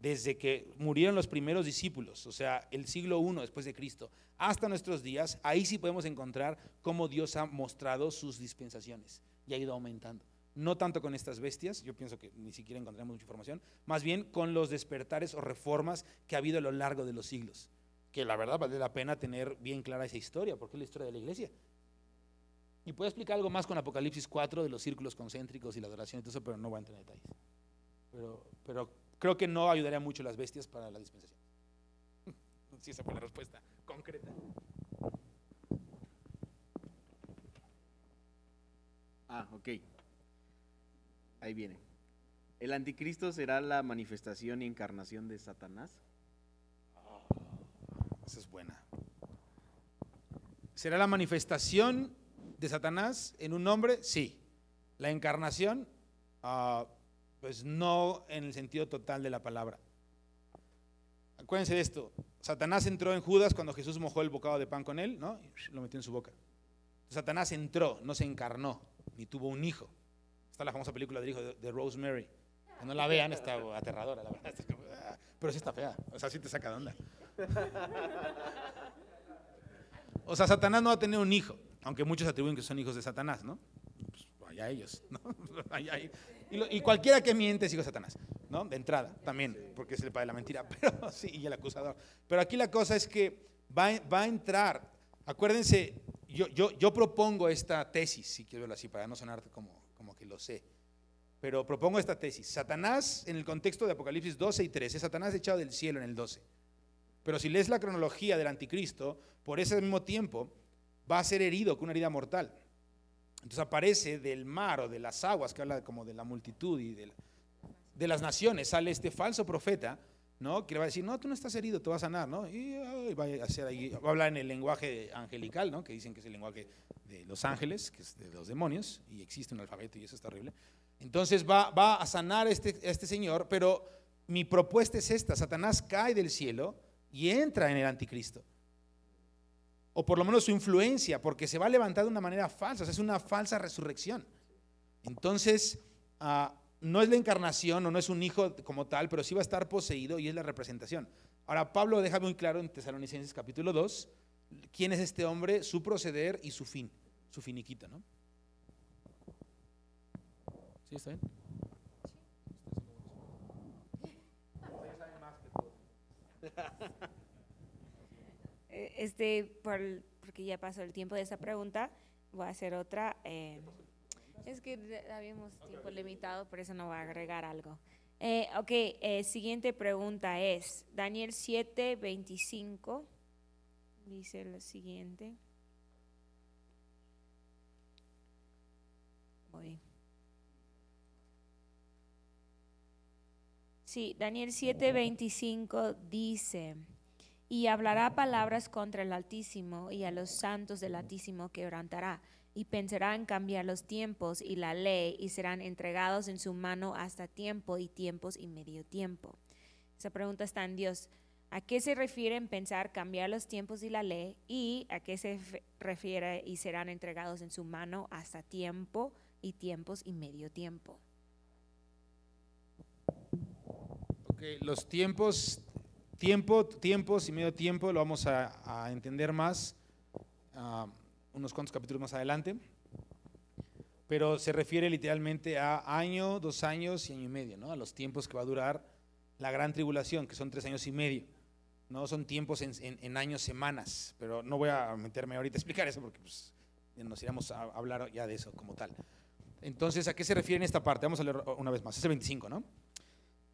desde que murieron los primeros discípulos, o sea, el siglo I después de Cristo, hasta nuestros días, ahí sí podemos encontrar cómo Dios ha mostrado sus dispensaciones y ha ido aumentando. No tanto con estas bestias, yo pienso que ni siquiera encontramos mucha información, más bien con los despertares o reformas que ha habido a lo largo de los siglos, que la verdad vale la pena tener bien clara esa historia, porque es la historia de la iglesia. Y puedo explicar algo más con Apocalipsis 4 de los círculos concéntricos y la adoración y todo eso, pero no voy a entrar en detalles. Pero creo que no ayudaría mucho las bestias para la dispensación. Sí, esa fue la respuesta concreta.
Ok. Ahí viene. ¿El anticristo será la manifestación y encarnación de Satanás?
Esa es buena. ¿Será la manifestación de Satanás en un hombre? Sí. La encarnación, pues no en el sentido total de la palabra. Acuérdense de esto. Satanás entró en Judas cuando Jesús mojó el bocado de pan con él, ¿no? Y lo metió en su boca. Satanás entró, no se encarnó, ni tuvo un hijo. Está la famosa película del hijo de Rosemary. Que no la vean, está aterradora, la verdad. Pero sí está fea, o sea, sí te saca de onda. O sea, Satanás no va a tener un hijo, aunque muchos atribuyen que son hijos de Satanás, ¿no? Pues allá ellos, ¿no? Y cualquiera que miente es hijo de Satanás, ¿no? De entrada, también, porque es el padre de la mentira, pero sí, y el acusador. Pero aquí la cosa es que va a entrar, acuérdense, yo propongo esta tesis, si quiero verlo así, para no sonar como que lo sé, pero propongo esta tesis. Satanás, en el contexto de Apocalipsis 12 y 13, Satanás es echado del cielo en el 12. Pero si lees la cronología del anticristo, por ese mismo tiempo va a ser herido con una herida mortal. Entonces aparece del mar o de las aguas, que habla como de la multitud y de las naciones, sale este falso profeta, ¿no? Que le va a decir, no, tú no estás herido, te vas a sanar, ¿no? Y va a hacer ahí, va a hablar en el lenguaje angelical, ¿no? Que dicen que es el lenguaje de los ángeles, que es de los demonios, y existe un alfabeto y eso es terrible. Entonces va a sanar a este señor, pero mi propuesta es esta: Satanás cae del cielo y entra en el anticristo, o por lo menos su influencia, porque se va a levantar de una manera falsa, o sea, es una falsa resurrección. Entonces, no es la encarnación o no es un hijo como tal, pero sí va a estar poseído y es la representación. Ahora, Pablo deja muy claro en Tesalonicenses capítulo 2, quién es este hombre, su proceder y su fin, su finiquito, ¿no? ¿Sí está bien?
Porque ya pasó el tiempo de esa pregunta, voy a hacer otra. Es que habíamos tiempo limitado, por eso no voy a agregar algo. Siguiente pregunta es, Daniel 7:25, dice lo siguiente. Sí, Daniel 7:25 dice: y hablará palabras contra el Altísimo, y a los santos del Altísimo quebrantará, y pensará en cambiar los tiempos y la ley, y serán entregados en su mano hasta tiempo y tiempos y medio tiempo. Esa pregunta está en Dios. ¿A qué se refiere en pensar cambiar los tiempos y la ley? ¿Y a qué se refiere y serán entregados en su mano hasta tiempo y tiempos y medio tiempo?
Los tiempos y medio tiempo lo vamos a entender más unos cuantos capítulos más adelante, pero se refiere literalmente a año, 2 años y año y medio, ¿no? A los tiempos que va a durar la gran tribulación, que son 3 años y medio, ¿no? Son tiempos en años, semanas, pero no voy a meterme ahorita a explicar eso porque pues, nos iremos a hablar ya de eso como tal. Entonces, ¿a qué se refiere en esta parte? Vamos a leer una vez más, es el 25, ¿no?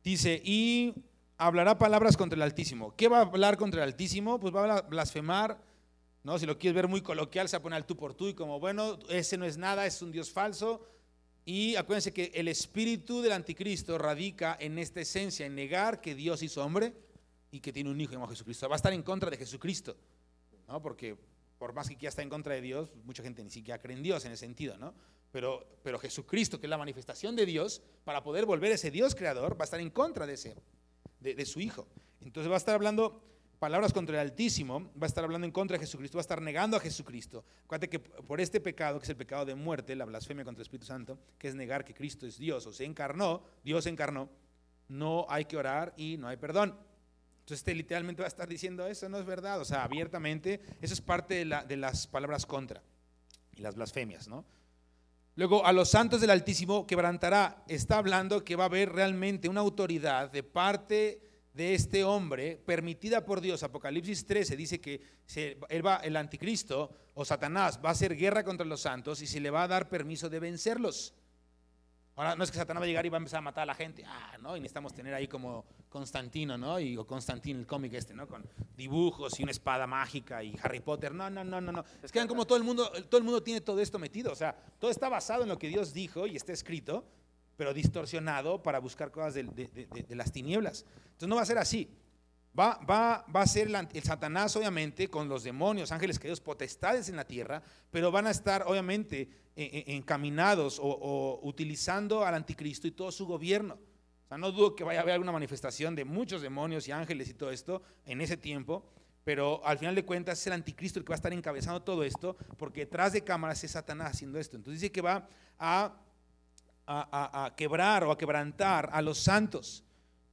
Dice, y hablará palabras contra el Altísimo. ¿Qué va a hablar contra el Altísimo? Pues va a blasfemar, ¿no? Si lo quieres ver muy coloquial, se va a poner al tú por tú y como, bueno, ese no es nada, es un Dios falso. Y acuérdense que el espíritu del anticristo radica en esta esencia, en negar que Dios hizo hombre y que tiene un hijo llamado Jesucristo. Va a estar en contra de Jesucristo, ¿no? Porque por más que quiera estar en contra de Dios, mucha gente ni siquiera cree en Dios en ese sentido, ¿no? Pero Jesucristo, que es la manifestación de Dios, para poder volver ese Dios creador, va a estar en contra de su hijo. Entonces va a estar hablando palabras contra el Altísimo, va a estar hablando en contra de Jesucristo, va a estar negando a Jesucristo. Acuérdate que por este pecado, que es el pecado de muerte, la blasfemia contra el Espíritu Santo, que es negar que Cristo es Dios o se encarnó, Dios se encarnó, no hay que orar y no hay perdón. Entonces literalmente va a estar diciendo eso no es verdad, o sea, abiertamente. Eso es parte de las palabras contra y las blasfemias, ¿no? Luego, a los santos del Altísimo quebrantará. Está hablando que va a haber realmente una autoridad de parte de este hombre permitida por Dios. Apocalipsis 13 dice que el anticristo o Satanás va a hacer guerra contra los santos y se le va a dar permiso de vencerlos. Ahora, no es que Satanás va a llegar y va a empezar a matar a la gente, ¿no? Y necesitamos tener ahí como Constantino, ¿no? O Constantino, el cómic ¿no? Con dibujos y una espada mágica y Harry Potter. No. Es que vean como todo el mundo tiene todo esto metido. O sea, todo está basado en lo que Dios dijo y está escrito, pero distorsionado para buscar cosas de las tinieblas. Entonces no va a ser así. Va a ser el Satanás, obviamente, con los demonios, ángeles caídos, potestades en la tierra, pero van a estar, obviamente, encaminados o utilizando al anticristo y todo su gobierno. O sea, no dudo que vaya a haber alguna manifestación de muchos demonios y ángeles y todo esto en ese tiempo, pero al final de cuentas es el anticristo el que va a estar encabezando todo esto, porque detrás de cámaras es Satanás haciendo esto. Entonces dice que va a quebrar o a quebrantar a los santos.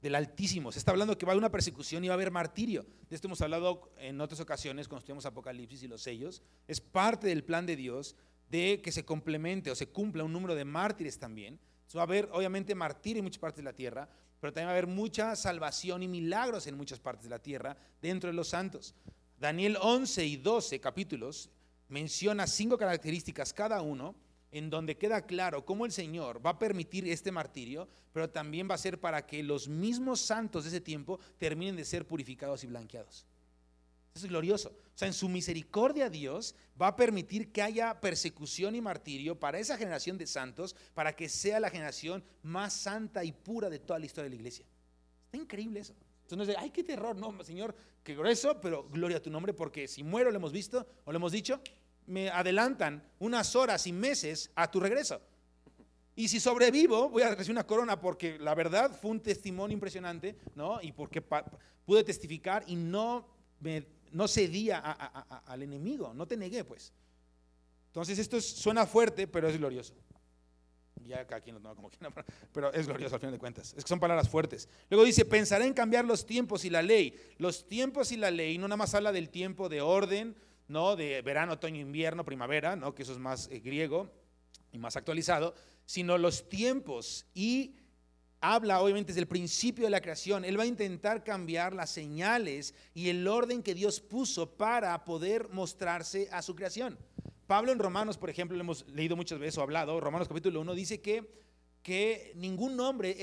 del Altísimo. Se está hablando que va a haber una persecución y va a haber martirio. De esto hemos hablado en otras ocasiones cuando estudiamos Apocalipsis y los sellos. Es parte del plan de Dios de que se complemente o se cumpla un número de mártires también. Va a haber obviamente martirio en muchas partes de la tierra, pero también va a haber mucha salvación y milagros en muchas partes de la tierra dentro de los santos. Daniel 11 y 12 capítulos menciona 5 características cada uno, en donde queda claro cómo el Señor va a permitir este martirio, pero también va a ser para que los mismos santos de ese tiempo terminen de ser purificados y blanqueados. Eso es glorioso. O sea, en su misericordia Dios va a permitir que haya persecución y martirio para esa generación de santos, para que sea la generación más santa y pura de toda la historia de la iglesia. Está increíble eso. Entonces no es de, ay, qué terror, no, Señor, qué grueso, pero gloria a tu nombre, porque si muero, lo hemos visto o lo hemos dicho, me adelantan unas horas y meses a tu regreso. Y si sobrevivo, voy a recibir una corona, porque la verdad fue un testimonio impresionante, ¿no? Y porque pude testificar y no cedía al enemigo, no te negué, pues. Entonces esto suena fuerte, pero es glorioso. Ya cada quien lo toma como quiera, pero es glorioso al final de cuentas. Es que son palabras fuertes. Luego dice, pensaré en cambiar los tiempos y la ley. Los tiempos y la ley no nada más habla del tiempo de orden, ¿no? De verano, otoño, invierno, primavera, ¿no? Que eso es más griego y más actualizado, sino los tiempos, y habla obviamente desde el principio de la creación. Él va a intentar cambiar las señales y el orden que Dios puso para poder mostrarse a su creación. Pablo en Romanos, por ejemplo, lo hemos leído muchas veces o hablado, Romanos capítulo 1 dice que ningún hombre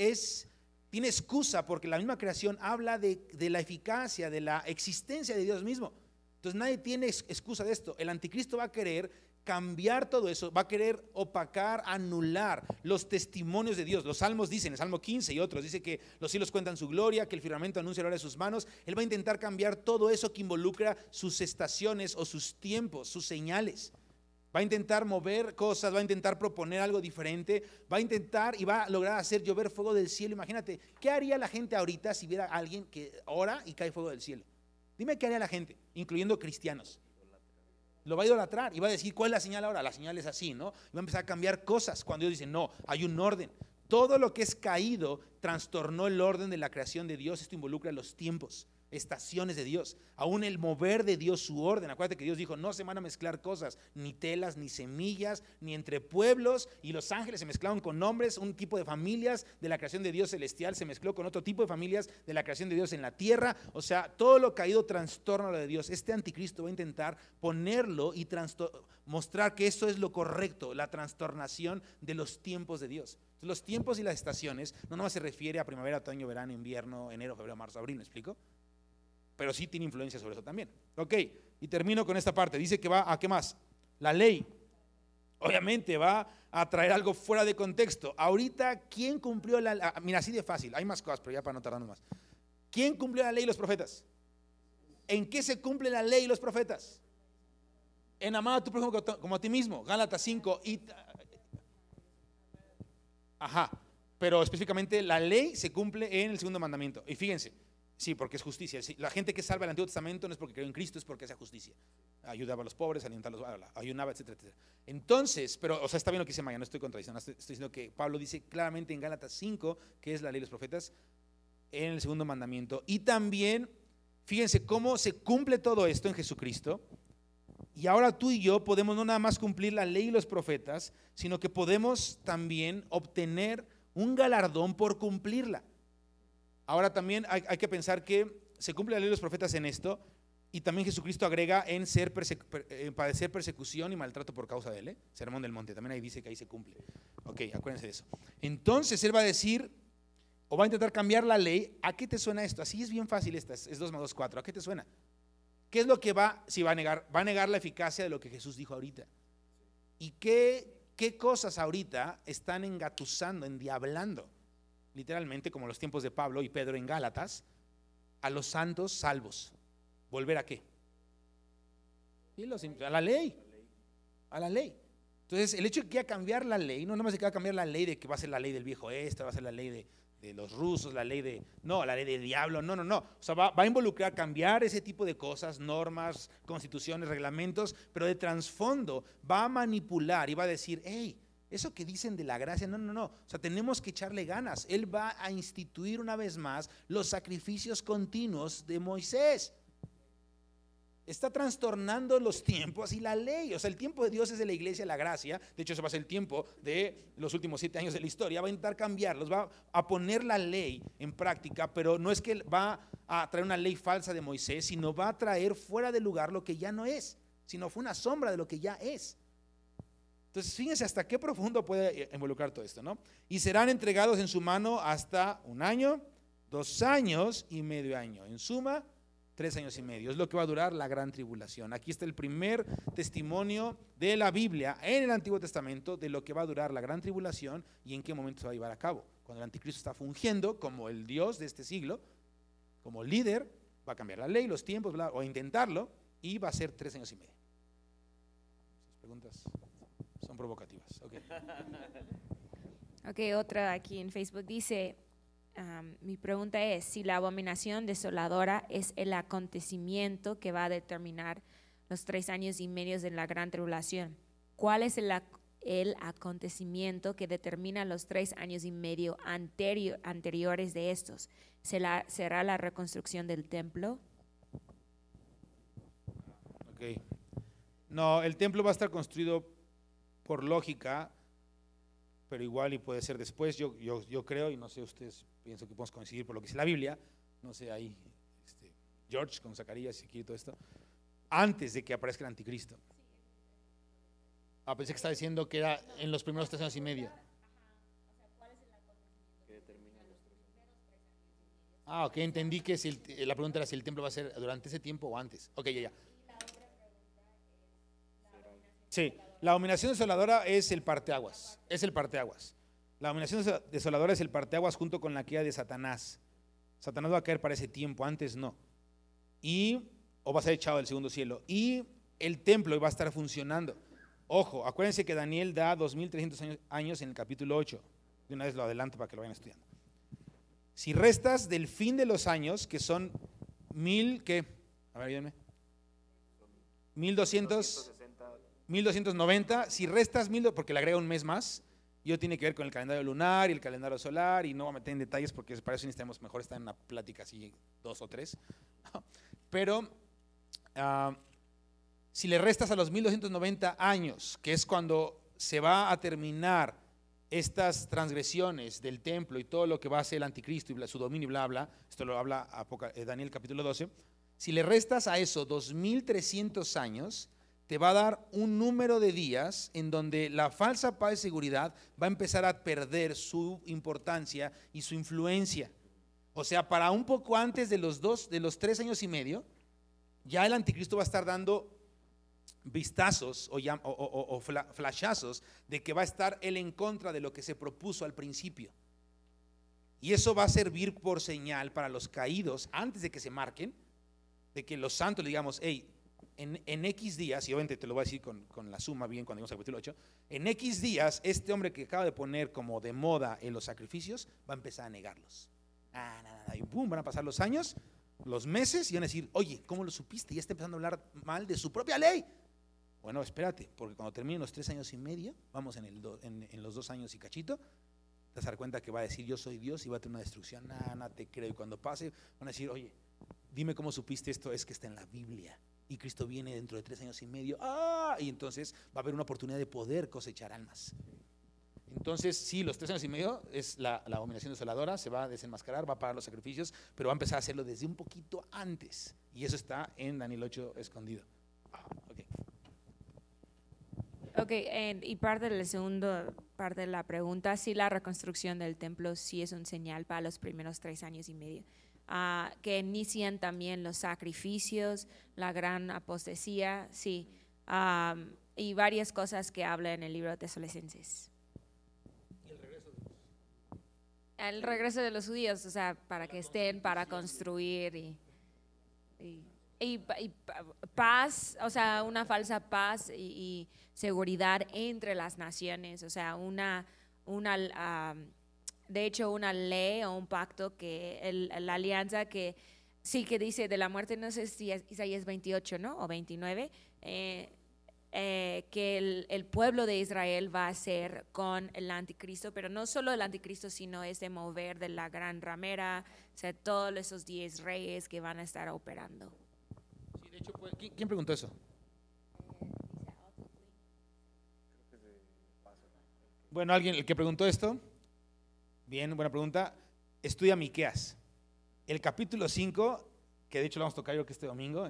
tiene excusa, porque la misma creación habla de la eficacia, de la existencia de Dios mismo. Entonces nadie tiene excusa de esto. El anticristo va a querer cambiar todo eso, va a querer opacar, anular los testimonios de Dios. Los salmos dicen, el Salmo 15 y otros, dice que los cielos cuentan su gloria, que el firmamento anuncia la obra de sus manos. Él va a intentar cambiar todo eso que involucra sus estaciones o sus tiempos, sus señales. Va a intentar mover cosas, va a intentar proponer algo diferente, va a intentar y va a lograr hacer llover fuego del cielo. Imagínate, ¿qué haría la gente ahorita si viera a alguien que ora y cae fuego del cielo? Dime qué haría la gente, incluyendo cristianos. Lo va a idolatrar y va a decir, ¿cuál es la señal ahora? La señal es así, ¿no? Y va a empezar a cambiar cosas cuando Dios dice, no, hay un orden. Todo lo que es caído trastornó el orden de la creación de Dios. Esto involucra los tiempos, estaciones de Dios, aún el mover de Dios su orden. Acuérdate que Dios dijo, no se van a mezclar cosas, ni telas, ni semillas, ni entre pueblos, y los ángeles se mezclaron con hombres. Un tipo de familias de la creación de Dios celestial se mezcló con otro tipo de familias de la creación de Dios en la tierra. O sea, todo lo caído trastorna lo de Dios. Este anticristo va a intentar ponerlo y mostrar que eso es lo correcto, la trastornación de los tiempos de Dios. Entonces, los tiempos y las estaciones no nomás se refiere a primavera, otoño, verano, invierno, enero, febrero, marzo, abril, ¿me explico? Pero sí tiene influencia sobre eso también. Ok, y termino con esta parte. Dice que va a, ¿qué más? La ley. Obviamente va a traer algo fuera de contexto. Ahorita, ¿quién cumplió la ley? Mira, así de fácil, hay más cosas, pero ya para no tardarnos más. ¿Quién cumplió la ley y los profetas? ¿En qué se cumple la ley y los profetas? En amar a tu prójimo como a ti mismo. Gálatas 5. Pero específicamente la ley se cumple en el segundo mandamiento. Y fíjense, sí, porque es justicia. La gente que salva el Antiguo Testamento no es porque creyó en Cristo, es porque hacía justicia. Ayudaba a los pobres, ayunaba, etcétera, etcétera. Entonces, pero, o sea, está bien lo que dice Maya, no estoy contradiciendo, estoy diciendo que Pablo dice claramente en Gálatas 5, que es la ley de los profetas, en el segundo mandamiento. Y también, fíjense cómo se cumple todo esto en Jesucristo. Y ahora tú y yo podemos no nada más cumplir la ley y los profetas, sino que podemos también obtener un galardón por cumplirla. Ahora también hay que pensar que se cumple la ley de los profetas en esto, y también Jesucristo agrega en padecer persecución y maltrato por causa de él. Sermón del Monte, también ahí dice que ahí se cumple. Ok, acuérdense de eso. Entonces él va a decir, o va a intentar cambiar la ley. ¿A qué te suena esto? Así es bien fácil esta, es 2 más 2, 4. ¿A qué te suena? ¿Qué es lo que si va a negar? Va a negar la eficacia de lo que Jesús dijo ahorita. ¿Y qué cosas ahorita están engatusando, endiablando? Literalmente, como los tiempos de Pablo y Pedro en Gálatas, a los santos salvos. ¿Volver a qué? A la ley. A la ley. Entonces, el hecho de que quiera cambiar la ley, no nomás se quiera cambiar la ley de que va a ser la ley del viejo va a ser la ley de los rusos, la ley del diablo, no. O sea, va a involucrar cambiar ese tipo de cosas, normas, constituciones, reglamentos, pero de trasfondo va a manipular y va a decir, hey, eso que dicen de la gracia, no. O sea, tenemos que echarle ganas. Él va a instituir una vez más los sacrificios continuos de Moisés. Está trastornando los tiempos y la ley. O sea, el tiempo de Dios es de la iglesia, la gracia. De hecho, eso va a ser el tiempo de los últimos 7 años de la historia. Va a intentar cambiarlos, va a poner la ley en práctica, pero no es que va a traer una ley falsa de Moisés, sino va a traer fuera de lugar lo que ya no es, sino fue una sombra de lo que ya es. Entonces, fíjense hasta qué profundo puede involucrar todo esto, ¿no? Y serán entregados en su mano hasta 1 año, 2 años y medio año. En suma, 3 años y medio. Es lo que va a durar la gran tribulación. Aquí está el primer testimonio de la Biblia en el Antiguo Testamento de lo que va a durar la gran tribulación y en qué momento se va a llevar a cabo. Cuando el anticristo está fungiendo como el Dios de este siglo, como líder, va a cambiar la ley, los tiempos, bla, o intentarlo, y va a ser 3 años y medio. Sus preguntas son provocativas.
Ok, otra aquí en Facebook dice, mi pregunta es, si la abominación desoladora es el acontecimiento que va a determinar los 3 años y medio de la gran tribulación, ¿cuál es el acontecimiento que determina los 3 años y medio anteriores de estos? ¿Será la reconstrucción del templo?
Ok. No, el templo va a estar construido por lógica, pero igual y puede ser después. Yo creo, y no sé, ustedes pienso que podemos coincidir por lo que dice la Biblia, no sé, ahí George con Zacarías y aquí todo esto, antes de que aparezca el anticristo. Pensé que estaba diciendo que era en los primeros 3 años y medio. Ok, entendí que la pregunta era si el templo va a ser durante ese tiempo o antes. Ok, ya. Sí, la abominación desoladora es el parteaguas. La abominación desoladora es el parteaguas junto con la caída de Satanás. Satanás va a caer para ese tiempo, antes no. O va a ser echado del segundo cielo. Y el templo va a estar funcionando. Ojo, acuérdense que Daniel da 2300 años en el capítulo 8. De una vez lo adelanto para que lo vayan estudiando. Si restas del fin de los años, que son 1290, si restas 1000, porque le agrega un mes más, y tiene que ver con el calendario lunar y el calendario solar, y no voy a meter en detalles porque para eso necesitamos mejor estar en una plática así 2 o 3. Pero si le restas a los 1290 años, que es cuando se va a terminar estas transgresiones del templo y todo lo que va a hacer el anticristo y su dominio y bla bla, esto lo habla Daniel capítulo 12, si le restas a eso 2300 años, te va a dar un número de días en donde la falsa paz y seguridad va a empezar a perder su importancia y su influencia. O sea, para un poco antes de los 3 años y medio, ya el anticristo va a estar dando vistazos o flashazos de que va a estar él en contra de lo que se propuso al principio. Y eso va a servir por señal para los caídos antes de que se marquen, de que los santos le digamos, hey, en X días, y obviamente te lo voy a decir con la suma bien cuando lleguemos al capítulo 8, en X días este hombre que acaba de poner como de moda en los sacrificios va a empezar a negarlos. Y boom, van a pasar los años, los meses, y van a decir, oye, ¿cómo lo supiste? Ya está empezando a hablar mal de su propia ley. Bueno, espérate, porque cuando terminen los 3 años y medio, vamos en los 2 años y cachito, te vas a dar cuenta que va a decir yo soy Dios y va a tener una destrucción. No te creo. Y cuando pase, van a decir, oye, dime cómo supiste esto, es que está en la Biblia. Y Cristo viene dentro de 3 años y medio. Y entonces va a haber una oportunidad de poder cosechar almas. Entonces, sí, los 3 años y medio es la abominación desoladora, se va a desenmascarar, va a pagar los sacrificios, pero va a empezar a hacerlo desde un poquito antes. Y eso está en Daniel 8 escondido.
Ok, y parte de la segunda parte de la pregunta, si la reconstrucción del templo sí es un señal para los primeros 3 años y medio, que inician también los sacrificios, la gran apostasía, sí, y varias cosas que habla en el libro de Tesalonicenses. El regreso de los judíos, o sea, para que estén, para construir y paz, o sea, una falsa paz y seguridad entre las naciones, o sea, de hecho una ley o un pacto que la alianza que sí que dice de la muerte, no sé si es Isaías 28, ¿no? O 29, que el pueblo de Israel va a hacer con el anticristo, pero no solo el anticristo, sino ese mover de la gran ramera, o sea, todos esos 10 reyes que van a estar operando.
Sí, de hecho, ¿quién preguntó eso? Bueno, alguien, el que preguntó esto, bien, buena pregunta, estudia Miqueas. El capítulo 5, que de hecho lo vamos a tocar yo que este domingo,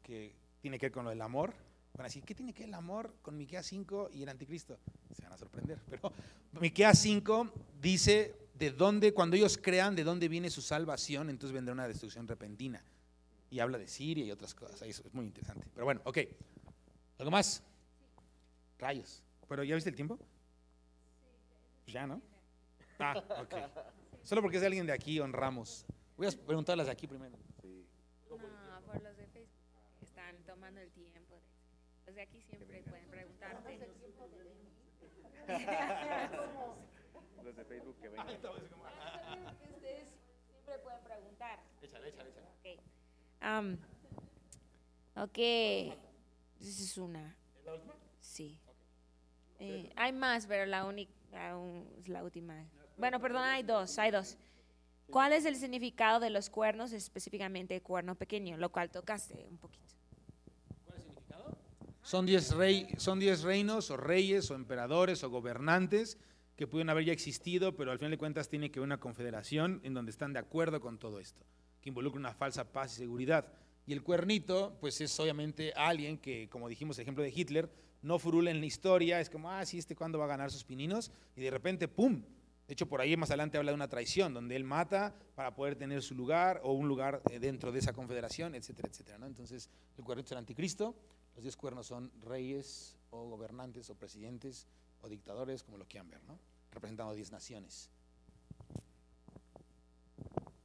que tiene que ver con lo del amor. Van a decir, ¿qué tiene que ver el amor con Miqueas 5 y el anticristo? Se van a sorprender, pero Miqueas 5 dice de dónde, cuando ellos crean de dónde viene su salvación, entonces vendrá una destrucción repentina. Y habla de Siria y otras cosas, ahí es muy interesante. Pero bueno, ok. ¿Algo más? Rayos. ¿Pero ya viste el tiempo? Pues ya, ¿no? Ah, ok. Solo porque es de alguien de aquí, honramos. Voy a preguntarlas de aquí primero.
No, por los de Facebook, están tomando el tiempo. Los de aquí siempre pueden preguntarte.
Los de Facebook que vengan.
Ustedes siempre pueden preguntar.
Échale.
Ok. Esa es una.
¿Es la última?
Sí. Hay más, pero es la última. Bueno, perdón, hay dos. ¿Cuál es el significado de los cuernos, específicamente el cuerno pequeño, lo cual tocaste un poquito?
¿Cuál es el significado? Son 10 reinos o reyes o emperadores o gobernantes que pudieron haber ya existido, pero al final de cuentas tiene que haber una confederación en donde están de acuerdo con todo esto, que involucra una falsa paz y seguridad. Y el cuernito, pues es obviamente alguien que, como dijimos, el ejemplo de Hitler, no furula en la historia, es como, sí, ¿cuándo va a ganar sus pininos? Y de repente, ¡pum! De hecho, por ahí más adelante habla de una traición, donde él mata para poder tener su lugar o un lugar dentro de esa confederación, etcétera, etcétera, ¿no? Entonces, el cuernito es el anticristo, los 10 cuernos son reyes o gobernantes o presidentes o dictadores, como lo quieran ver, ¿no? Representando 10 naciones.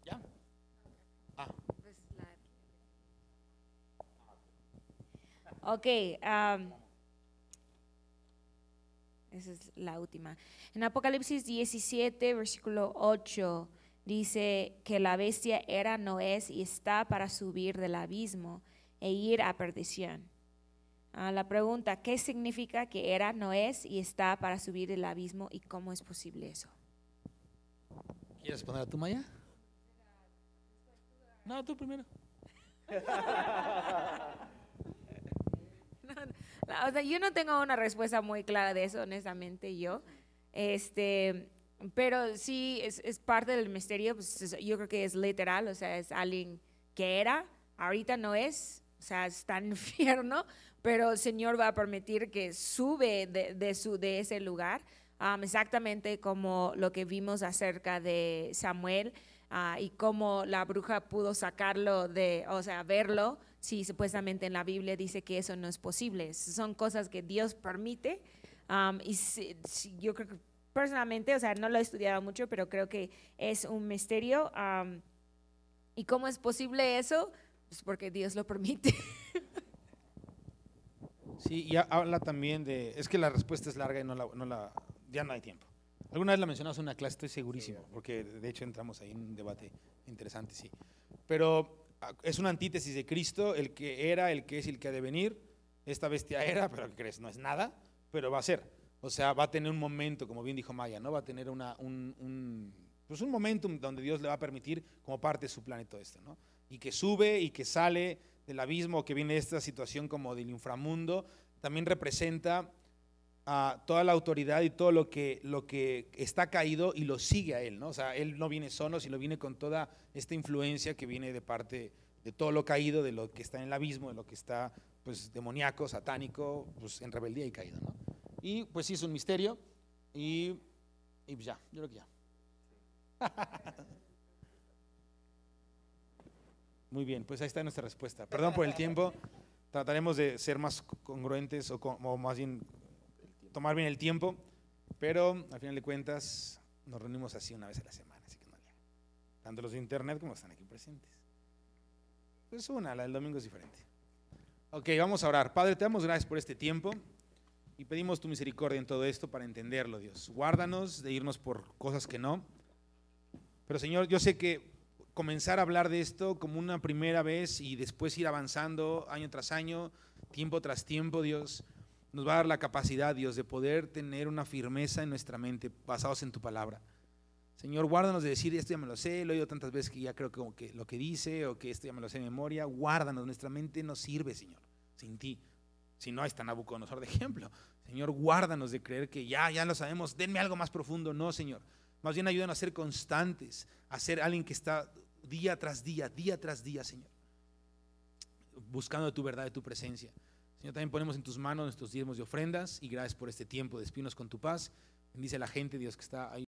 ¿Ya?
Ok, esa es la última. En Apocalipsis 17, versículo 8, dice que la bestia era, no es y está para subir del abismo e ir a perdición. La pregunta, ¿qué significa que era, no es y está para subir del abismo y cómo es posible eso?
¿Quieres poner a tu Maya? No, tú primero.
O sea, yo no tengo una respuesta muy clara de eso, honestamente, pero sí es parte del misterio, pues, yo creo que es literal, o sea, es alguien que era, ahorita no es, o sea, está en el infierno, pero el Señor va a permitir que sube de ese lugar, exactamente como lo que vimos acerca de Samuel, y cómo la bruja pudo sacarlo o sea, verlo. Sí, supuestamente en la Biblia dice que eso no es posible. Son cosas que Dios permite. Yo creo que personalmente, o sea, no lo he estudiado mucho, pero creo que es un misterio. ¿Y cómo es posible eso? Pues porque Dios lo permite.
Sí, y habla también es que la respuesta es larga y ya no hay tiempo. Alguna vez la mencionamos en una clase, estoy segurísimo, porque de hecho entramos ahí en un debate interesante, sí. Pero es una antítesis de Cristo, el que era, el que es y el que ha de venir. Esta bestia era, pero ¿qué crees? No es nada, pero va a ser. O sea, va a tener un momento, como bien dijo Maya, ¿no? Va a tener un momentum donde Dios le va a permitir como parte de su plan y todo esto, ¿no? Y que sube y que sale del abismo, que viene esta situación como del inframundo, también representa a toda la autoridad y todo lo que está caído y lo sigue a él, ¿no? O sea, él no viene solo, sino viene con toda esta influencia que viene de parte de todo lo caído, de lo que está en el abismo, de lo que está pues demoníaco, satánico, pues en rebeldía y caído, ¿no? Y pues sí es un misterio y pues ya, yo creo que ya. Muy bien, pues ahí está nuestra respuesta. Perdón por el tiempo, trataremos de ser más congruentes o más bien tomar bien el tiempo, pero al final de cuentas nos reunimos así una vez a la semana, así que no le hagan. Tanto los de internet como están aquí presentes. Pues la del domingo es diferente. Ok, vamos a orar. Padre, te damos gracias por este tiempo y pedimos tu misericordia en todo esto para entenderlo, Dios. Guárdanos de irnos por cosas que no. Pero Señor, yo sé que comenzar a hablar de esto como una primera vez y después ir avanzando año tras año, tiempo tras tiempo, Dios, nos va a dar la capacidad, Dios, de poder tener una firmeza en nuestra mente basados en tu palabra. Señor, guárdanos de decir, esto ya me lo sé, lo he oído tantas veces que ya creo que lo que dice, o que esto ya me lo sé de memoria. Guárdanos, nuestra mente no sirve, Señor, sin ti. Si no, ahí está Nabucodonosor de ejemplo. Señor, guárdanos de creer que ya lo sabemos, denme algo más profundo. No, Señor, más bien ayúdanos a ser constantes, a ser alguien que está día tras día, Señor, buscando tu verdad y tu presencia. Señor, también ponemos en tus manos nuestros diezmos y ofrendas, y gracias por este tiempo. Despídenos con tu paz. Bendice a la gente, Dios, que está ahí.